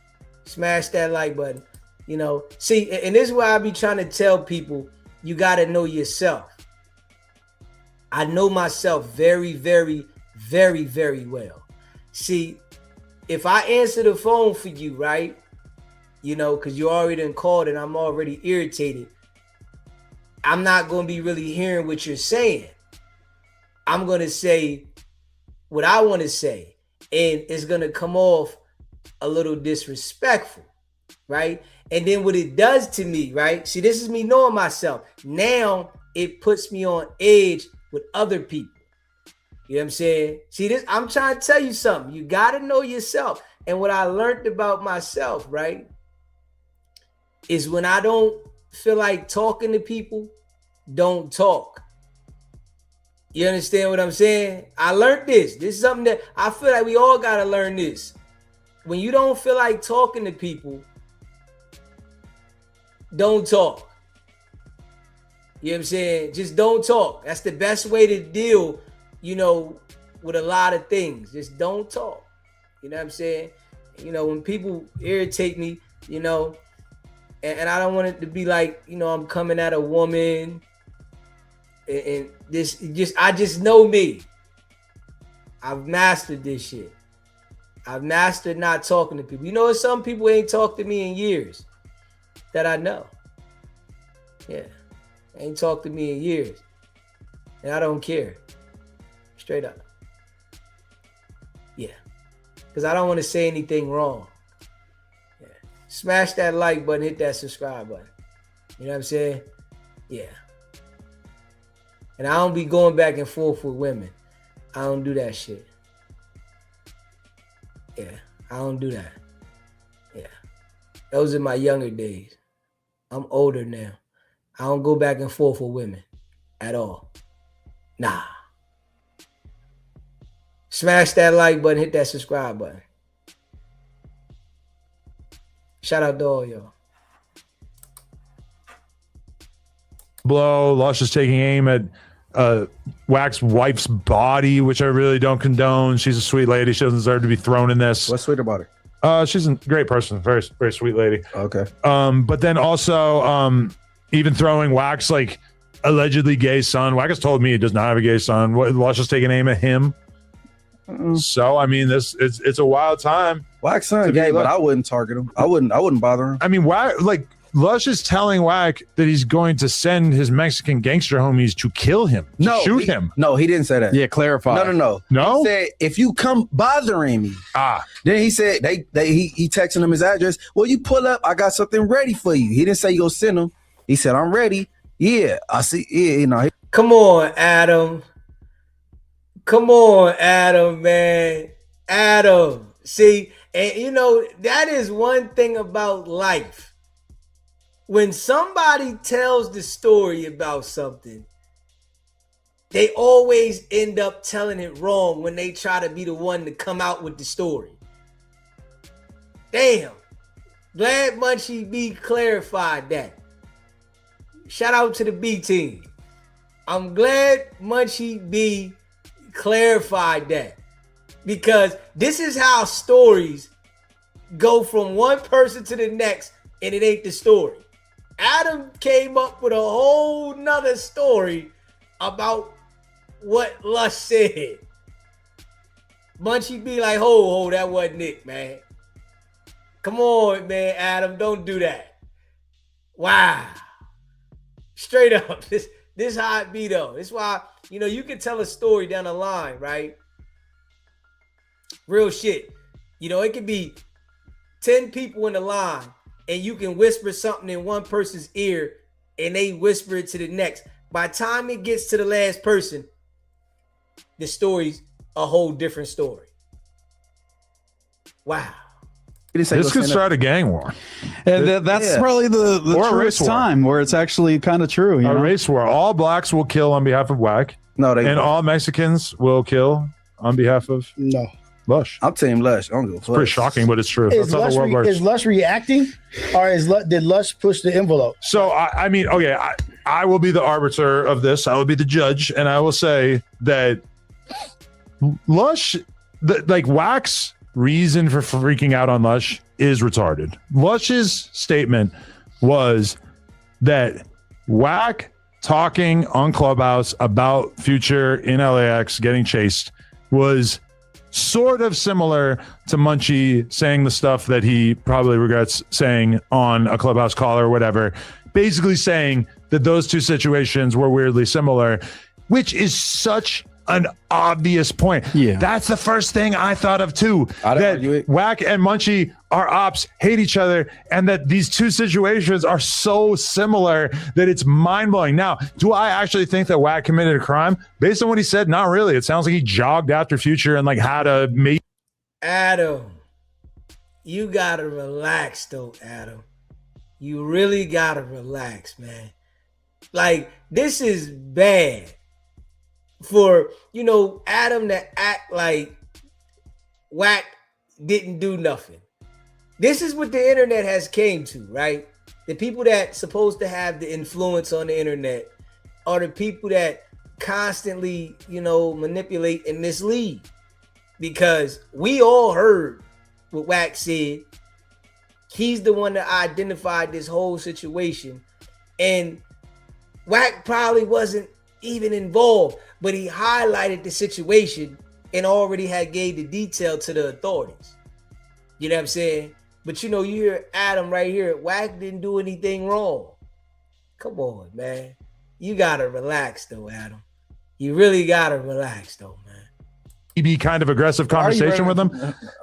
Smash that like button. You know, see, and this is why I be trying to tell people, you got to know yourself. I know myself very, very, very, very well. See, if I answer the phone for you, right, you know, because you already done called and I'm already irritated, I'm not going to be really hearing what you're saying. I'm going to say what I want to say, and it's going to come off a little disrespectful, right? And then what it does to me, right? See, this is me knowing myself. Now it puts me on edge with other people. You know what I'm saying? See, this, I'm trying to tell you something. You got to know yourself. And what I learned about myself, right, is when I don't feel like talking to people, don't talk. You understand what I'm saying? I learned this. This is something that I feel like we all got to learn this. When you don't feel like talking to people, don't talk. You know what I'm saying? Just don't talk. That's the best way to deal, you know, with a lot of things. Just don't talk. You know what I'm saying? You know, when people irritate me, you know, and I don't want it to be like, you know, I'm coming at a woman and this just, I just know me. I've mastered this shit. I've mastered not talking to people. You know, some people ain't talked to me in years that I know. Yeah. Ain't talked to me in years. And I don't care. Straight up. Yeah. Because I don't want to say anything wrong. Yeah. Smash that like button, hit that subscribe button. You know what I'm saying? Yeah. And I don't be going back and forth with women. I don't do that shit. Yeah. I don't do that. Yeah. Those are my younger days. I'm older now. I don't go back and forth with women at all. Nah. Smash that like button, hit that subscribe button. Shout out to all y'all. Blow. Lush is taking aim at Wack's wife's body, which I really don't condone. She's a sweet lady. She doesn't deserve to be thrown in this. What's sweet about her? She's a great person. Very, very sweet lady. Okay. But then also, even throwing Wack's like allegedly gay son. Wack has told me he does not have a gay son. Lush is taking aim at him. So I mean, it's a wild time. Wack's son gay, but I wouldn't target him. I wouldn't bother him. I mean, Wack, like Lush is telling Wack that he's going to send his Mexican gangster homies to kill him, to shoot him. No, he didn't say that. Yeah, clarify. No. No? He said, if you come bothering me. Then he said, he texting him his address. Well, you pull up, I got something ready for you. He didn't say you go send him. He said, I'm ready. Yeah, I see. Yeah, you know. Come on, Adam. Come on, Adam, man. Adam. See, and you know, that is one thing about life. When somebody tells the story about something, they always end up telling it wrong when they try to be the one to come out with the story. Damn. Glad Munchie B clarified that. Shout out to the B team. I'm glad Munchie B clarified that, because this is how stories go from one person to the next and it ain't the story. Adam came up with a whole nother story about what Lush said. Munchie be like, ho, that wasn't it, man. Come on, man, Adam, don't do that. Wow. Straight up, this how it be though. This why, you know, you can tell a story down the line, right? Real shit. You know, it could be 10 people in the line and you can whisper something in one person's ear and they whisper it to the next. By the time it gets to the last person, the story's a whole different story. Wow. This could start a gang war. And that's probably the truest time where it's actually kind of true. You know? Race war. All blacks will kill on behalf of Wack. No, and all Mexicans will kill on behalf of Lush. I'm Team Lush. I don't give a fuck. It's pretty shocking, but it's true. That's how the world works. Is Lush reacting, or did Lush push the envelope? So I mean, okay, I will be the arbiter of this. I will be the judge, and I will say that Lush, like Wack's reason for freaking out on Lush is retarded. Lush's statement was that Wack talking on Clubhouse about Future in LAX getting chased was sort of similar to Munchie saying the stuff that he probably regrets saying on a Clubhouse call or whatever, basically saying that those two situations were weirdly similar, which is such an obvious point. Yeah, that's the first thing I thought of too. That Wack and Munchie are ops, hate each other, and that these two situations are so similar that it's mind-blowing. Now, do I actually think that Wack committed a crime? Based on what he said, not really. It sounds like he jogged after Future and like had a mate. Adam, you gotta relax though, Adam. You really gotta relax, man. Like, this is bad for, Adam to act like Wack didn't do nothing. This is what the internet has came to, right? The people that supposed to have the influence on the internet are the people that constantly, manipulate and mislead. Because we all heard what Wack said. He's the one that identified this whole situation. And Wack probably wasn't even involved, but he highlighted the situation and already had gave the detail to the authorities. You know what I'm saying? But you hear Adam right here. Wack didn't do anything wrong. Come on, man. You gotta relax though, Adam. You really gotta relax though, man. Be kind of aggressive conversation with him.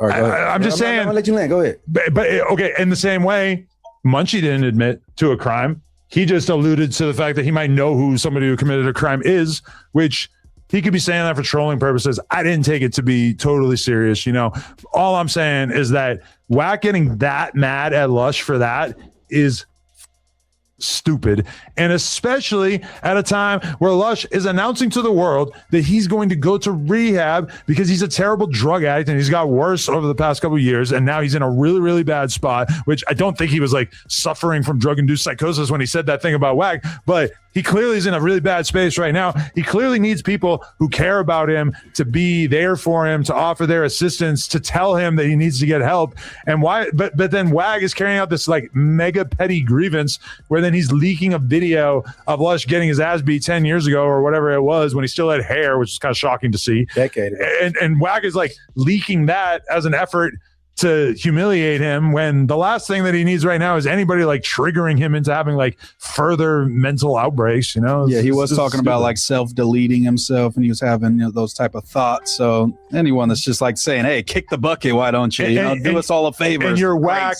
I'm just saying. I'm gonna let you land. Go ahead. But okay, in the same way, Munchie didn't admit to a crime. He just alluded to the fact that he might know who somebody who committed a crime is, which he could be saying that for trolling purposes. I didn't take it to be totally serious. All I'm saying is that Wack getting that mad at Lush for that is stupid, and especially at a time where Lush is announcing to the world that he's going to go to rehab because he's a terrible drug addict and he's got worse over the past couple of years, and now he's in a really, really bad spot, which I don't think he was like suffering from drug-induced psychosis when he said that thing about Wack, but he clearly is in a really bad space right now. He clearly needs people who care about him to be there for him, to offer their assistance, to tell him that he needs to get help. And why? But then Wag is carrying out this like mega petty grievance where then he's leaking a video of Lush getting his ass beat 10 years ago or whatever it was when he still had hair, which is kind of shocking to see. Decade. And Wag is like leaking that as an effort to humiliate him when the last thing that he needs right now is anybody like triggering him into having like further mental outbreaks, Yeah, he was talking about like self-deleting himself and he was having those type of thoughts. So anyone that's just like saying, hey, kick the bucket, why don't you? Do us all a favor. And you're Wack,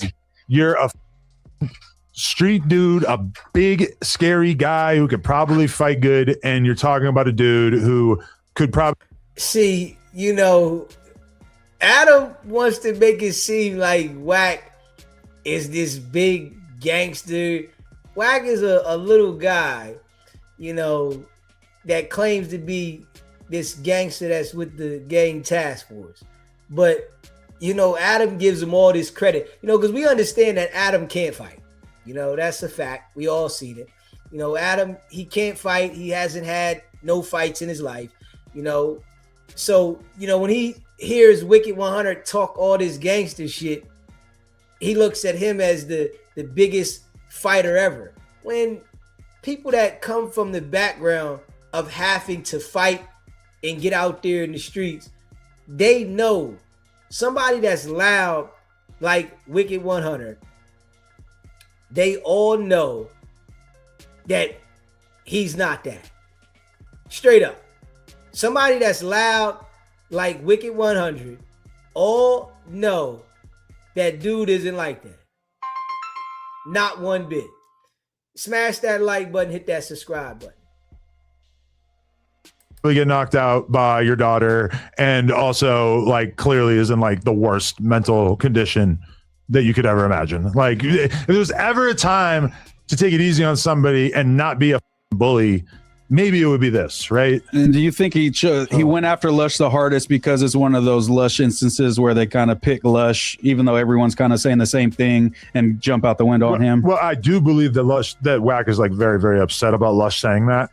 you're a street dude, a big scary guy who could probably fight good, and you're talking about a dude who could probably see, Adam wants to make it seem like Wack is this big gangster. Wack is a little guy, that claims to be this gangster that's with the gang task force. But, Adam gives him all this credit, because we understand that Adam can't fight. That's a fact. We all see it. Adam, he can't fight. He hasn't had no fights in his life, So, when he hears Wicked100 talk all this gangster shit, he looks at him as the biggest fighter ever. When people that come from the background of having to fight and get out there in the streets, they know somebody that's loud like Wicked100, they all know that he's not that. Straight up. Somebody that's loud like Wicked100 all know that dude isn't like that. Not one bit. Smash that like button, hit that subscribe button. Get knocked out by your daughter and also like clearly is in like the worst mental condition that you could ever imagine. Like, if there was ever a time to take it easy on somebody and not be a bully, maybe it would be this, right? And do you think he went after Lush the hardest because it's one of those Lush instances where they kind of pick Lush, even though everyone's kind of saying the same thing, and jump out the window on him? Well, I do believe that Wack is like very, very upset about Lush saying that.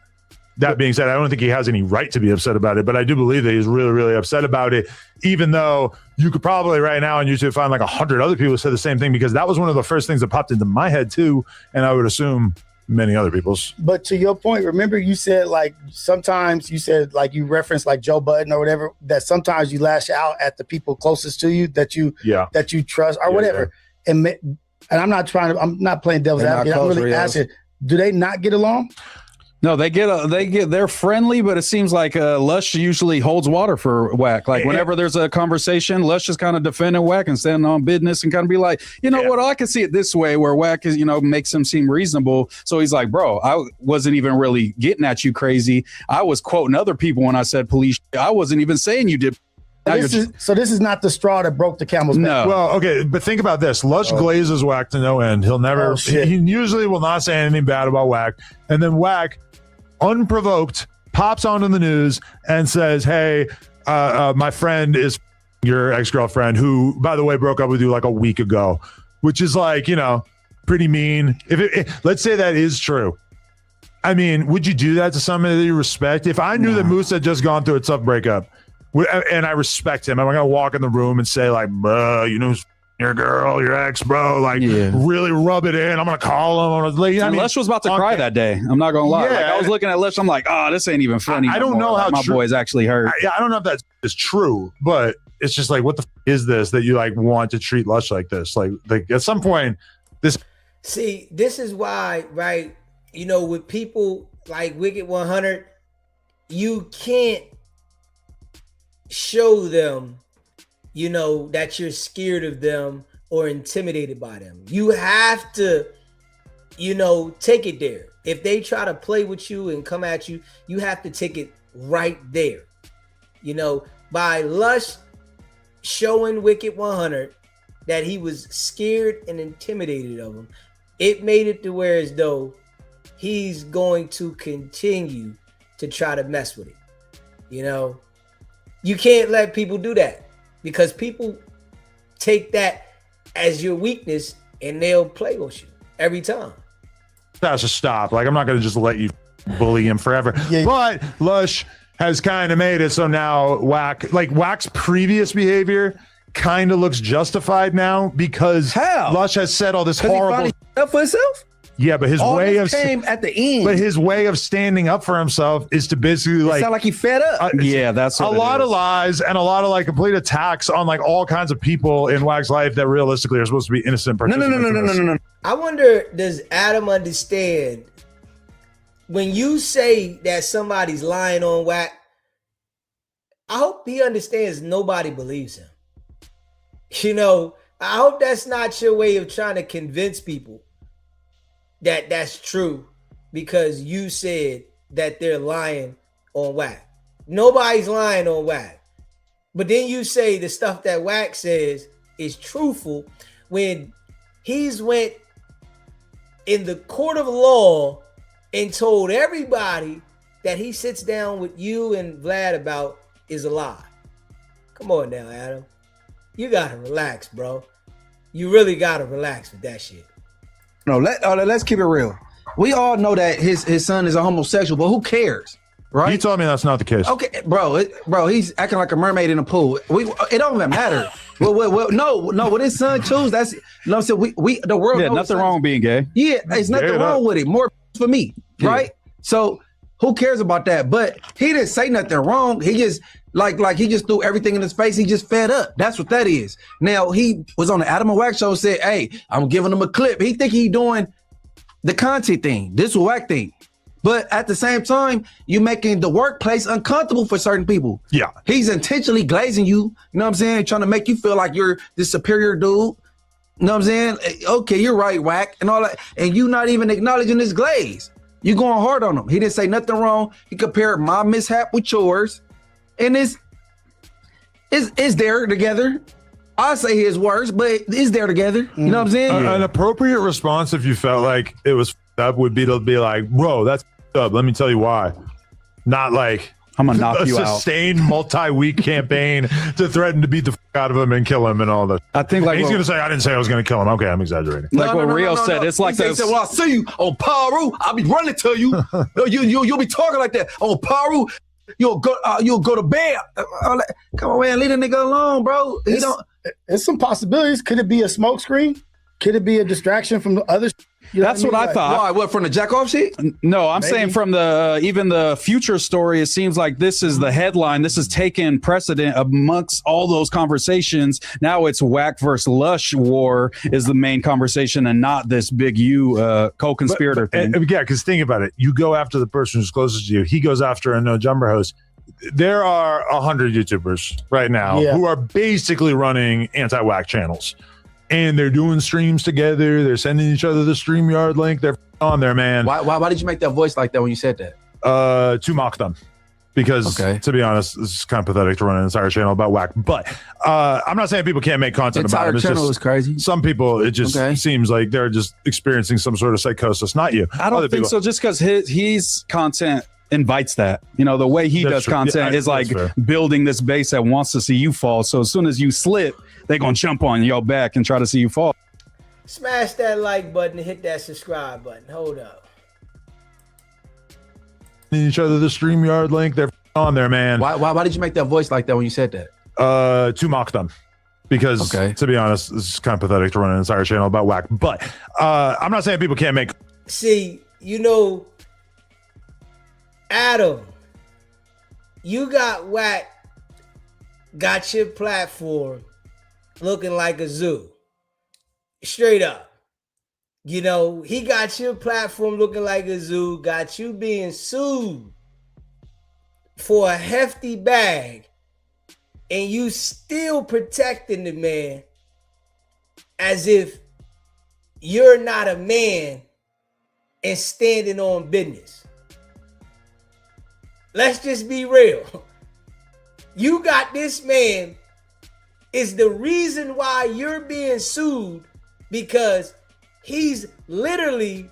That being said, I don't think he has any right to be upset about it, but I do believe that he's really, really upset about it, even though you could probably right now on YouTube find like 100 other people who said the same thing, because that was one of the first things that popped into my head too, and I would assume many other people's. But to your point, remember you said like sometimes you said like you referenced like Joe Budden or whatever, that sometimes you lash out at the people closest to you that you trust or whatever. Yeah. And I'm not playing devil's advocate. I'm really asking, do they not get along? No, they're friendly, but it seems like Lush usually holds water for Wack. Like whenever there's a conversation, Lush is kind of defending Wack and standing on business and kind of be like, you know what, I can see it this way, where Wack is, makes him seem reasonable. So he's like, bro, I wasn't even really getting at you crazy. I was quoting other people when I said police. I wasn't even saying you did. So this is not the straw that broke the camel's back. No. Well, okay, but think about this. Lush glazes Wack to no end. He'll never. He usually will not say anything bad about Wack, and then Wack, unprovoked, pops onto the news and says, hey, my friend is your ex-girlfriend, who, by the way, broke up with you like a week ago, which is like, pretty mean. If let's say that is true. I mean, would you do that to somebody that you respect? If I knew that Moose had just gone through a tough breakup and I respect him, I'm going to walk in the room and say like, your girl, your ex, bro, like really rub it in. I'm going to call him. Lush was about to cry that day. I'm not going to lie. Yeah. Like, I was looking at Lush. I'm like, oh, this ain't even funny. I don't know how my boy's actually hurt. I don't know if that is true, but it's just like, what the is this that you like want to treat Lush like this? Like at some point, this. See, this is why, right? With people like Wicked100, you can't show them that you're scared of them or intimidated by them. You have to, take it there. If they try to play with you and come at you, you have to take it right there. By Lush showing Wicked100 that he was scared and intimidated of him, it made it to where as though he's going to continue to try to mess with it. You can't let people do that, because people take that as your weakness and they'll play with you every time. That's a stop. Like, I'm not going to just let you bully him forever. Yeah. But Lush has kind of made it so now Wack's previous behavior kind of looks justified now, because Lush has said all this horrible he up for himself. Yeah, but his way of came at the end. But his way of standing up for himself is to basically sound like he fed up. That's what a lot of lies and a lot of like complete attacks on like all kinds of people in Wack's life that realistically are supposed to be innocent participants. No. I wonder, does Adam understand when you say that somebody's lying on Wack? I hope he understands nobody believes him. I hope that's not your way of trying to convince people that that's true, because you said that they're lying on Wack. Nobody's lying on Wack. But then you say the stuff that Wack says is truthful when he's went in the court of law and told everybody that he sits down with you and Vlad about is a lie. Come on now, Adam. You gotta relax, bro. You really gotta relax with that shit. No, let's keep it real. We all know that his son is a homosexual, but who cares, right? You told me that's not the case. Okay, bro, he's acting like a mermaid in a pool. It don't even matter. No, what his son choose, that's I'm saying. We the world. Yeah, nothing wrong with being gay. Yeah, it's nothing wrong with it. More for me, right? So who cares about that? But he didn't say nothing wrong. He just he just threw everything in his face. He just fed up. That's what that is. Now he was on the Adam and Wack show, said, "Hey, I'm giving him a clip." He think he doing the content thing, this Wack thing. But at the same time, you making the workplace uncomfortable for certain people. Yeah. He's intentionally glazing you, you know what I'm saying? Trying to make you feel like you're this superior dude. You know what I'm saying? Okay, you're right, Wack, and all that. And you not even acknowledging this glaze. You going hard on him. He didn't say nothing wrong. He compared my mishap with yours. And it's there together. I say his worst, but it's there together. You know what I'm saying? An appropriate response, if you felt like it was up, would be to be like, bro, that's up. Let me tell you why. Not like I'm gonna knock a you out. sustained multi-week campaign to threaten to beat the out of him and kill him and all that. I think like he's gonna say, I didn't say I was gonna kill him. Okay, I'm exaggerating. Like what Rio said, it's like he said, well, I see you on Paru, I'll be running to you. You'll be talking like that on Paru. You'll go to bed. Come on, man, leave the nigga alone, bro. It's some possibilities. Could it be a smoke screen? Could it be a distraction from the other? That's what I thought. Why? What, from the jack off shit? No, I'm saying from the even the future story, it seems like this is the headline. This is taking precedent amongst all those conversations. Now it's Whack versus Lush war is the main conversation and not this big co-conspirator thing. Yeah, because think about it. You go after the person who's closest to you. He goes after a No Jumper host. There are 100 YouTubers right now who are basically running anti-Whack channels. And they're doing streams together. They're sending each other the StreamYard link. They're on there, man. Why did you make that voice like that when you said that? To mock them. Because, to be honest, it's kind of pathetic to run an entire channel about Whack. But I'm not saying people can't make content about it. The entire channel is crazy. Some people, it just seems like they're just experiencing some sort of psychosis. Not you. I don't think so. Just because his content invites that. You know, the way he does content is like building this base that wants to see you fall. So as soon as you slip, they're going to jump on your back and try to see you fall. Smash that like button and hit that subscribe button. Hold up. Each other the StreamYard link. They're on there, man. Why did you make that voice like that when you said that? To mock them. Because, to be honest, it's kind of pathetic to run an entire channel about Whack. But I'm not saying people can't make... See, you know, Adam, you got Whack, got your platform looking like a zoo. Straight up. You know, he got your platform looking like a zoo, got you being sued for a hefty bag, and you still protecting the man as if you're not a man and standing on business. Let's just be real. You got this man is the reason why you're being sued, because he's literally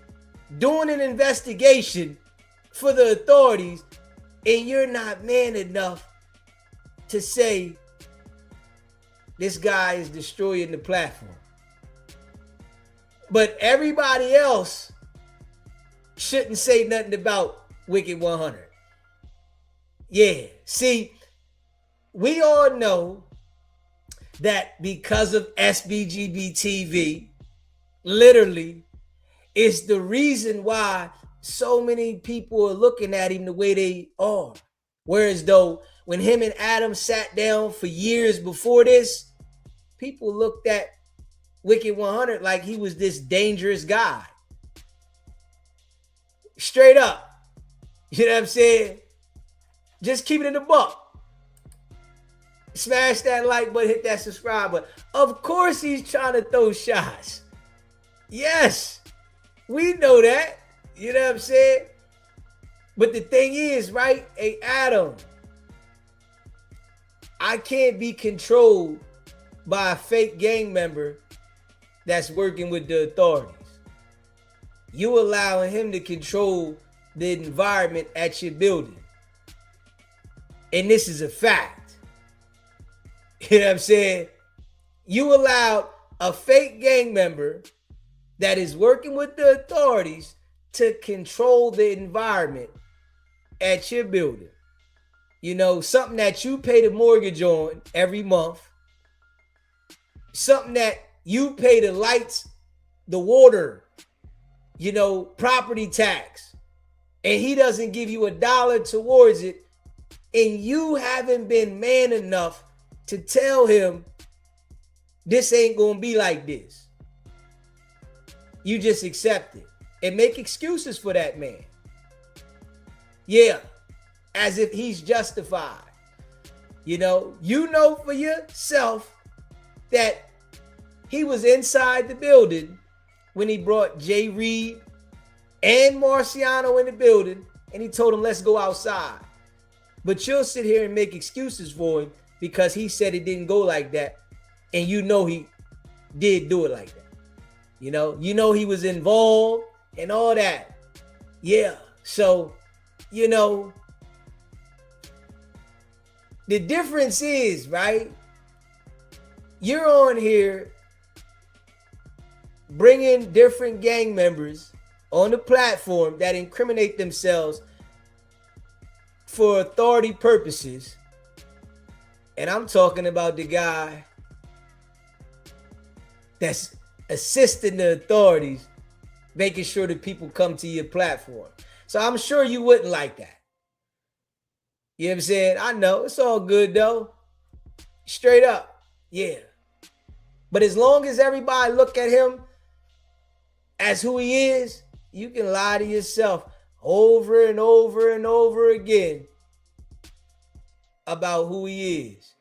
doing an investigation for the authorities, and you're not man enough to say this guy is destroying the platform. But everybody else shouldn't say nothing about Wicked100. Yeah, see, we all know that because of SBGB TV, literally, it's the reason why so many people are looking at him the way they are. Whereas though, when him and Adam sat down for years before this, people looked at Wicked100 like he was this dangerous guy. Straight up. You know what I'm saying? Just keep it in the buck. Smash that like button, hit that subscribe button. Of course he's trying to throw shots. Yes, we know that. You know what I'm saying? But the thing is, right? Hey, Adam, I can't be controlled by a fake gang member that's working with the authorities. You allowing him to control the environment at your building. And this is a fact. You know what I'm saying? You allowed a fake gang member that is working with the authorities to control the environment at your building. You know, something that you pay the mortgage on every month. Something that you pay the lights, the water, you know, property tax. And he doesn't give you $1 towards it. And you haven't been man enough to tell him this ain't gonna be like this. You just accept it and make excuses for that man. Yeah, as if he's justified. You know for yourself that he was inside the building when he brought Jay Reed and Marciano in the building, and he told him, let's go outside. But you'll sit here and make excuses for him because he said it didn't go like that. And you know he did do it like that. You know he was involved and all that. Yeah. So, you know, the difference is, right? You're on here bringing different gang members on the platform that incriminate themselves for authority purposes. And I'm talking about the guy that's assisting the authorities, making sure that people come to your platform. So I'm sure you wouldn't like that. You know what I'm saying? I know, it's all good though. Straight up, yeah. But as long as everybody look at him as who he is, you can lie to yourself over and over and over again about who he is.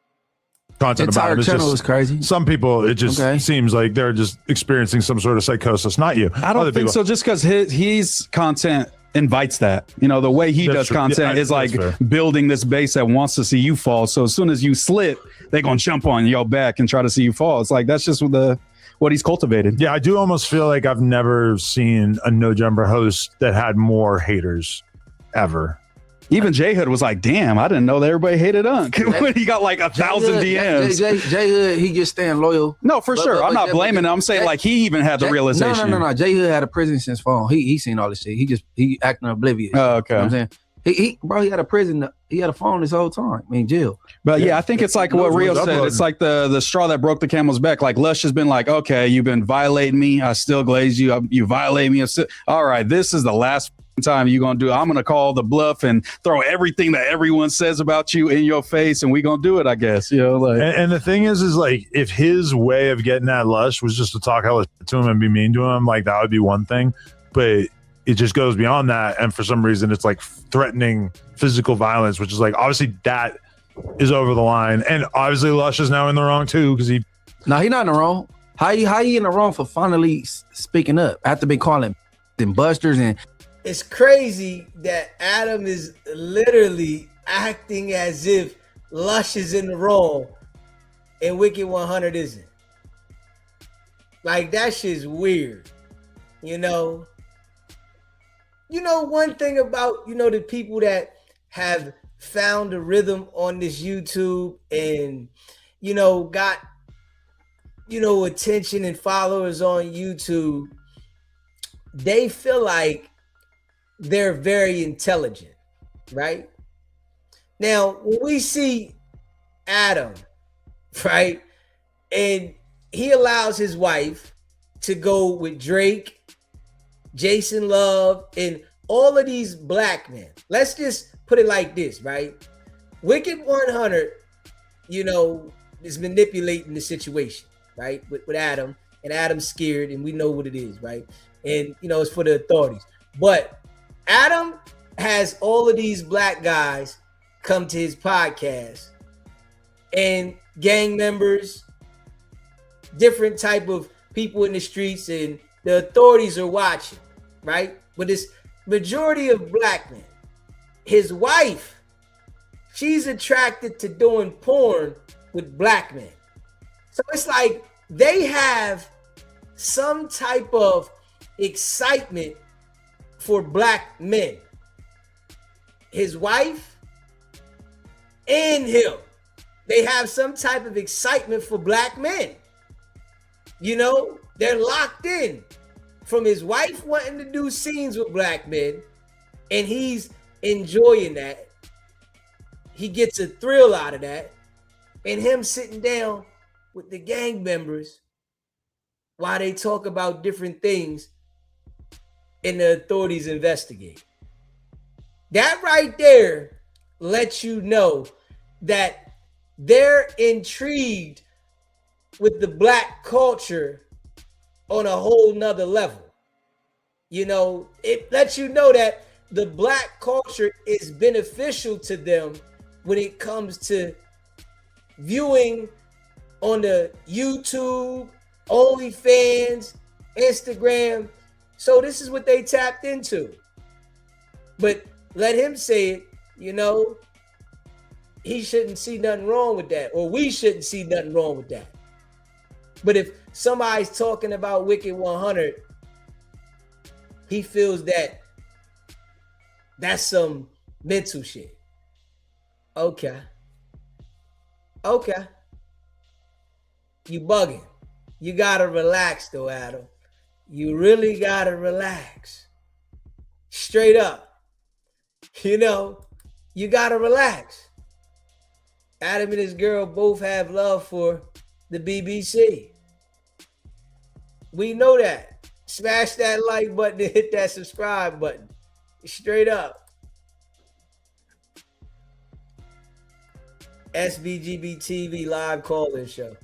Content about it. Channel is crazy. Some people, it just seems like they're just experiencing some sort of psychosis. Not you. I don't think so. Just because his content invites that, you know, the way he does content is like building this base that wants to see you fall. So as soon as you slip, they're gonna jump on your back and try to see you fall. It's like that's just what he's cultivated. Yeah, I do almost feel like I've never seen a No Jumper host that had more haters ever. Even J Hood was like, damn, I didn't know that everybody hated Unk. When he got like 1,000 DMs. J Hood, he just staying loyal. No, for sure. I'm not blaming him. I'm saying like he even had the realization. No. J Hood had a prison since phone. He seen all this shit. He acting oblivious. Oh, okay. You know what I'm saying? He had a prison. He had a phone this whole time. I mean, jail. But yeah, I think it's like what Rio said. It's like the straw that broke the camel's back. Like Lush has been like, okay, you've been violating me. I still glaze you. You violate me. All right, this is the last time you're gonna do it. I'm gonna call the bluff and throw everything that everyone says about you in your face, and we gonna do it, I guess. You know, like. And the thing is like if his way of getting at Lush was just to talk hell to him and be mean to him, like that would be one thing. But it just goes beyond that, and for some reason, it's like threatening physical violence, which is like obviously that is over the line, and obviously Lush is now in the wrong too because he. No, he not in the wrong. How you in the wrong for finally speaking up after been calling and busters and. It's crazy that Adam is literally acting as if Lush is in the wrong and Wicked100 isn't. Like that shit's weird. You know one thing about, the people that have found a rhythm on this YouTube and, got, attention and followers on YouTube, they feel like they're very intelligent, right? Now, when we see Adam, right, and he allows his wife to go with Drake, Jason Love, and all of these black men. Let's just put it like this, right? Wicked100, is manipulating the situation, right, with Adam, and Adam's scared, and we know what it is, right? And, it's for the authorities. But Adam has all of these black guys come to his podcast, and gang members, different type of people in the streets, and the authorities are watching, right? But it's majority of black men. His wife, she's attracted to doing porn with black men. So it's like they have some type of excitement for black men. His wife and him, they have some type of excitement for black men. They're locked in from his wife wanting to do scenes with black men, and he's enjoying that. He gets a thrill out of that, and him sitting down with the gang members while they talk about different things and the authorities investigate. That right there lets you know that they're intrigued with the black culture on a whole nother level. It lets you know that the black culture is beneficial to them when it comes to viewing on the YouTube, OnlyFans, Instagram. So this is what they tapped into. But let him say it, he shouldn't see nothing wrong with that, or we shouldn't see nothing wrong with that. But if somebody's talking about Wicked100, he feels that that's some mental shit. Okay. You bugging. You gotta relax though, Adam. You really gotta relax. Straight up. You know, you gotta relax. Adam and his girl both have love for the BBC. We know that. Smash that like button and hit that subscribe button. Straight up. SBGB TV live call-in show.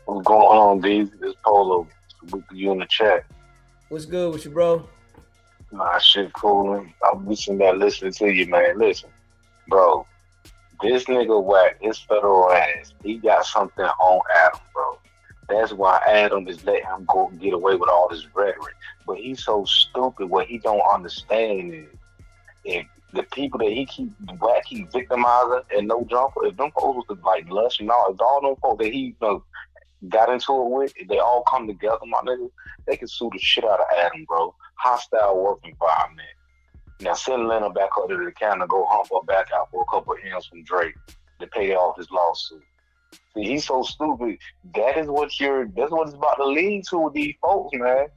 What's going on, D? This Polo. With you in the chat. What's good with you, bro? Nah, shit cool. I'm listening to you, man. Listen, bro. This nigga Wack, his federal ass, he got something on Adam, bro. That's why Adam is letting him go get away with all this rhetoric. But he's so stupid. What he don't understand is if the people that he keep victimizing and no jumper, if them folks was like Lush and all, if all them folks that he got into it with, if they all come together, my nigga, they can sue the shit out of Adam, bro. Hostile work environment. Now send Lena back up to the counter, go hump her back out for a couple of M's from Drake to pay off his lawsuit. See, he's so stupid. That's what it's about to lead to with these folks, man.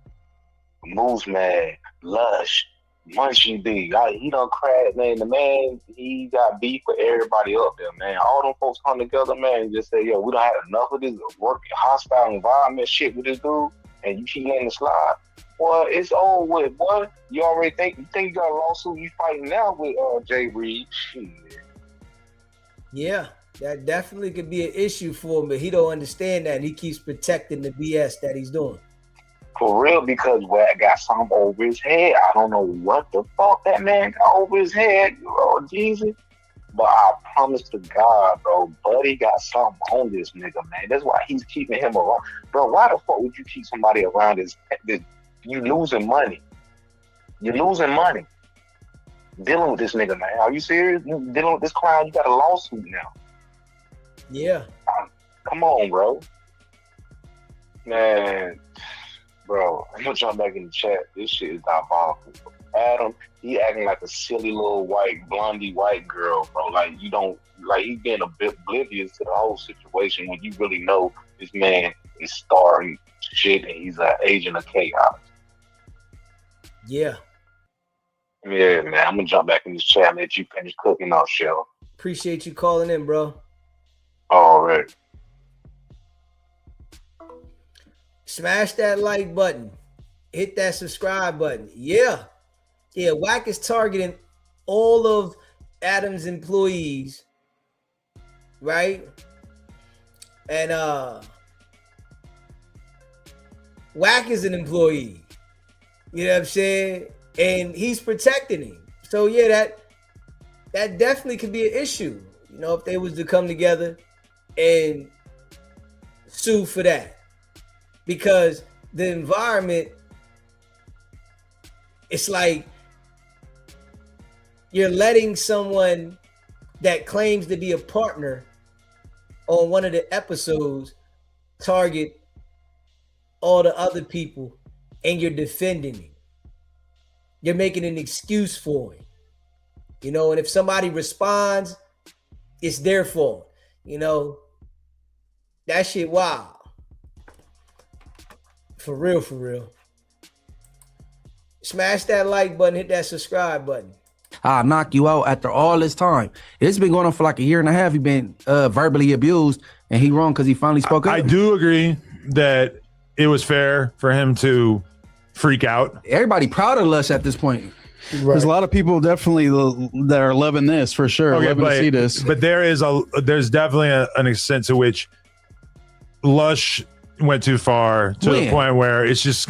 Moose Man, Lush, Munchie D. He done cracked, man. The man, he got beef with everybody up there, man. All them folks come together, man, and just say, yo, we done had enough of this working hostile environment shit with this dude, and you keep letting it slide. Well, it's over with, boy. You already think you got a lawsuit you fighting now with Jay Reed. Shit. Yeah, that definitely could be an issue for him, but he don't understand that, and he keeps protecting the BS that he's doing. For real, because Wack got something over his head. I don't know what the fuck that man got over his head, bro, Jesus. But I promise to God, bro, Buddy got something on this nigga, man. That's why he's keeping him around. Bro, why the fuck would you keep somebody around this you losing money? You're losing money dealing with this nigga, man. Are you serious? You dealing with this clown, you got a lawsuit now. Yeah. Come on, bro. Man, bro, I'm gonna jump back in the chat. This shit is diabolical. Adam, he acting like a silly little blondie white girl, bro. Like he's being a bit oblivious to the whole situation when you really know this man is starring shit and he's an agent of chaos. Yeah. Yeah, man. I'm gonna jump back in this chat and let you finish cooking off, Shell. Appreciate you calling in, bro. All right. Smash that like button. Hit that subscribe button. Yeah. Yeah, Wack is targeting all of Adam's employees, right? And Wack is an employee. You know what I'm saying? And he's protecting him. So yeah, that definitely could be an issue. You know, if they was to come together and sue for that. Because the environment, it's like you're letting someone that claims to be a partner on one of the episodes target all the other people, and you're defending him. You're making an excuse for him. You know, and if somebody responds, it's their fault. You know, that shit wild. For real, for real. Smash that like button, hit that subscribe button. I'll knock you out after all this time. It's been going on for like a year and a half. He's been verbally abused, and he wrong because he finally spoke up. I do agree that it was fair for him to freak out. Everybody proud of Lush at this point. Right. There's a lot of people definitely that are loving this for sure. Okay, loving to see this. But there's definitely an extent to which Lush went too far to the point where it's just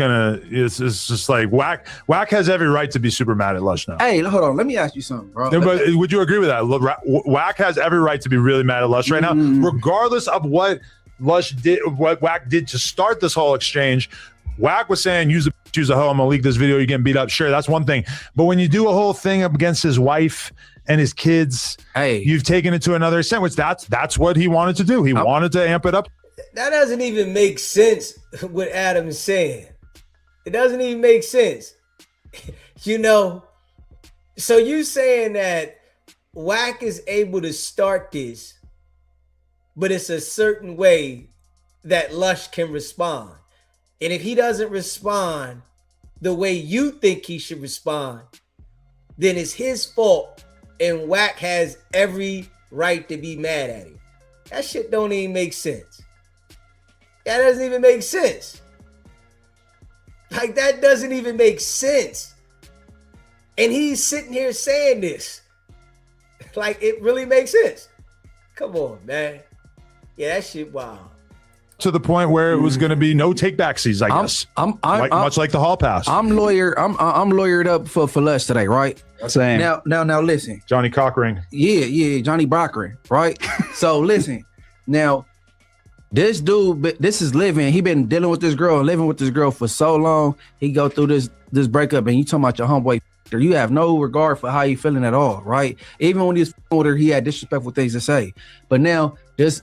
like Wack has every right to be super mad at Lush now. Hey, hold on. Let me ask you something, bro. No, but would you agree with that? Wack has every right to be really mad at Lush right now, regardless of what Lush did, what Wack did to start this whole exchange. Wack was saying, use a hoe, I'm gonna leak this video, you're getting beat up. Sure, that's one thing. But when you do a whole thing up against his wife and his kids, you've taken it to another extent, which that's what he wanted to do. He wanted to amp it up. That doesn't even make sense what Adam's saying. It doesn't even make sense. You know, so you saying that Wack is able to start this, but it's a certain way that Lush can respond. And if he doesn't respond the way you think he should respond, then it's his fault. And Wack has every right to be mad at him. That shit don't even make sense. That doesn't even make sense. Like, that doesn't even make sense. And he's sitting here saying this. Like, it really makes sense. Come on, man. Yeah, that shit wild. To the point where it was going to be no take backsies, I guess. Much like the hall pass. I'm lawyered up for Lush today, right? Same. Now listen. Johnny Cockring. Yeah, Johnny Brockering, right? So listen. Now, this dude, this is living. He been dealing with this girl, living with this girl for so long. He go through this breakup, and you talking about your homeboy. You have no regard for how you feeling at all, right? Even when he was with her, he had disrespectful things to say. But now this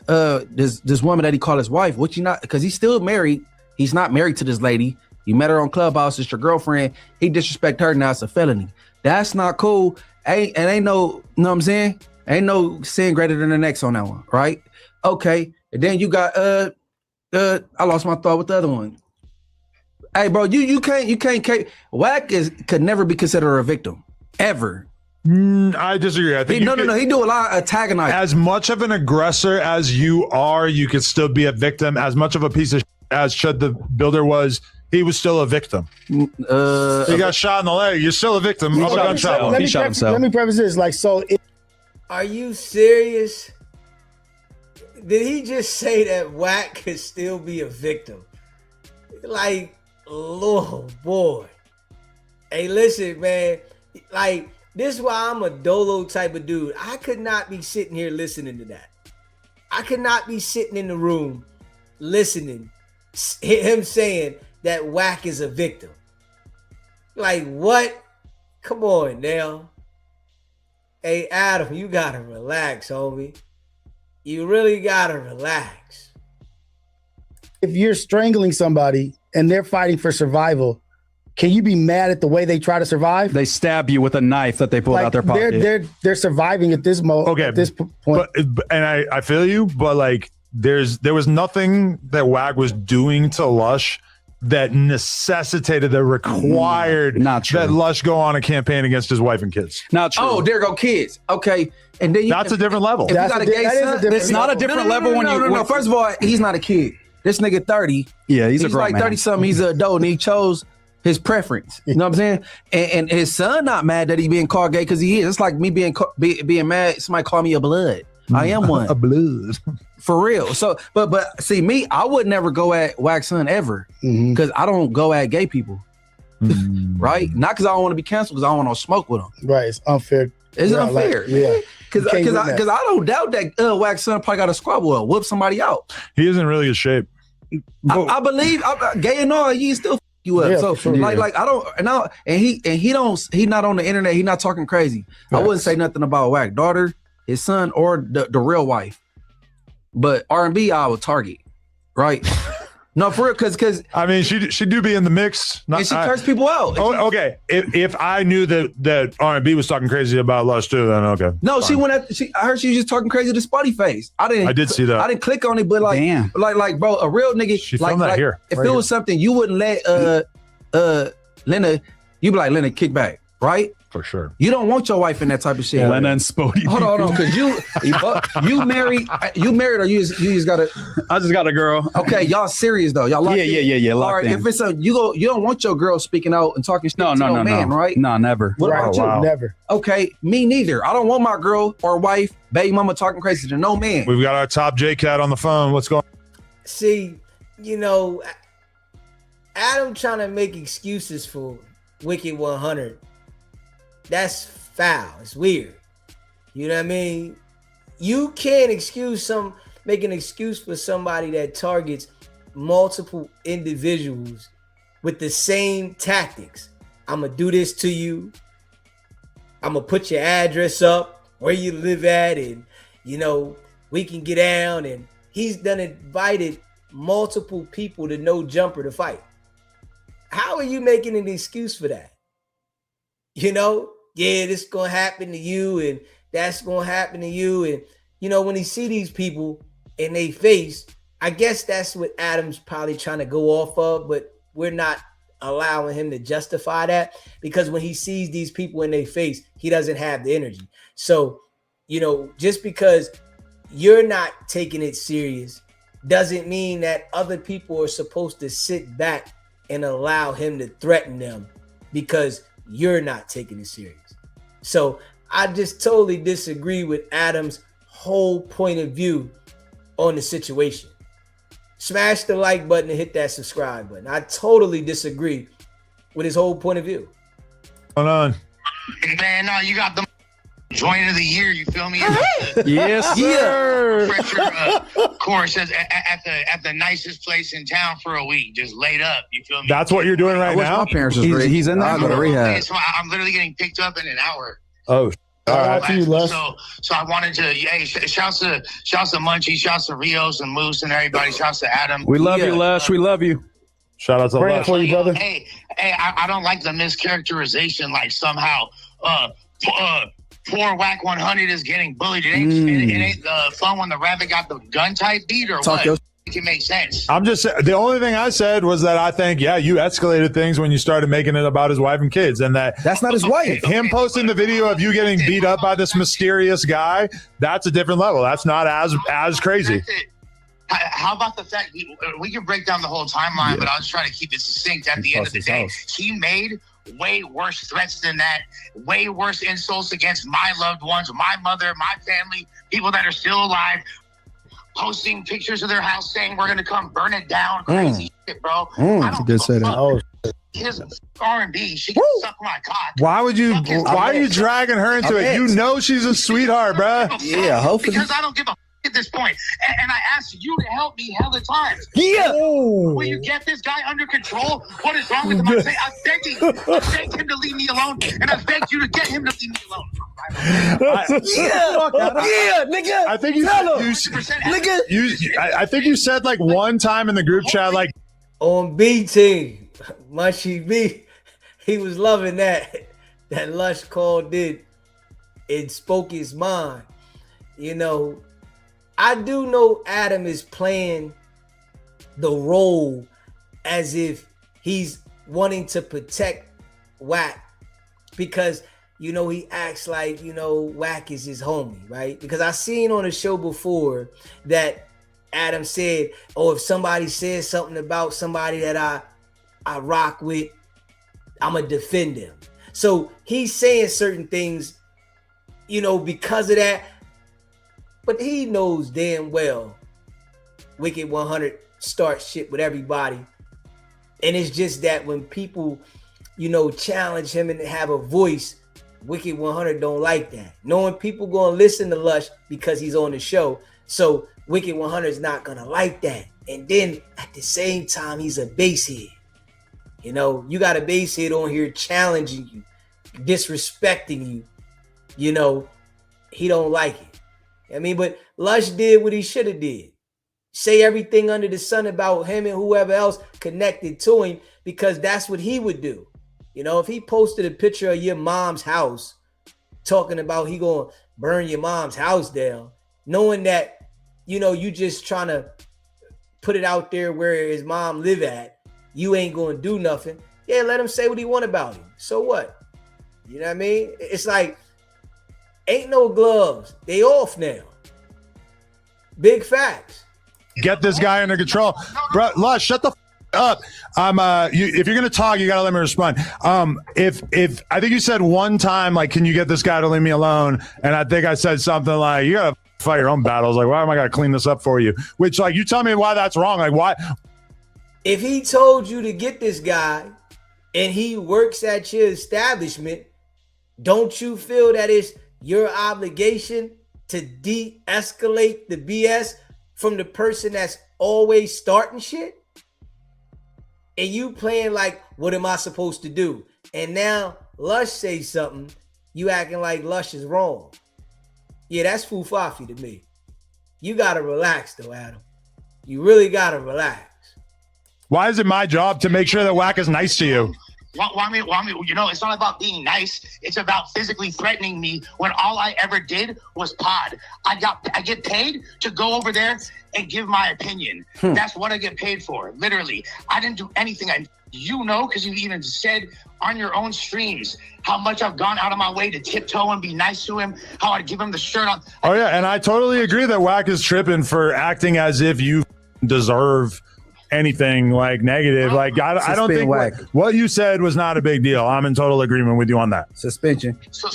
woman that he called his wife, which he not, because he's still married. He's not married to this lady. You met her on Clubhouse. It's your girlfriend. He disrespect her. Now it's a felony. That's not cool. Ain't no, know what I'm saying? Ain't no sin greater than the next on that one, right? Okay. And then you got I lost my thought with the other one. Hey, bro, you can't. Wack could never be considered a victim ever. I disagree. I think he do a lot of antagonizing. As much of an aggressor as you are, you could still be a victim. As much of a piece of as Chud the Builder was, he was still a victim. He got shot in the leg. You're still a victim of a gunshot. He shot himself. Let me preface this. Like, so. Are you serious? Did he just say that Wack could still be a victim? Like, Lord, boy. Hey, listen, man. Like, this is why I'm a dolo type of dude. I could not be sitting here listening to that. I could not be sitting in the room listening, him saying that Wack is a victim. Like, what? Come on now. Hey, Adam, you gotta relax, homie. You really gotta relax. If you're strangling somebody and they're fighting for survival, can you be mad at the way they try to survive? They stab you with a knife that they pulled out their pocket. They're surviving at this moment. Okay, at this point. But, and I feel you, but like there was nothing that Wack was doing to Lush that necessitated, that required that Lush go on a campaign against his wife and kids. Not true. Oh, there go kids. Okay. And then that's a different level. If you got a gay son, it's not a different level when you. No. First of all, he's not a kid. This nigga 30. Yeah, he's a grown like 30 something. He's an adult and he chose his preference. You know what I'm saying? And his son not mad that he being called gay because he is. It's like me being mad. Somebody call me a blood. I am one. A blood. For real. So, but see me, I would never go at Wack's son ever because I don't go at gay people. Right? Not because I don't want to be canceled, because I don't want to smoke with them. Right. It's unfair. It's unfair. Yeah. Because I don't doubt that Wack's son probably got a squabble or whoop somebody out. He is in really good shape. I believe gay and all, he still you up. Yeah, so sure. like I don't and he not on the internet, he not talking crazy. Yes. I wouldn't say nothing about Wack daughter, his son, or the real wife. But R&B I would target. Right? No, for real, because I mean she do be in the mix. And she curse people out. Okay. If I knew that R&B was talking crazy about Lush too, then okay. No, fine. She went at I heard she was just talking crazy to Spotty Face. I did see that. I didn't click on it, but like bro, a real nigga. She filmed that here. If it was something you wouldn't let Lena, you'd be like, Lena, kick back, right? For sure. You don't want your wife in that type of shit. Lena and Spotty. Hold on, because you married or you just got a. I just got a girl. Okay, y'all serious though? Y'all locked in? Yeah. All right, if it's you don't want your girl speaking out and talking shit to no man, right? No, never. What about you? Never. Okay, me neither. I don't want my girl or wife, baby mama talking crazy to no man. We've got our top J-Cat on the phone. What's going on? See, Adam trying to make excuses for Wicked100. That's foul. It's weird. You know what I mean? You can't make an excuse for somebody that targets multiple individuals with the same tactics. I'm going to do this to you. I'm going to put your address up, where you live at, and, we can get down and he's done invited multiple people to No Jumper to fight. How are you making an excuse for that? You know, yeah, this is gonna happen to you, and that's gonna happen to you. And you know, when he see these people in they face, I guess that's what Adam's probably trying to go off of, but we're not allowing him to justify that, because when he sees these people in their face, he doesn't have the energy. So, you know, just because you're not taking it serious doesn't mean that other people are supposed to sit back and allow him to threaten them because you're not taking it serious. So I just totally disagree with Adam's whole point of view on the situation. Smash the like button and hit that subscribe button. I totally disagree with his whole point of view. Hold on. Man, no, you got the joint of the year. You feel me? Yes, sir. Course at the nicest place in town for a week, just laid up. You feel me? That's what you're doing right now? My parents was rich. He's in there. I go to rehab. So I'm literally getting picked up in an hour. Oh, all right. To you, Lush. So I wanted to, hey, shouts to Munchie, shouts to Rios and Moose and everybody. Shouts to Adam. We love you, Lush. We love you. Shout out to Praying Lush. for you, brother. Hey, I don't like the mischaracterization. Like somehow, poor Whack 100 is getting bullied. It ain't fun when the rabbit got the gun type beat or Talk what? your It can make sense. I'm just the only thing I said was that I think, yeah, you escalated things when you started making it about his wife and kids, and That's not his wife. him posting the video of you getting beat up by this mysterious guy, that's a different level. That's not as crazy. That's it. How about the fact we can break down the whole timeline, but I'll just try to keep it succinct. At the end of the day, he made way worse threats than that, way worse insults against my loved ones, my mother, my family, people that are still alive, posting pictures of their house saying we're gonna come burn it down. Crazy shit, bro. I don't Good say that. Oh, his R&B, she can suck my cock. Why would you? Why are you dragging her into it? You know she's a sweetheart, bruh. Yeah, hopefully. Because I don't give a at this point. And I asked you to help me hella times. Yeah. Will you get this guy under control? What is wrong with him? I begged him to leave me alone, and I begged you to get him to leave me alone. Nigga. I think I think you said like one time in the group chat, like On B team, Mushy B, he was loving that Lush called it and spoke his mind. You know, I do know Adam is playing the role as if he's wanting to protect Wack because, you know, he acts like, you know, Wack is his homie, right? Because I seen on the show before that Adam said, oh, if somebody says something about somebody that I rock with, I'm going to defend him. So he's saying certain things, you know, because of that. But he knows damn well Wicked 100 starts shit with everybody. And it's just that when people, you know, challenge him and have a voice, Wicked 100 don't like that. Knowing people going to listen to Lush because he's on the show. So Wicked 100 is not going to like that. And then at the same time, he's a basshead. You know, you got a basshead on here challenging you, disrespecting you. You know, he don't like it. I mean, but Lush did what he should have did. Say everything under the sun about him and whoever else connected to him, because that's what he would do. You know, if he posted a picture of your mom's house talking about he gonna burn your mom's house down, knowing that, you know, you just trying to put it out there where his mom live at, you ain't gonna do nothing. Yeah, let him say what he want about him. So what? You know what I mean? It's like, ain't no gloves. They off now. Big facts. get this guy under control, bro. Lush, shut the up. If you're gonna talk, you gotta let me respond. If I think you said one time, like, can you get this guy to leave me alone? And I think I said something like, you gotta fight your own battles. Like, why am I gonna clean this up for you? Which, like, you tell me why that's wrong. Like, why? If he told you to get this guy and he works at your establishment, don't you feel that it's your obligation to de-escalate the BS from the person that's always starting shit? And you playing like, what am I supposed to do? And now Lush say something, you acting like Lush is wrong. Yeah, that's foo-fafi to me. You gotta relax though, Adam. You really gotta relax. Why is it my job to make sure that Wack is nice to you? Well, I mean, you know, it's not about being nice. It's about physically threatening me when all I ever did was pod. I get paid to go over there and give my opinion. That's what I get paid for, literally. I didn't do anything. You know, because you even said on your own streams how much I've gone out of my way to tiptoe and be nice to him, how I'd give him the shirt on. Oh, yeah, and I totally agree that Wack is tripping for acting as if you deserve anything like negative. Like I don't think what you said was not a big deal. I'm in total agreement with you on that. Suspension. So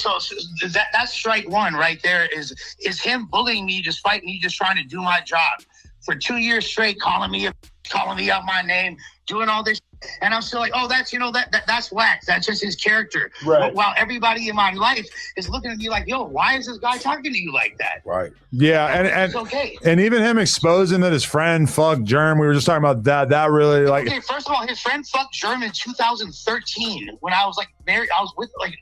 that's strike one right there is him bullying me despite me just trying to do my job for 2 years straight, calling me out my name, doing all this. And I'm still like, oh, that's, you know, that's Wack. That's just his character. Right. But while everybody in my life is looking at me like, yo, why is this guy talking to you like that? Right. Yeah. And it's okay. And even him exposing that his friend fucked Germ. We were just talking about that really like. Okay, first of all, his friend fucked Germ in 2013 when I was like married. I was with like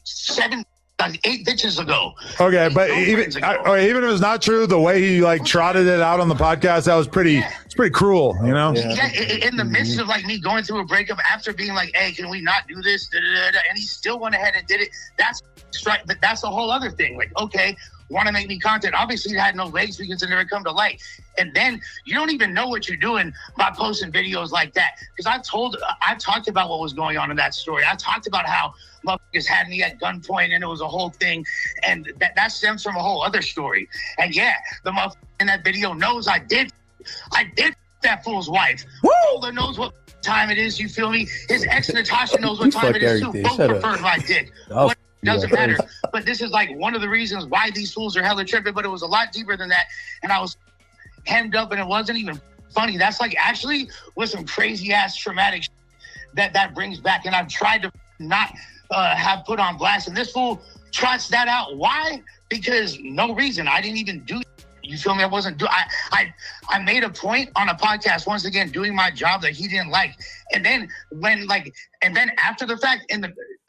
8 bitches ago. Okay, but even if it was not true, the way he like trotted it out on the podcast, that was pretty. It's pretty cruel, you know. Yeah, in the midst of like me going through a breakup, after being like, "Hey, can we not do this?" And he still went ahead and did it. That's right, but that's a whole other thing. Like, okay, want to make me content? Obviously, it had no legs because it never come to light. And then you don't even know what you're doing by posting videos like that. Because I talked about what was going on in that story. I talked about how motherfuckers had me at gunpoint and it was a whole thing. And that stems from a whole other story. And yeah, the motherfucker in that video knows I did that fool's wife. Boulder knows what time it is, you feel me? His ex Natasha knows what time it is too. Both prefer my dick. But it doesn't matter. But this is like one of the reasons why these fools are hella tripping, but it was a lot deeper than that. And I was hemmed up and it wasn't even funny. That's like actually with some crazy ass traumatic shit that brings back. And I've tried to not have put on blast. And this fool trots that out. Why? Because no reason. I didn't even do. You feel me? I wasn't doing. I made a point on a podcast once again doing my job that he didn't like, and then after the fact,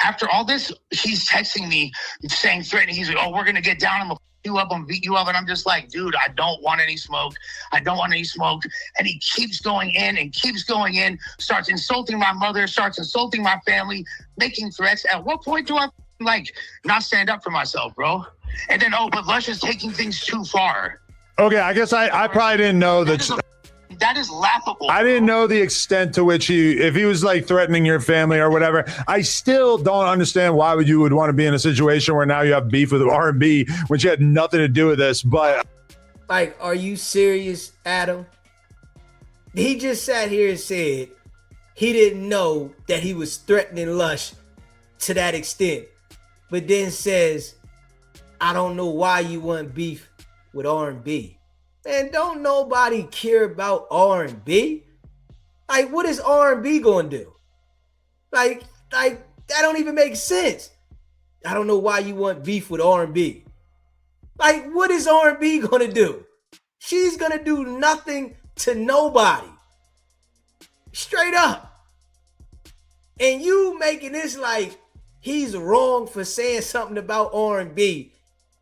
after all this, he's texting me saying threatening. He's like, "Oh, we're gonna get down. I'm gonna you up and beat you up," and I'm just like, "Dude, I don't want any smoke. I don't want any smoke." And he keeps going in and keeps going in. Starts insulting my mother. Starts insulting my family. Making threats. At what point do I like not stand up for myself, bro? And then but Lush is taking things too far. Okay, I guess I probably didn't know that. That is laughable. I didn't know the extent to which if he was like threatening your family or whatever. I still don't understand why you would want to be in a situation where now you have beef with R&B, which had nothing to do with this. But like, are you serious, Adam? He just sat here and said he didn't know that he was threatening Lush to that extent, but then says, "I don't know why you want beef with R&B." Man, don't nobody care about R&B. Like, what is R&B going to do? Like that don't even make sense. I don't know why you want beef with R&B. Like, what is R&B going to do? She's going to do nothing to nobody. Straight up. And you making this like he's wrong for saying something about R&B.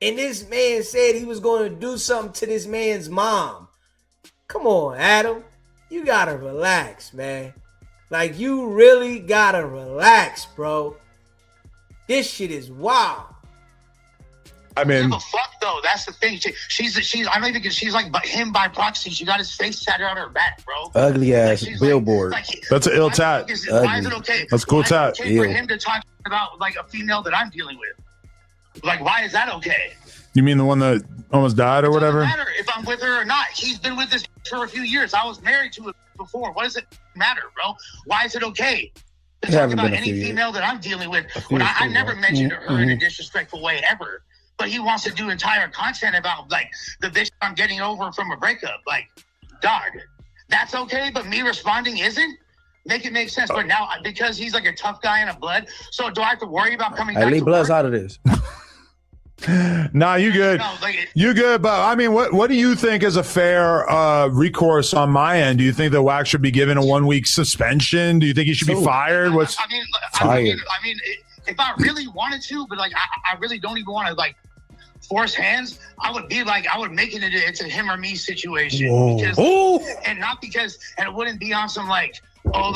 And this man said he was going to do something to this man's mom. Come on, Adam. You got to relax, man. Like, you really got to relax, bro. This shit is wild. I mean, give a fuck though. That's the thing. She's. I don't even think she's like him by proxy. She got his face tatted on her back, bro. Ugly ass billboard. That's an ill tat. Why is it okay? That's a cool tat. Okay for him to talk about like a female that I'm dealing with. Like, why is that okay? You mean the one that almost died or whatever? It doesn't matter if I'm with her or not. He's been with this for a few years. I was married to it before. What does it matter, bro? Why is it okay to talk about any female that I'm dealing with when I never mentioned her in a disrespectful way ever? But he wants to do entire content about like the bitch I'm getting over from a breakup. Like, dog, that's okay, but me responding isn't? Make it make sense. But now, because he's like a tough guy in a blood, so do I have to worry about coming back to work? Blood's out of this. Nah, you good. No, you good, but I mean, what do you think is a fair recourse on my end? Do you think that Wack should be given a 1-week suspension? Do you think he should be fired? I mean, if I really wanted to, but like I really don't even want to like force hands, I would make it into him or me situation. And not because, and it wouldn't be on some like, wouldn't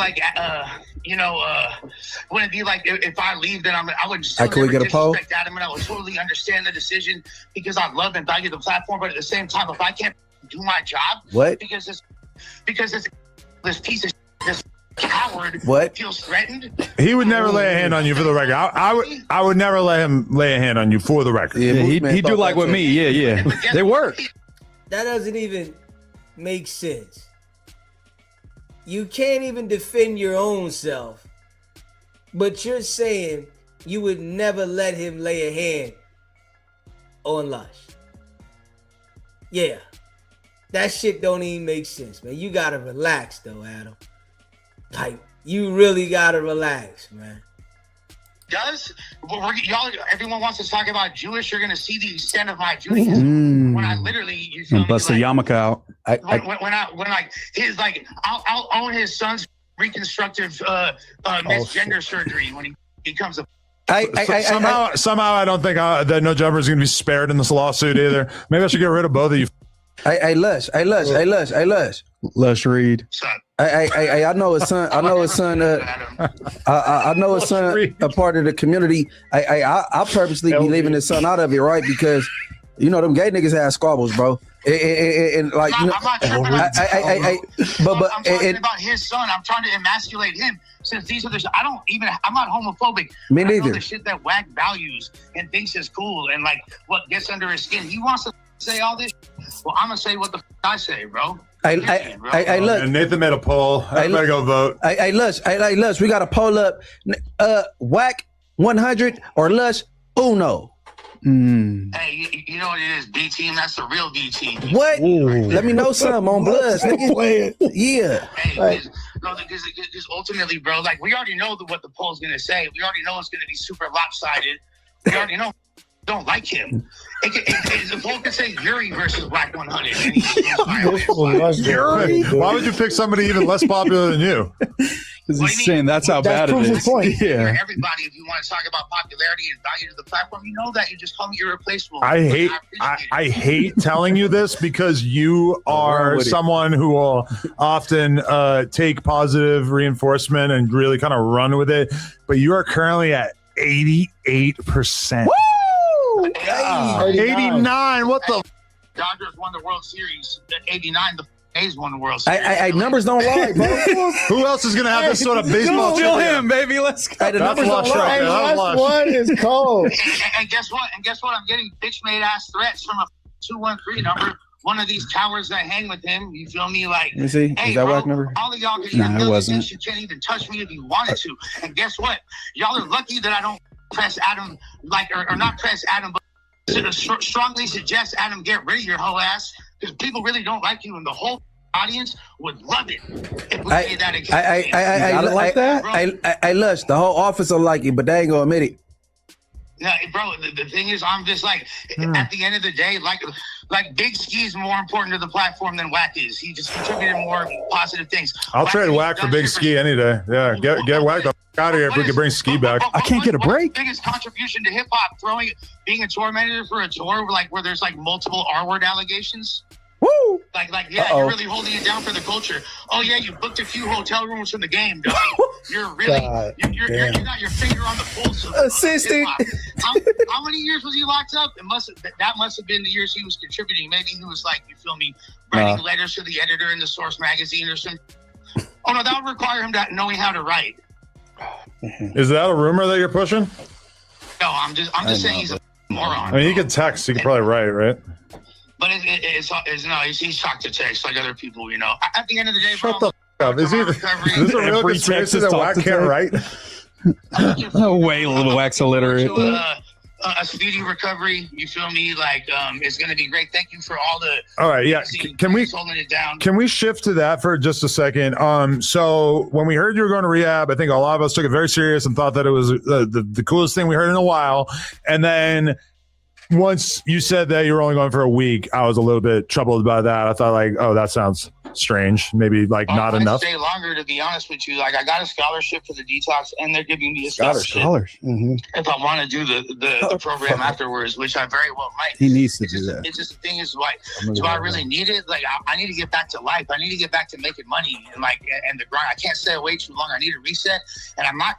be like if I leave, then I would still could we get a poll? Adam, and I would totally understand the decision because I love and value the platform. But at the same time, if I can't do my job, because this piece of this coward feels threatened, he would never lay a hand on you for the record. I would never let him lay a hand on you for the record. Yeah, he do like with me. Yeah. They work. That doesn't even make sense. You can't even defend your own self, but you're saying you would never let him lay a hand on Lush. Yeah, that shit don't even make sense, man. You gotta relax, though, Adam. Like, you really gotta relax, man. Everyone wants to talk about Jewish. You're gonna see the extent of my Judaism when I literally, you feel me? Bust the yarmulke out. I'll own his son's reconstructive misgender surgery when he becomes a. Somehow I don't think that No Jumper is going to be spared in this lawsuit either. Maybe I should get rid of both of you. Lush Reed. I know his son. I know his son. I know his son. A part of the community. I purposely be leaving his son out of it, right? Because you know them gay niggas have squabbles, bro. And like, I'm not tripping. I'm talking about his son. I'm trying to emasculate him. Since these are I'm not homophobic. Me neither. I know the shit that Wack values and thinks is cool and like what gets under his skin. He wants to say all this. Well, I'm gonna say what the I say, bro. Look. And Nathan made a poll. I better go vote. Lush. We got a poll up. Wicked100 or Lush Uno. Hey, you know what it is? B team. That's the real B team. What? Let me know something on Bloods, nigga. Yeah. Hey, because ultimately, bro, like we already know what the poll's gonna say. We already know it's gonna be super lopsided. We already know. Don't like him. The poll could say Yuri versus Wicked100. Yuri? Why would you pick somebody even less popular than you? Because he's saying that's how bad it is. Yeah. Everybody, if you want to talk about popularity and value to the platform, you know that. You just call me irreplaceable. I hate telling you this because you are someone who will often take positive reinforcement and really kind of run with it. But you are currently at 88%. Woo! 89. What the? Dodgers won the World Series. 89. The A's won the World Series. Numbers don't lie, bro. Who else is gonna have this sort of baseball? Still him, baby. Let's go. The numbers don't lie. Last one is cold. And guess what? I'm getting bitch-made ass threats from a 213 number. One of these cowards that hang with him. You feel me? Like, let me see. Hey, is that bro, Wack number? All of y'all, nah, it wasn't. You can't even touch me if you wanted to. And guess what? Y'all are lucky that I don't press Adam, or not press Adam, but strongly suggest Adam get rid of your whole ass because people really don't like you, and the whole audience would love it if we made that again. I Lush. The whole office will like you, but they ain't gonna admit it. Yeah, bro. The thing is, I'm just like, at the end of the day, like Big Ski is more important to the platform than Wack is. He just contributed more positive things. I'll trade Wack for Big Ski any day. Yeah, get Wack the out of here if we could bring Ski back. I can't get a break. Biggest contribution to hip hop, being a tour manager for a tour like where there's like multiple R-word allegations. Woo! You're really holding it down for the culture. Oh yeah, you booked a few hotel rooms from the game, dog. You're really you got your finger on the pulse of assistant. How many years was he locked up? That must have been the years he was contributing. Maybe he was like, you feel me, writing letters to the editor in the Source magazine or something. Oh no, that would require him knowing how to write. Is that a rumor that you're pushing? No, I'm just saying he's a moron. I mean, he could text. He could probably write, right? But he's talked to text like other people, you know. At the end of the day, shut the up. Is this a real conspiracy that Wack can't write? No way, little Wack's illiterate. A speedy recovery, you feel me? Like, it's going to be great. Thank you for all the. All right, yeah. Can we shift to that for just a second? So when we heard you were going to rehab, I think a lot of us took it very serious and thought that it was the coolest thing we heard in a while. And then once you said that you were only going for a week, I was a little bit troubled by that. I thought like, oh, that sounds strange. Maybe like not enough. I'd stay longer, to be honest with you. Like I got a scholarship for the detox, and they're giving me a scholarship if I want to do the program afterwards, which I very well might. He needs to do that. It's just the thing is, like, do I really need it? Like, I need to get back to life. I need to get back to making money and the grind. I can't stay away too long. I need a reset, and I'm not.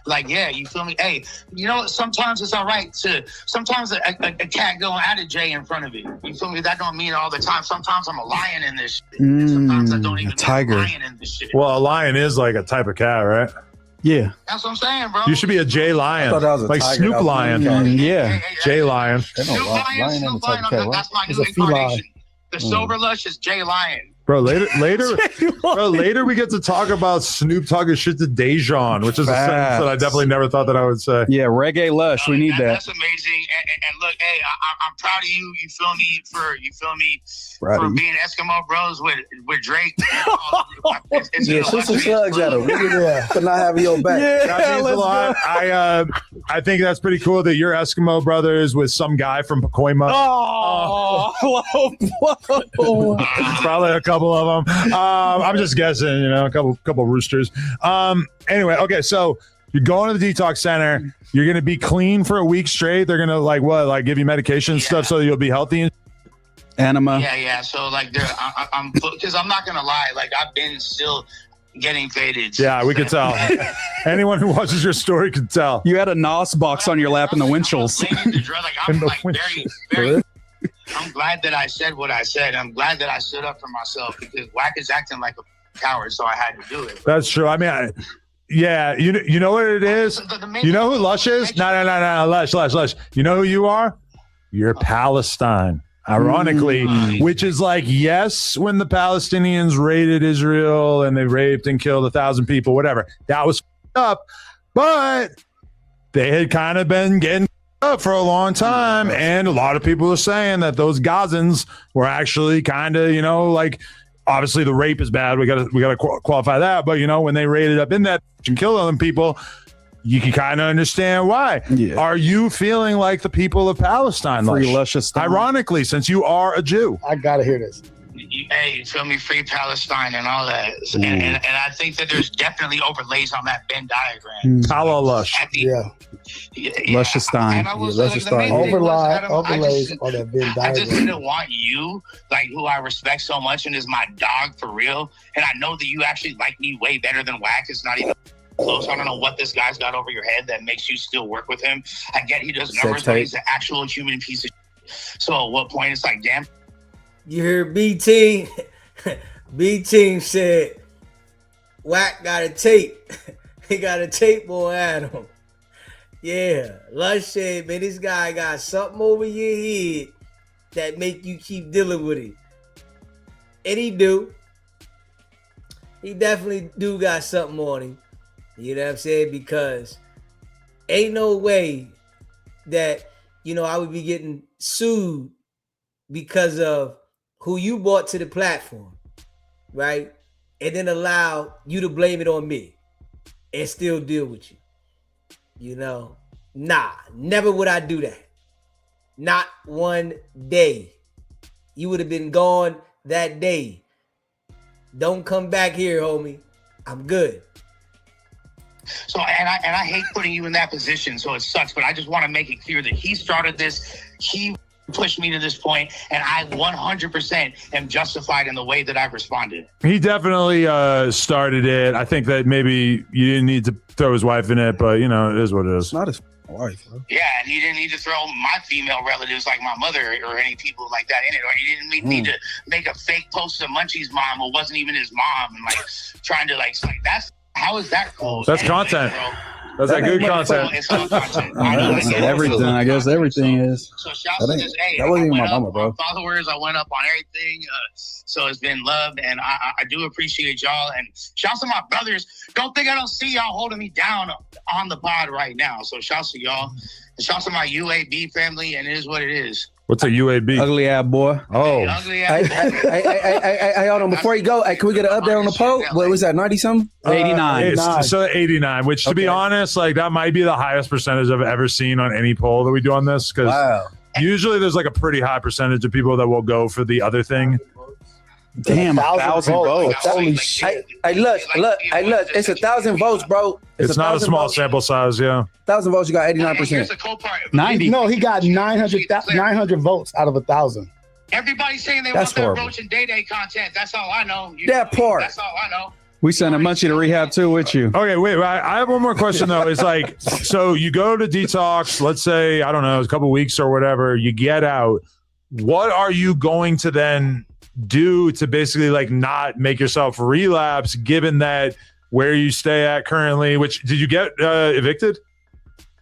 Like, yeah, you feel me? Hey, you know, sometimes it's all right to, sometimes a cat going at a J in front of it. You feel me? That don't mean all the time. Sometimes I'm a lion in this shit. And sometimes I don't even be a lion in this shit. Well, a lion is like a type of cat, right? Yeah. That's what I'm saying, bro. You should be a J lion. I thought that was a like tiger. Snoop lion. Yeah. J lion. Snoop lion, that's my new incarnation. The sober Lush is J lion. Bro, later we get to talk about Snoop talking shit to Dejan, which is a sentence that I definitely never thought that I would say. Yeah, reggae Lush, we need that. That's amazing. And look, hey, I'm proud of you. You feel me? For being Eskimo bros with Drake. Shoot some slugs at him. For not having your back. That means a lot. I think that's pretty cool that you're Eskimo brothers with some guy from Pacoima. Probably a couple of them. I'm just guessing, you know, a couple roosters. Anyway, okay, so you're going to the detox center. You're going to be clean for a week straight. They're going to like give you medication and stuff so you'll be healthy. Enema. Yeah. So like, I'm because I'm not gonna lie. Like I've been still getting faded. Yeah, we could tell. Anyone who watches your story could tell. You had a NOS box on your lap in the windshields. I'm glad that I said what I said. I'm glad that I stood up for myself because Wack is acting like a coward, so I had to do it. That's true. I mean, yeah, you know what it is? You know who Lush is? No, Lush. You know who you are? You're Palestine. Ironically, which is like, yes, when the Palestinians raided Israel and they raped and killed 1,000 people, whatever, that was up. But they had kind of been getting up for a long time. And a lot of people are saying that those Gazans were actually kind of, you know, like, obviously the rape is bad. We got to qualify that. But, you know, when they raided up in that and killed other people, you can kind of understand why. Yeah. Are you feeling like the people of Palestine? Free luscious. Ironically, since you are a Jew. I got to hear this. Hey, you feel me? Free Palestine and all that. And I think that there's definitely overlays on that Venn diagram. Hello, Lush. Luscious time. Overlays on that Venn diagram. I just didn't want you, like who I respect so much and is my dog for real. And I know that you actually like me way better than Wack. It's not even close. I don't know what this guy's got over your head that makes you still work with him. I get he does numbers, but he's an actual human piece of shit. So at what point it's like, damn. You hear B-Team? B-Team said, Wack got a tape. He got a tape on Adam. Yeah. Lush said, man, this guy got something over your head that make you keep dealing with it. And he do. He definitely do got something on him. You know what I'm saying? Because ain't no way that, you know, I would be getting sued because of who you brought to the platform, right? And then allow you to blame it on me and still deal with you. You know? Nah, never would I do that. Not one day. You would have been gone that day. Don't come back here, homie. I'm good. So, and I hate putting you in that position, so it sucks, but I just want to make it clear that he started this. He pushed me to this point, and I 100% am justified in the way that I've responded. He definitely started it. I think that maybe you didn't need to throw his wife in it, but, you know, it is what it is. It's not his wife, huh? Yeah, and he didn't need to throw my female relatives like my mother or any people like that in it, or he didn't need to make a fake post of Munchie's mom who wasn't even his mom and, like, trying to, like that's, how is that cool? That's content. That's that good content. It's all content. Everything, I guess everything is. So shouts to this. Hey, that wasn't even my mama, bro. Followers, I went up on everything. So it's been loved, and I do appreciate y'all. And shouts to my brothers. Don't think I don't see y'all holding me down on the pod right now. So shouts to y'all. And shouts to my UAB family, and it is what it is. What's a UAB? Ugly ass boy. Oh. Hey, hold on. Before you go, hey, can we get an update on the poll? What was that, 90-something? 89. So 89, which to be honest, like that might be the highest percentage I've ever seen on any poll that we do on this. Because usually there's like a pretty high percentage of people that will go for the other thing. Damn, 1,000 votes. Holy shit. Hey, look, it's 1,000 votes, bro. It's not a small votes. sample size, yeah. 1,000 votes, you got Here's 89%. the cool part. 90. No, he got 900 votes out of 1,000. Everybody's saying they That's want that horrible. Roach and Day Day content. That's all I know. That part. That's all I know. We sent a Munchie to rehab too with you. Okay, wait. I have one more question though. It's like, so you go to detox, let's say, I don't know, it's a couple weeks or whatever, you get out. What are you going to then do to basically like not make yourself relapse, given that where you stay at currently, which did you get evicted?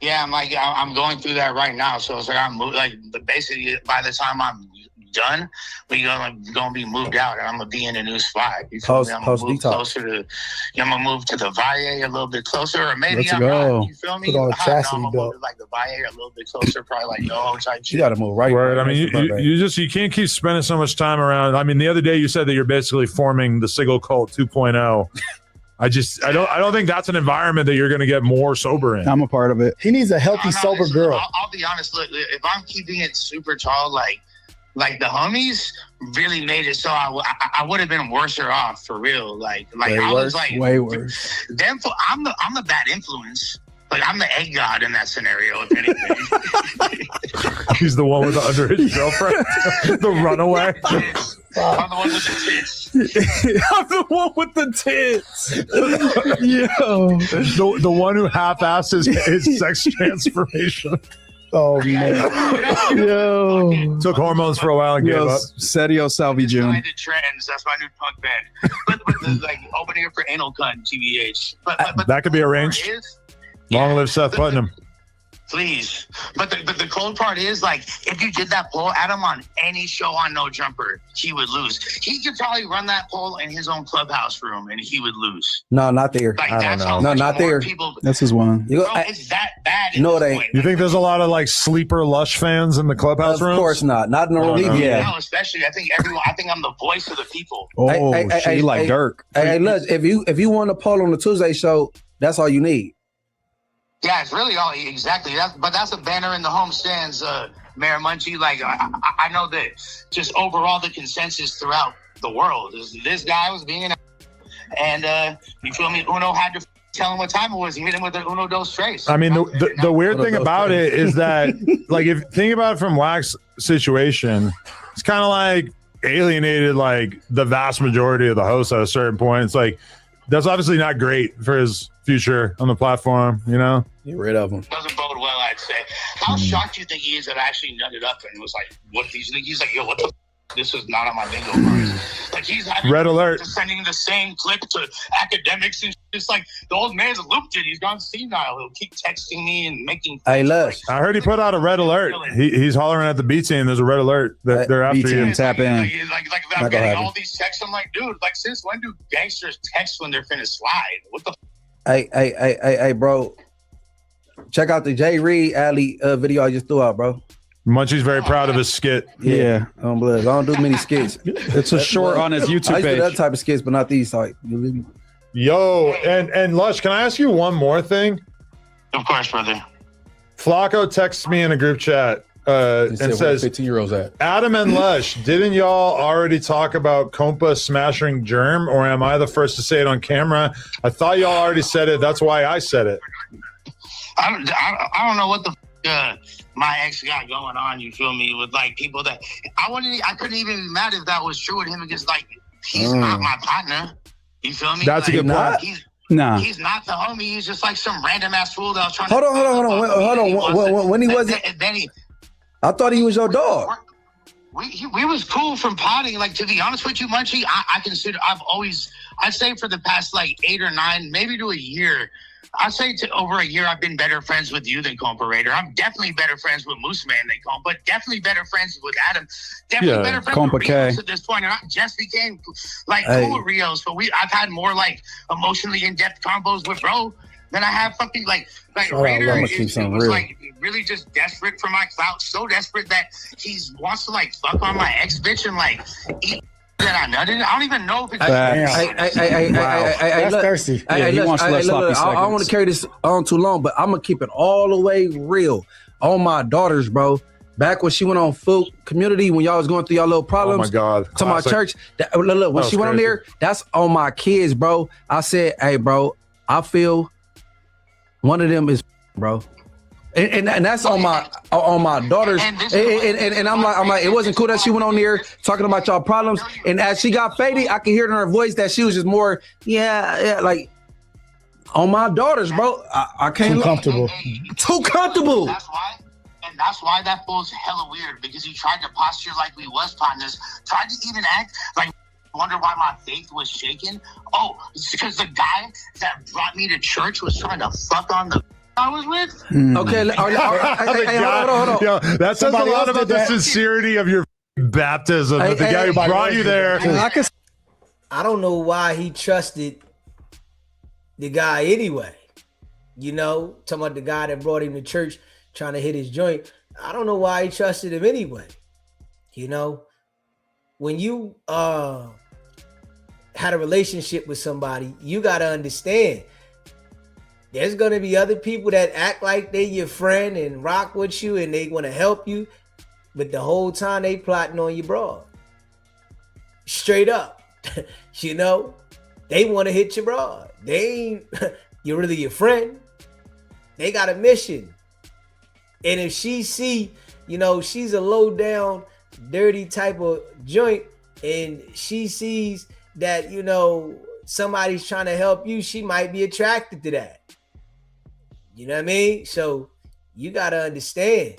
Yeah, I'm going through that right now. So it's like basically by the time I'm done, we're gonna be moved out, and I'm gonna be in a new spot. You feel me? I'm gonna move closer to. I'm gonna move to the Valle a little bit closer, or maybe Let's I'm go. not. You feel me? Put on a I'm chassis gonna belt. move to like the Valle a little bit closer, probably like no type shit. You got to move right. Right. I mean, you can't keep spending so much time around. I mean, the other day you said that you're basically forming the Sigil cult 2.0. I don't think that's an environment that you're going to get more sober in. I'm a part of it. He needs a healthy, sober girl. I'll be honest. Look, if I'm keeping it super tall, like the homies really made it so I would have been worse off for real. Like I was like way worse. Them, I'm the bad influence. Like I'm the egg god in that scenario. If anything, He's the one with the underage girlfriend, the runaway. I'm the one with the tits. I'm the one with the tits. Yo. The one who half-assed his sex transformation. Oh man. Yo. Took hormones for a while and gave up. Serio Salvi June. United Trends. That's my new punk band. But like opening up for Anal Cunt, TBH. But That could be arranged. Long live Seth Putnam. Please. But the cold part is, like, if you did that poll, Adam, on any show on No Jumper, he would lose. He could probably run that poll in his own clubhouse room, and he would lose. No, not there. Like, I that's don't how know. No, much not more there. People, This is one. You, bro, it's that bad. No, it ain't. You think there's a lot of like sleeper Lush fans in the clubhouse Of rooms? course not. Not in the room. Yeah. Now, especially, I think I'm the voice of the people. Oh, Hey, she like Dirk. Hey, look, if you want to poll on the Tuesday show, that's all you need. Yeah, it's really all exactly that. But that's a banner in the home stands, Mayor Munchie. Like I know that just overall the consensus throughout the world is this guy was being an and you feel me? Uno had to tell him what time it was. He hit him with the Uno dos tres. I mean, the weird thing about it is that, like, if think about it from Wax's situation, it's kind of like alienated like the vast majority of the hosts at a certain point. It's like that's obviously not great for his future on the platform, you know? Get rid of him. Doesn't bode well, I'd say. How shocked do you think he is that I actually nutted up and was like, what? He's like, yo, what the this was not on my bingo cards. Like he's having Red alert. Just sending the same clip to academics and it's like the old man's looped it. He's gone senile. He'll keep texting me and making. Hey, Lush. I heard he put out a red alert. He's hollering at the B team. There's a red alert that they're after you. Tap in. Like I'm getting all these texts. I'm like, dude, like since when do gangsters text when they're finna slide? What the? Hey, bro. Check out the Jay Reed Alley video I just threw out, bro. Munchie's very proud of his skit. Yeah. I don't do many skits. It's a short on his YouTube I used to do page. that type of skits, but not these. Like, Yo, and Lush, can I ask you one more thing? Of course, brother. Flacco texts me in a group chat and says, 15-year-olds at. Adam and Lush, didn't y'all already talk about Compa smashing Germ, or am I the first to say it on camera? I thought y'all already said it. That's why I said it. I don't know what the my ex got going on. You feel me? With like people that I couldn't even be mad if that was true with him because like he's not my partner. You feel me? That's like, a good point. He's not the homie. He's just like some random ass fool that was trying. Hold on. When he wasn't, I thought he was your dog. We was cool from potting. Like to be honest with you, Munchie, I'd say for the past like 8 or 9, maybe to a year. I'd say to over a year, I've been better friends with you than Comparator. I'm definitely better friends with Moose Man than Comp, but definitely better friends with Adam. Definitely better friends with Rios at this point. And I just became like cool with Rios, but I've had more like emotionally in-depth combos with bro than I have fucking like Raider was like really just desperate for my clout, so desperate that he wants to like fuck on my ex bitch and like eat. That I nutted. I don't even know if it's that's thirsty. He wants less sloppy seconds. I don't want to carry this on too long, but I'm gonna keep it all the way real on my daughters, bro. Back when she went on Food Community, when y'all was going through y'all little problems. Oh my God. To my church. Look, when she went on there, that's on my kids, bro. I said, hey, bro, I feel one of them is, bro. And that's on my daughters. And I'm like, it wasn't cool that she went on there talking about y'all problems. And as she got faded, I could hear in her voice that she was just more, like on my daughters, bro. I can't. Too comfortable. Too comfortable. That's why that fool's hella weird, because he tried to posture like we was partners, tried to even act like wonder why my faith was shaken. Oh, it's because the guy that brought me to church was trying to fuck on the I was with. Okay, hey, hold on. Yo, that says a lot about the sincerity of your baptism. The guy who brought you there. I don't know why he trusted the guy anyway. You know, talking about the guy that brought him to church trying to hit his joint. I don't know why he trusted him anyway. You know, when you had a relationship with somebody, you got to understand there's going to be other people that act like they your friend and rock with you and they want to help you, but the whole time they plotting on you, broad. Straight up. You know, they want to hit you broad. They ain't you're really your friend. They got a mission. And if she see, you know, she's a low down, dirty type of joint, and she sees that, you know, somebody's trying to help you, she might be attracted to that. You know what I mean? So you got to understand,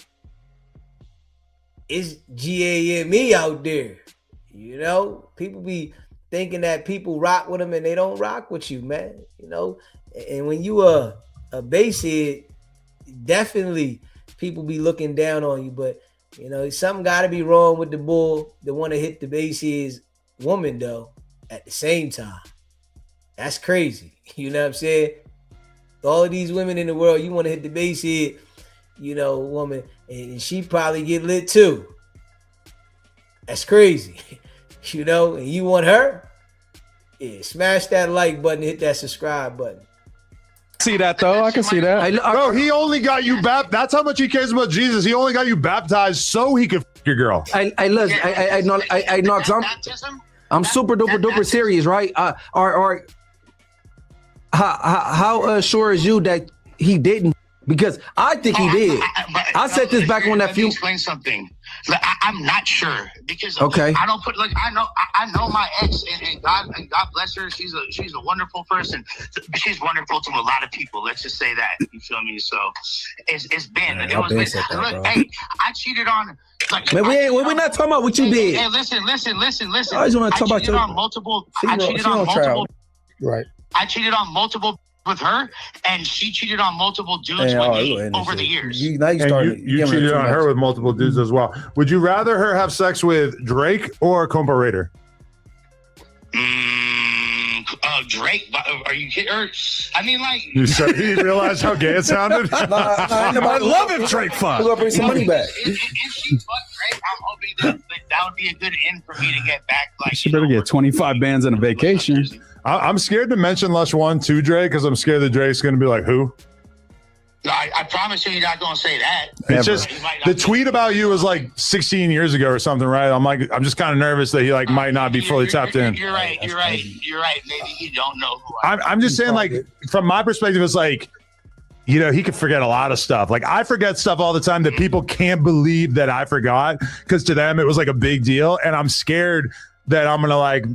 it's GAME out there. You know, people be thinking that people rock with them and they don't rock with you, man. You know, and when you a basehead, definitely people be looking down on you. But, you know, something got to be wrong with the bull that want to hit the basehead's woman, though, at the same time. That's crazy. You know what I'm saying? All of these women in the world, you want to hit the basehead, you know, woman, and she probably get lit too. That's crazy. You know, and you want her? Yeah, smash that like button, hit that subscribe button. See that though? I can see that. Bro, he only got you baptized. That's how much he cares about Jesus. He only got you baptized so he could f your girl. I know, 'cause I'm super duper serious, right? How sure is you that he didn't? Because I think he did. I said this back when that few. Explain something. I'm not sure because okay. I don't put like I know my ex and God bless her. She's a wonderful person. She's wonderful to a lot of people. Let's just say that. You feel me? So it's been. Man, it was been. Look, hey, I cheated on. Like, man, we're not talking about what you did. Hey, listen. I just want to talk about your. I cheated on multiple. Right. I cheated on multiple with her, and she cheated on multiple dudes with me over the years. You cheated on her with multiple dudes as well. Would you rather her have sex with Drake or Compa Raider? Drake? Are you kidding? I mean, like... You realize how gay it sounded? I love if Drake fucked. We're going to bring some money back. If she fucked Drake, I'm hoping that would be a good end for me to get back. Like, she better get 25 bands and a vacation. I'm scared to mention Lush 1 to Drake because I'm scared that Drake's going to be like, who? I promise you, you're not going to say that. It's just the tweet about you was like 16 years ago or something, right? I'm just kind of nervous that he like might not be fully tapped in. You're right. Maybe you don't know who I am. I'm just saying, like, from my perspective, it's like, you know, he could forget a lot of stuff. Like, I forget stuff all the time that people can't believe that I forgot because to them it was like a big deal. And I'm scared that I'm going to like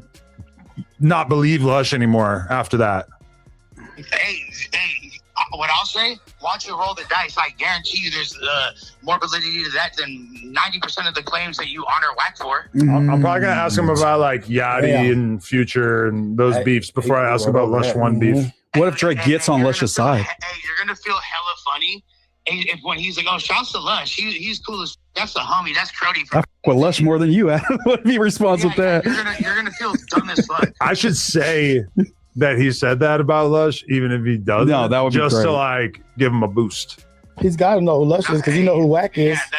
not believe Lush anymore after that. Hey, what I'll say, once you roll the dice, I guarantee you there's more validity to that than 90% of the claims that you honor whack for. I'm probably going to ask him about like Yachty and Future and those beefs before I ask about Lush 1 beef. What if Drake gets on Lush's side? Hey, you're going to feel hella funny when he's like, oh, shouts to Lush. He's cool as that's the homie. That's Crody. I fuck with Lush more than you. What be responsible with that? You're gonna feel dumb as fuck. I should say that he said that about Lush, even if he doesn't. No, that would be just great. To like give him a boost. He's got to know who Lush is because he know who Wack is. Yeah,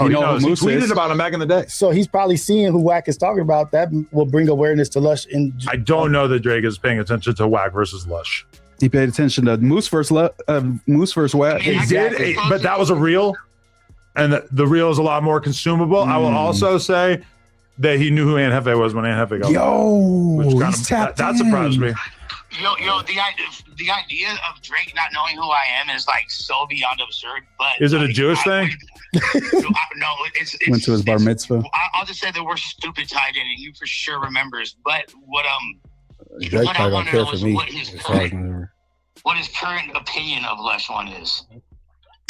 he knows. He tweeted about him back in the day. So he's probably seeing who Wack is talking about. That will bring awareness to Lush. I don't know that Drake is paying attention to Wack versus Lush. He paid attention to Moose versus Wack. He did, but that was a real. and the reel is a lot more consumable. I will also say that he knew who Aunt Hefe was when Aunt Hefe got Yo, that surprised me. Yo, the idea of Drake not knowing who I am is like so beyond absurd. But is it a Jewish thing? No, it's went to his bar mitzvah. I'll just say that we're stupid tied in, and he for sure remembers. But what Drake what I probably want don't to care know for is me. what his current opinion of Lush One is.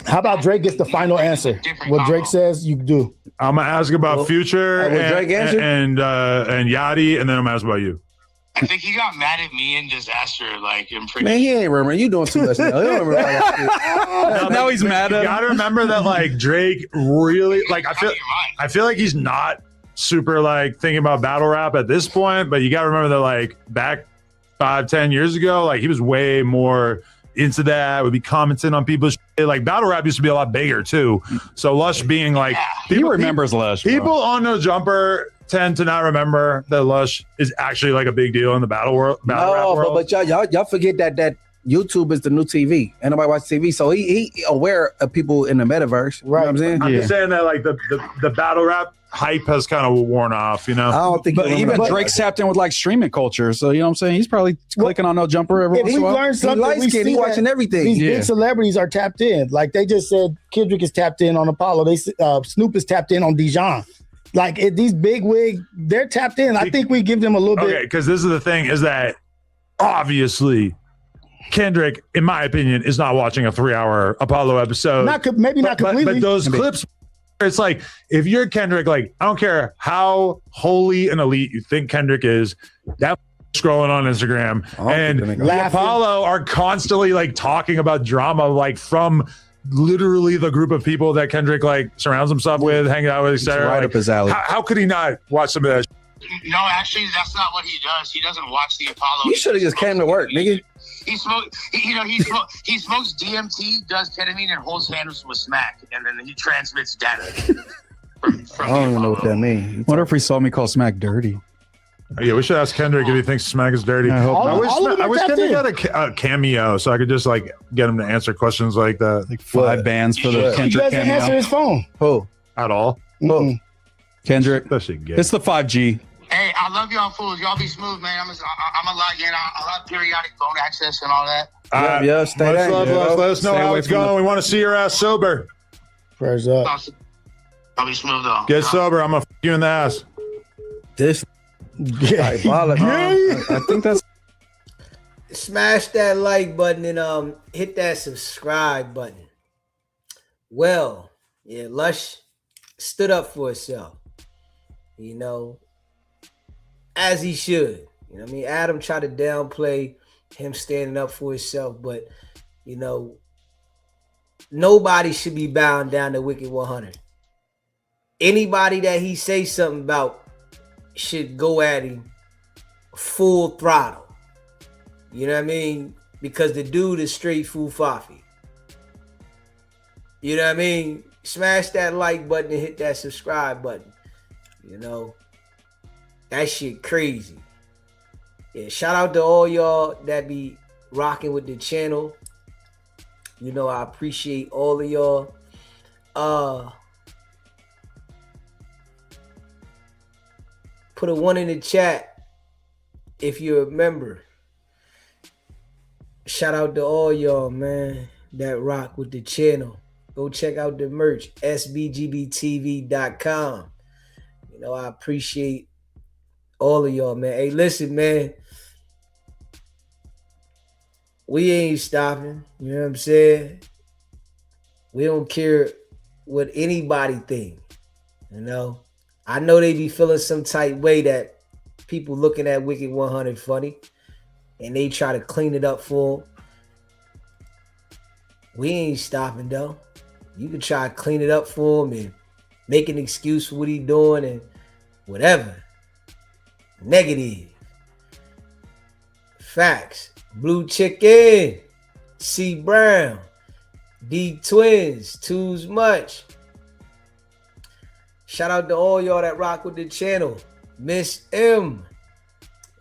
How about Drake gets the final answer? What Drake says, you do. I'm gonna ask about Future Drake answer? and Yachty, and then I'm gonna ask about you. I think he got mad at me in Disaster. Like, I'm pretty. Man, he ain't remember. You doing too much now. He don't remember all that shit. Now he's mad at You him. gotta remember that like Drake really like I feel like he's not super like thinking about battle rap at this point, but you gotta remember that like back 5-10 years ago, like he was way more into that, would be commenting on people's shit. Like battle rap used to be a lot bigger too. So Lush being like He remembers Lush. Bro. people on No Jumper tend to not remember that Lush is actually like a big deal in the battle world. Battle rap world. But y'all forget that YouTube is the new TV. And nobody watch TV. So he aware of people in the metaverse. Right. You know what I'm saying? I'm just saying that like the battle rap hype has kind of worn off, you know. I don't think But even Drake's tapped in with like streaming culture. So you know what I'm saying? He's probably clicking on No Jumper every If once we in a while. learn something, we see he watching that everything. These big celebrities are tapped in. Like they just said, Kendrick is tapped in on Apollo. They Snoop is tapped in on Dijon. Like these big wig, they're tapped in. I think we give them a little bit. Okay, because this is the thing: is that obviously Kendrick, in my opinion, is not watching a 3-hour Apollo episode. Maybe not completely. But those clips. It's like if you're Kendrick, like I don't care how holy and elite you think Kendrick is, that scrolling on Instagram and the Apollo are constantly like talking about drama, like from literally the group of people that Kendrick like surrounds himself with, hanging out with, etc. Right up his alley. How could he not watch some of that? No, actually, that's not what he does. He doesn't watch the Apollo. You should have just came to work, nigga. He smokes. He smokes DMT, does ketamine, and holds hands with smack, and then he transmits data. From I don't even know what that means. What if he saw me call Smack dirty? Oh, yeah, we should ask Kendrick if he thinks Smack is dirty. I hope I not. wish Kendrick had a cameo so I could just like get him to answer questions like that. Like 5 bands for the Kendrick He doesn't cameo. answer his phone. Who? At all. Kendrick. That shit gay. It's the 5G. Hey, I love y'all fools. Y'all be smooth, man. I'm a log in. I'll have periodic phone access and all that. Yeah, stay there. Let us know how it's going. We want to see your ass sober. Prayers up. I'll be smooth though. Get sober. I'm gonna f you in the ass. This diabolic. I think that's Smash that like button and hit that subscribe button. Well, yeah, Lush stood up for itself. You know, as he should. You know what I mean? Adam tried to downplay him standing up for himself, but you know, nobody should be bound down to Wicked100. Anybody that he say something about should go at him full throttle. You know what I mean? Because the dude is straight fufafi. You know what I mean? Smash that like button and hit that subscribe button. You know, that shit crazy. Yeah, shout out to all y'all that be rocking with the channel. You know, I appreciate all of y'all. Put a 1 in the chat if you're a member. Shout out to all y'all, man, that rock with the channel. Go check out the merch, sbgbtv.com. You know, I appreciate all of y'all, man. Hey, listen, man. We ain't stopping. You know what I'm saying? We don't care what anybody think. You know? I know they be feeling some type way that people looking at Wicked100 funny. And they try to clean it up for them. We ain't stopping, though. You can try to clean it up for him and make an excuse for what he doing and whatever. Negative. Facts. Blue Chicken. C Brown. D Twins. Two's Much. Shout out to all y'all that rock with the channel. Miss M.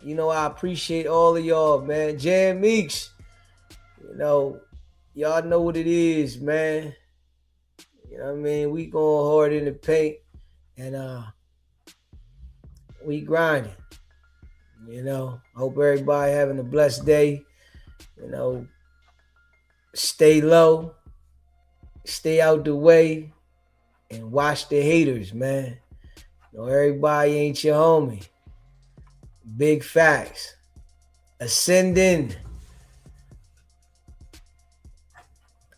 You know, I appreciate all of y'all, man. Jan Meeks. You know, y'all know what it is, man. You know what I mean? We going hard in the paint and we grinding. You know, hope everybody having a blessed day. You know, stay low, stay out the way, and watch the haters, man. You know, everybody ain't your homie. Big facts. Ascending.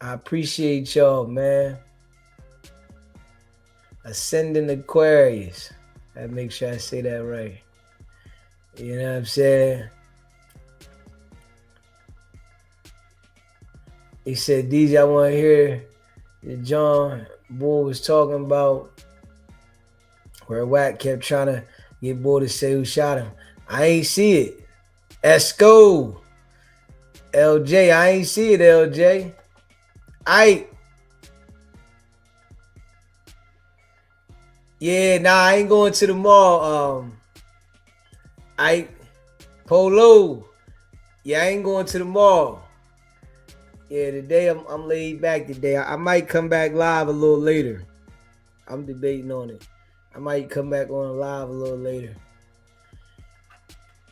I appreciate y'all, man. Ascending Aquarius. I make sure I say that right. You know what I'm saying? He said, DJ, I want to hear that John Bull was talking about where Wack kept trying to get Bull to say who shot him. I ain't see it. Esco. LJ, I ain't see it, LJ. Yeah, nah, I ain't going to the mall. Polo. Yeah, I ain't going to the mall. Yeah, today I'm laid back today. I might come back live a little later. I'm debating on it. I might come back on live a little later.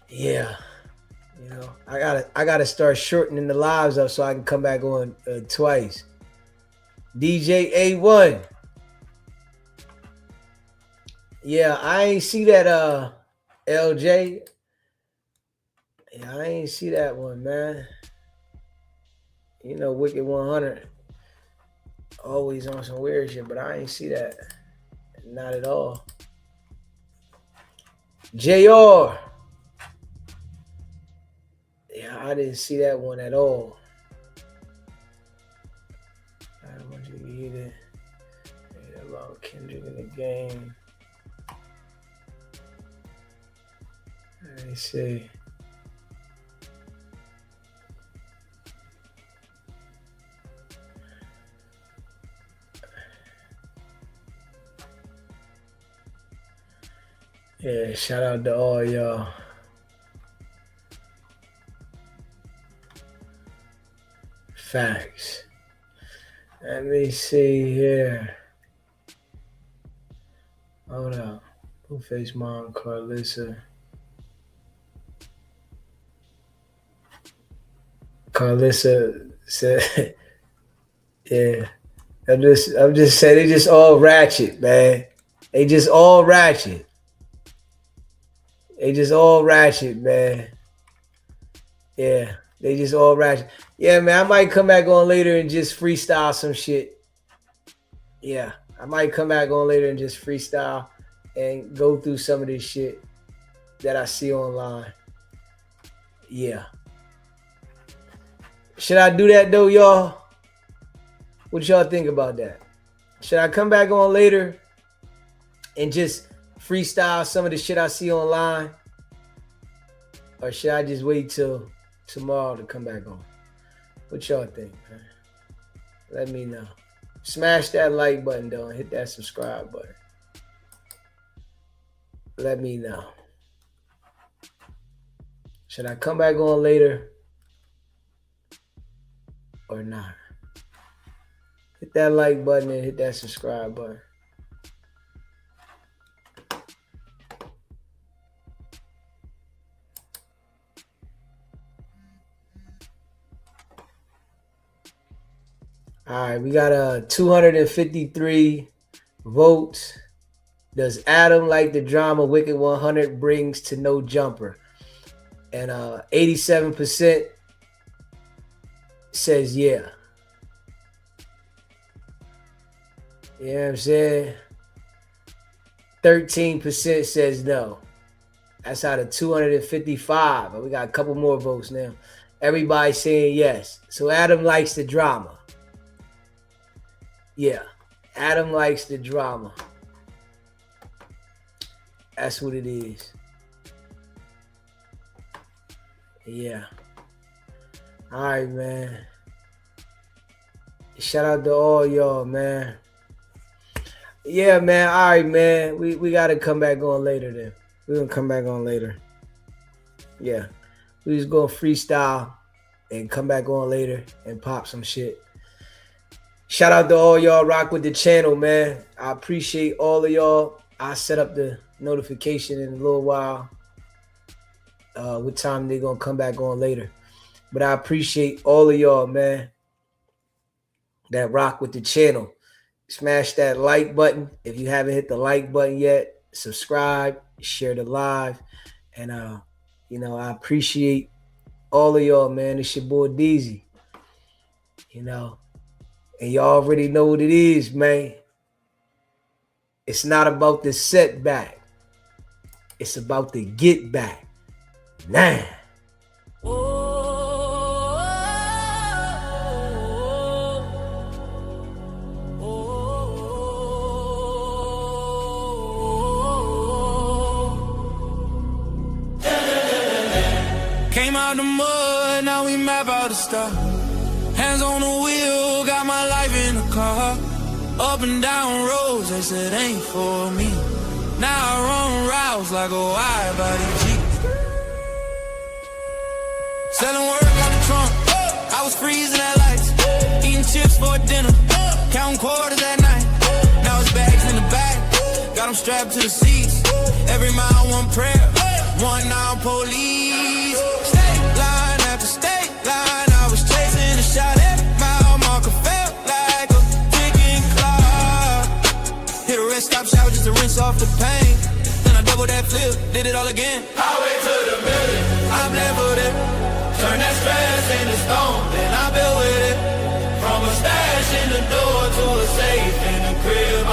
Yeah. You know, I gotta start shortening the lives up so I can come back on twice. DJ A1. Yeah, I ain't see that LJ. Yeah, I ain't see that one, man. You know, Wicked100 always on some weird shit, but I ain't see that. Not at all. JR. Yeah, I didn't see that one at all. I don't want you to hear that. About Kendrick in the game. Let me see. Yeah, shout out to all y'all. Facts. Let me see here. Hold up. Blueface Mom, Carlissa. Carlissa said, yeah. I'm just saying they just all ratchet, man. They just all ratchet. They just all ratchet, man. Yeah, they just all ratchet. Yeah, man, I might come back on later and just freestyle some shit. Yeah, I might come back on later and just freestyle and go through some of this shit that I see online. Yeah. Should I do that though, y'all? What y'all think about that? Should I come back on later and just freestyle some of the shit I see online? Or should I just wait till tomorrow to come back on? What y'all think, man? Let me know. Smash that like button though and hit that subscribe button. Let me know. Should I come back on later or not? Hit that like button and hit that subscribe button. All right, we got 253 votes. Does Adam like the drama Wicked100 brings to No Jumper? And 87% says yeah. You know what I'm saying? 13% says no. That's out of 255. We got a couple more votes now. Everybody saying yes. So Adam likes the drama. Yeah. Adam likes the drama. That's what it is. Yeah. All right, man. Shout out to all y'all, man. Yeah, man. All right, man. We got to come back on later then. We're going to come back on later. Yeah. We just going to freestyle and come back on later and pop some shit. Shout out to all y'all rock with the channel, man. I appreciate all of y'all. I'll set up the notification in a little while. What time they're gonna come back on later. But I appreciate all of y'all, man, that rock with the channel. Smash that like button. If you haven't hit the like button yet, subscribe, share the live. And you know, I appreciate all of y'all, man. It's your boy Deezy. You know, and y'all already know what it is, man. It's not about the setback. It's about the get back. Nah. Came out the mud, now we map out the stuff. Hands on the wheel, got my life in the car. Up and down roads, they said ain't for me. Now I run routes like a wide body Jeep. Selling work on the trunk, I was freezing at lights. Eating chips for dinner, counting quarters at night. Now it's bags in the back, got them strapped to the seats. Every mile one prayer, one now police. State line after state line, I was chasing a shot. Every mile marker felt like a ticking clock. Hit a rest stop shower just to rinse off the pain. Then I double that flip, did it all again. Highway to the million, I'm leveled it. Turn that stress into stone, then I build with it. From a stash in the door to a safe in the crib.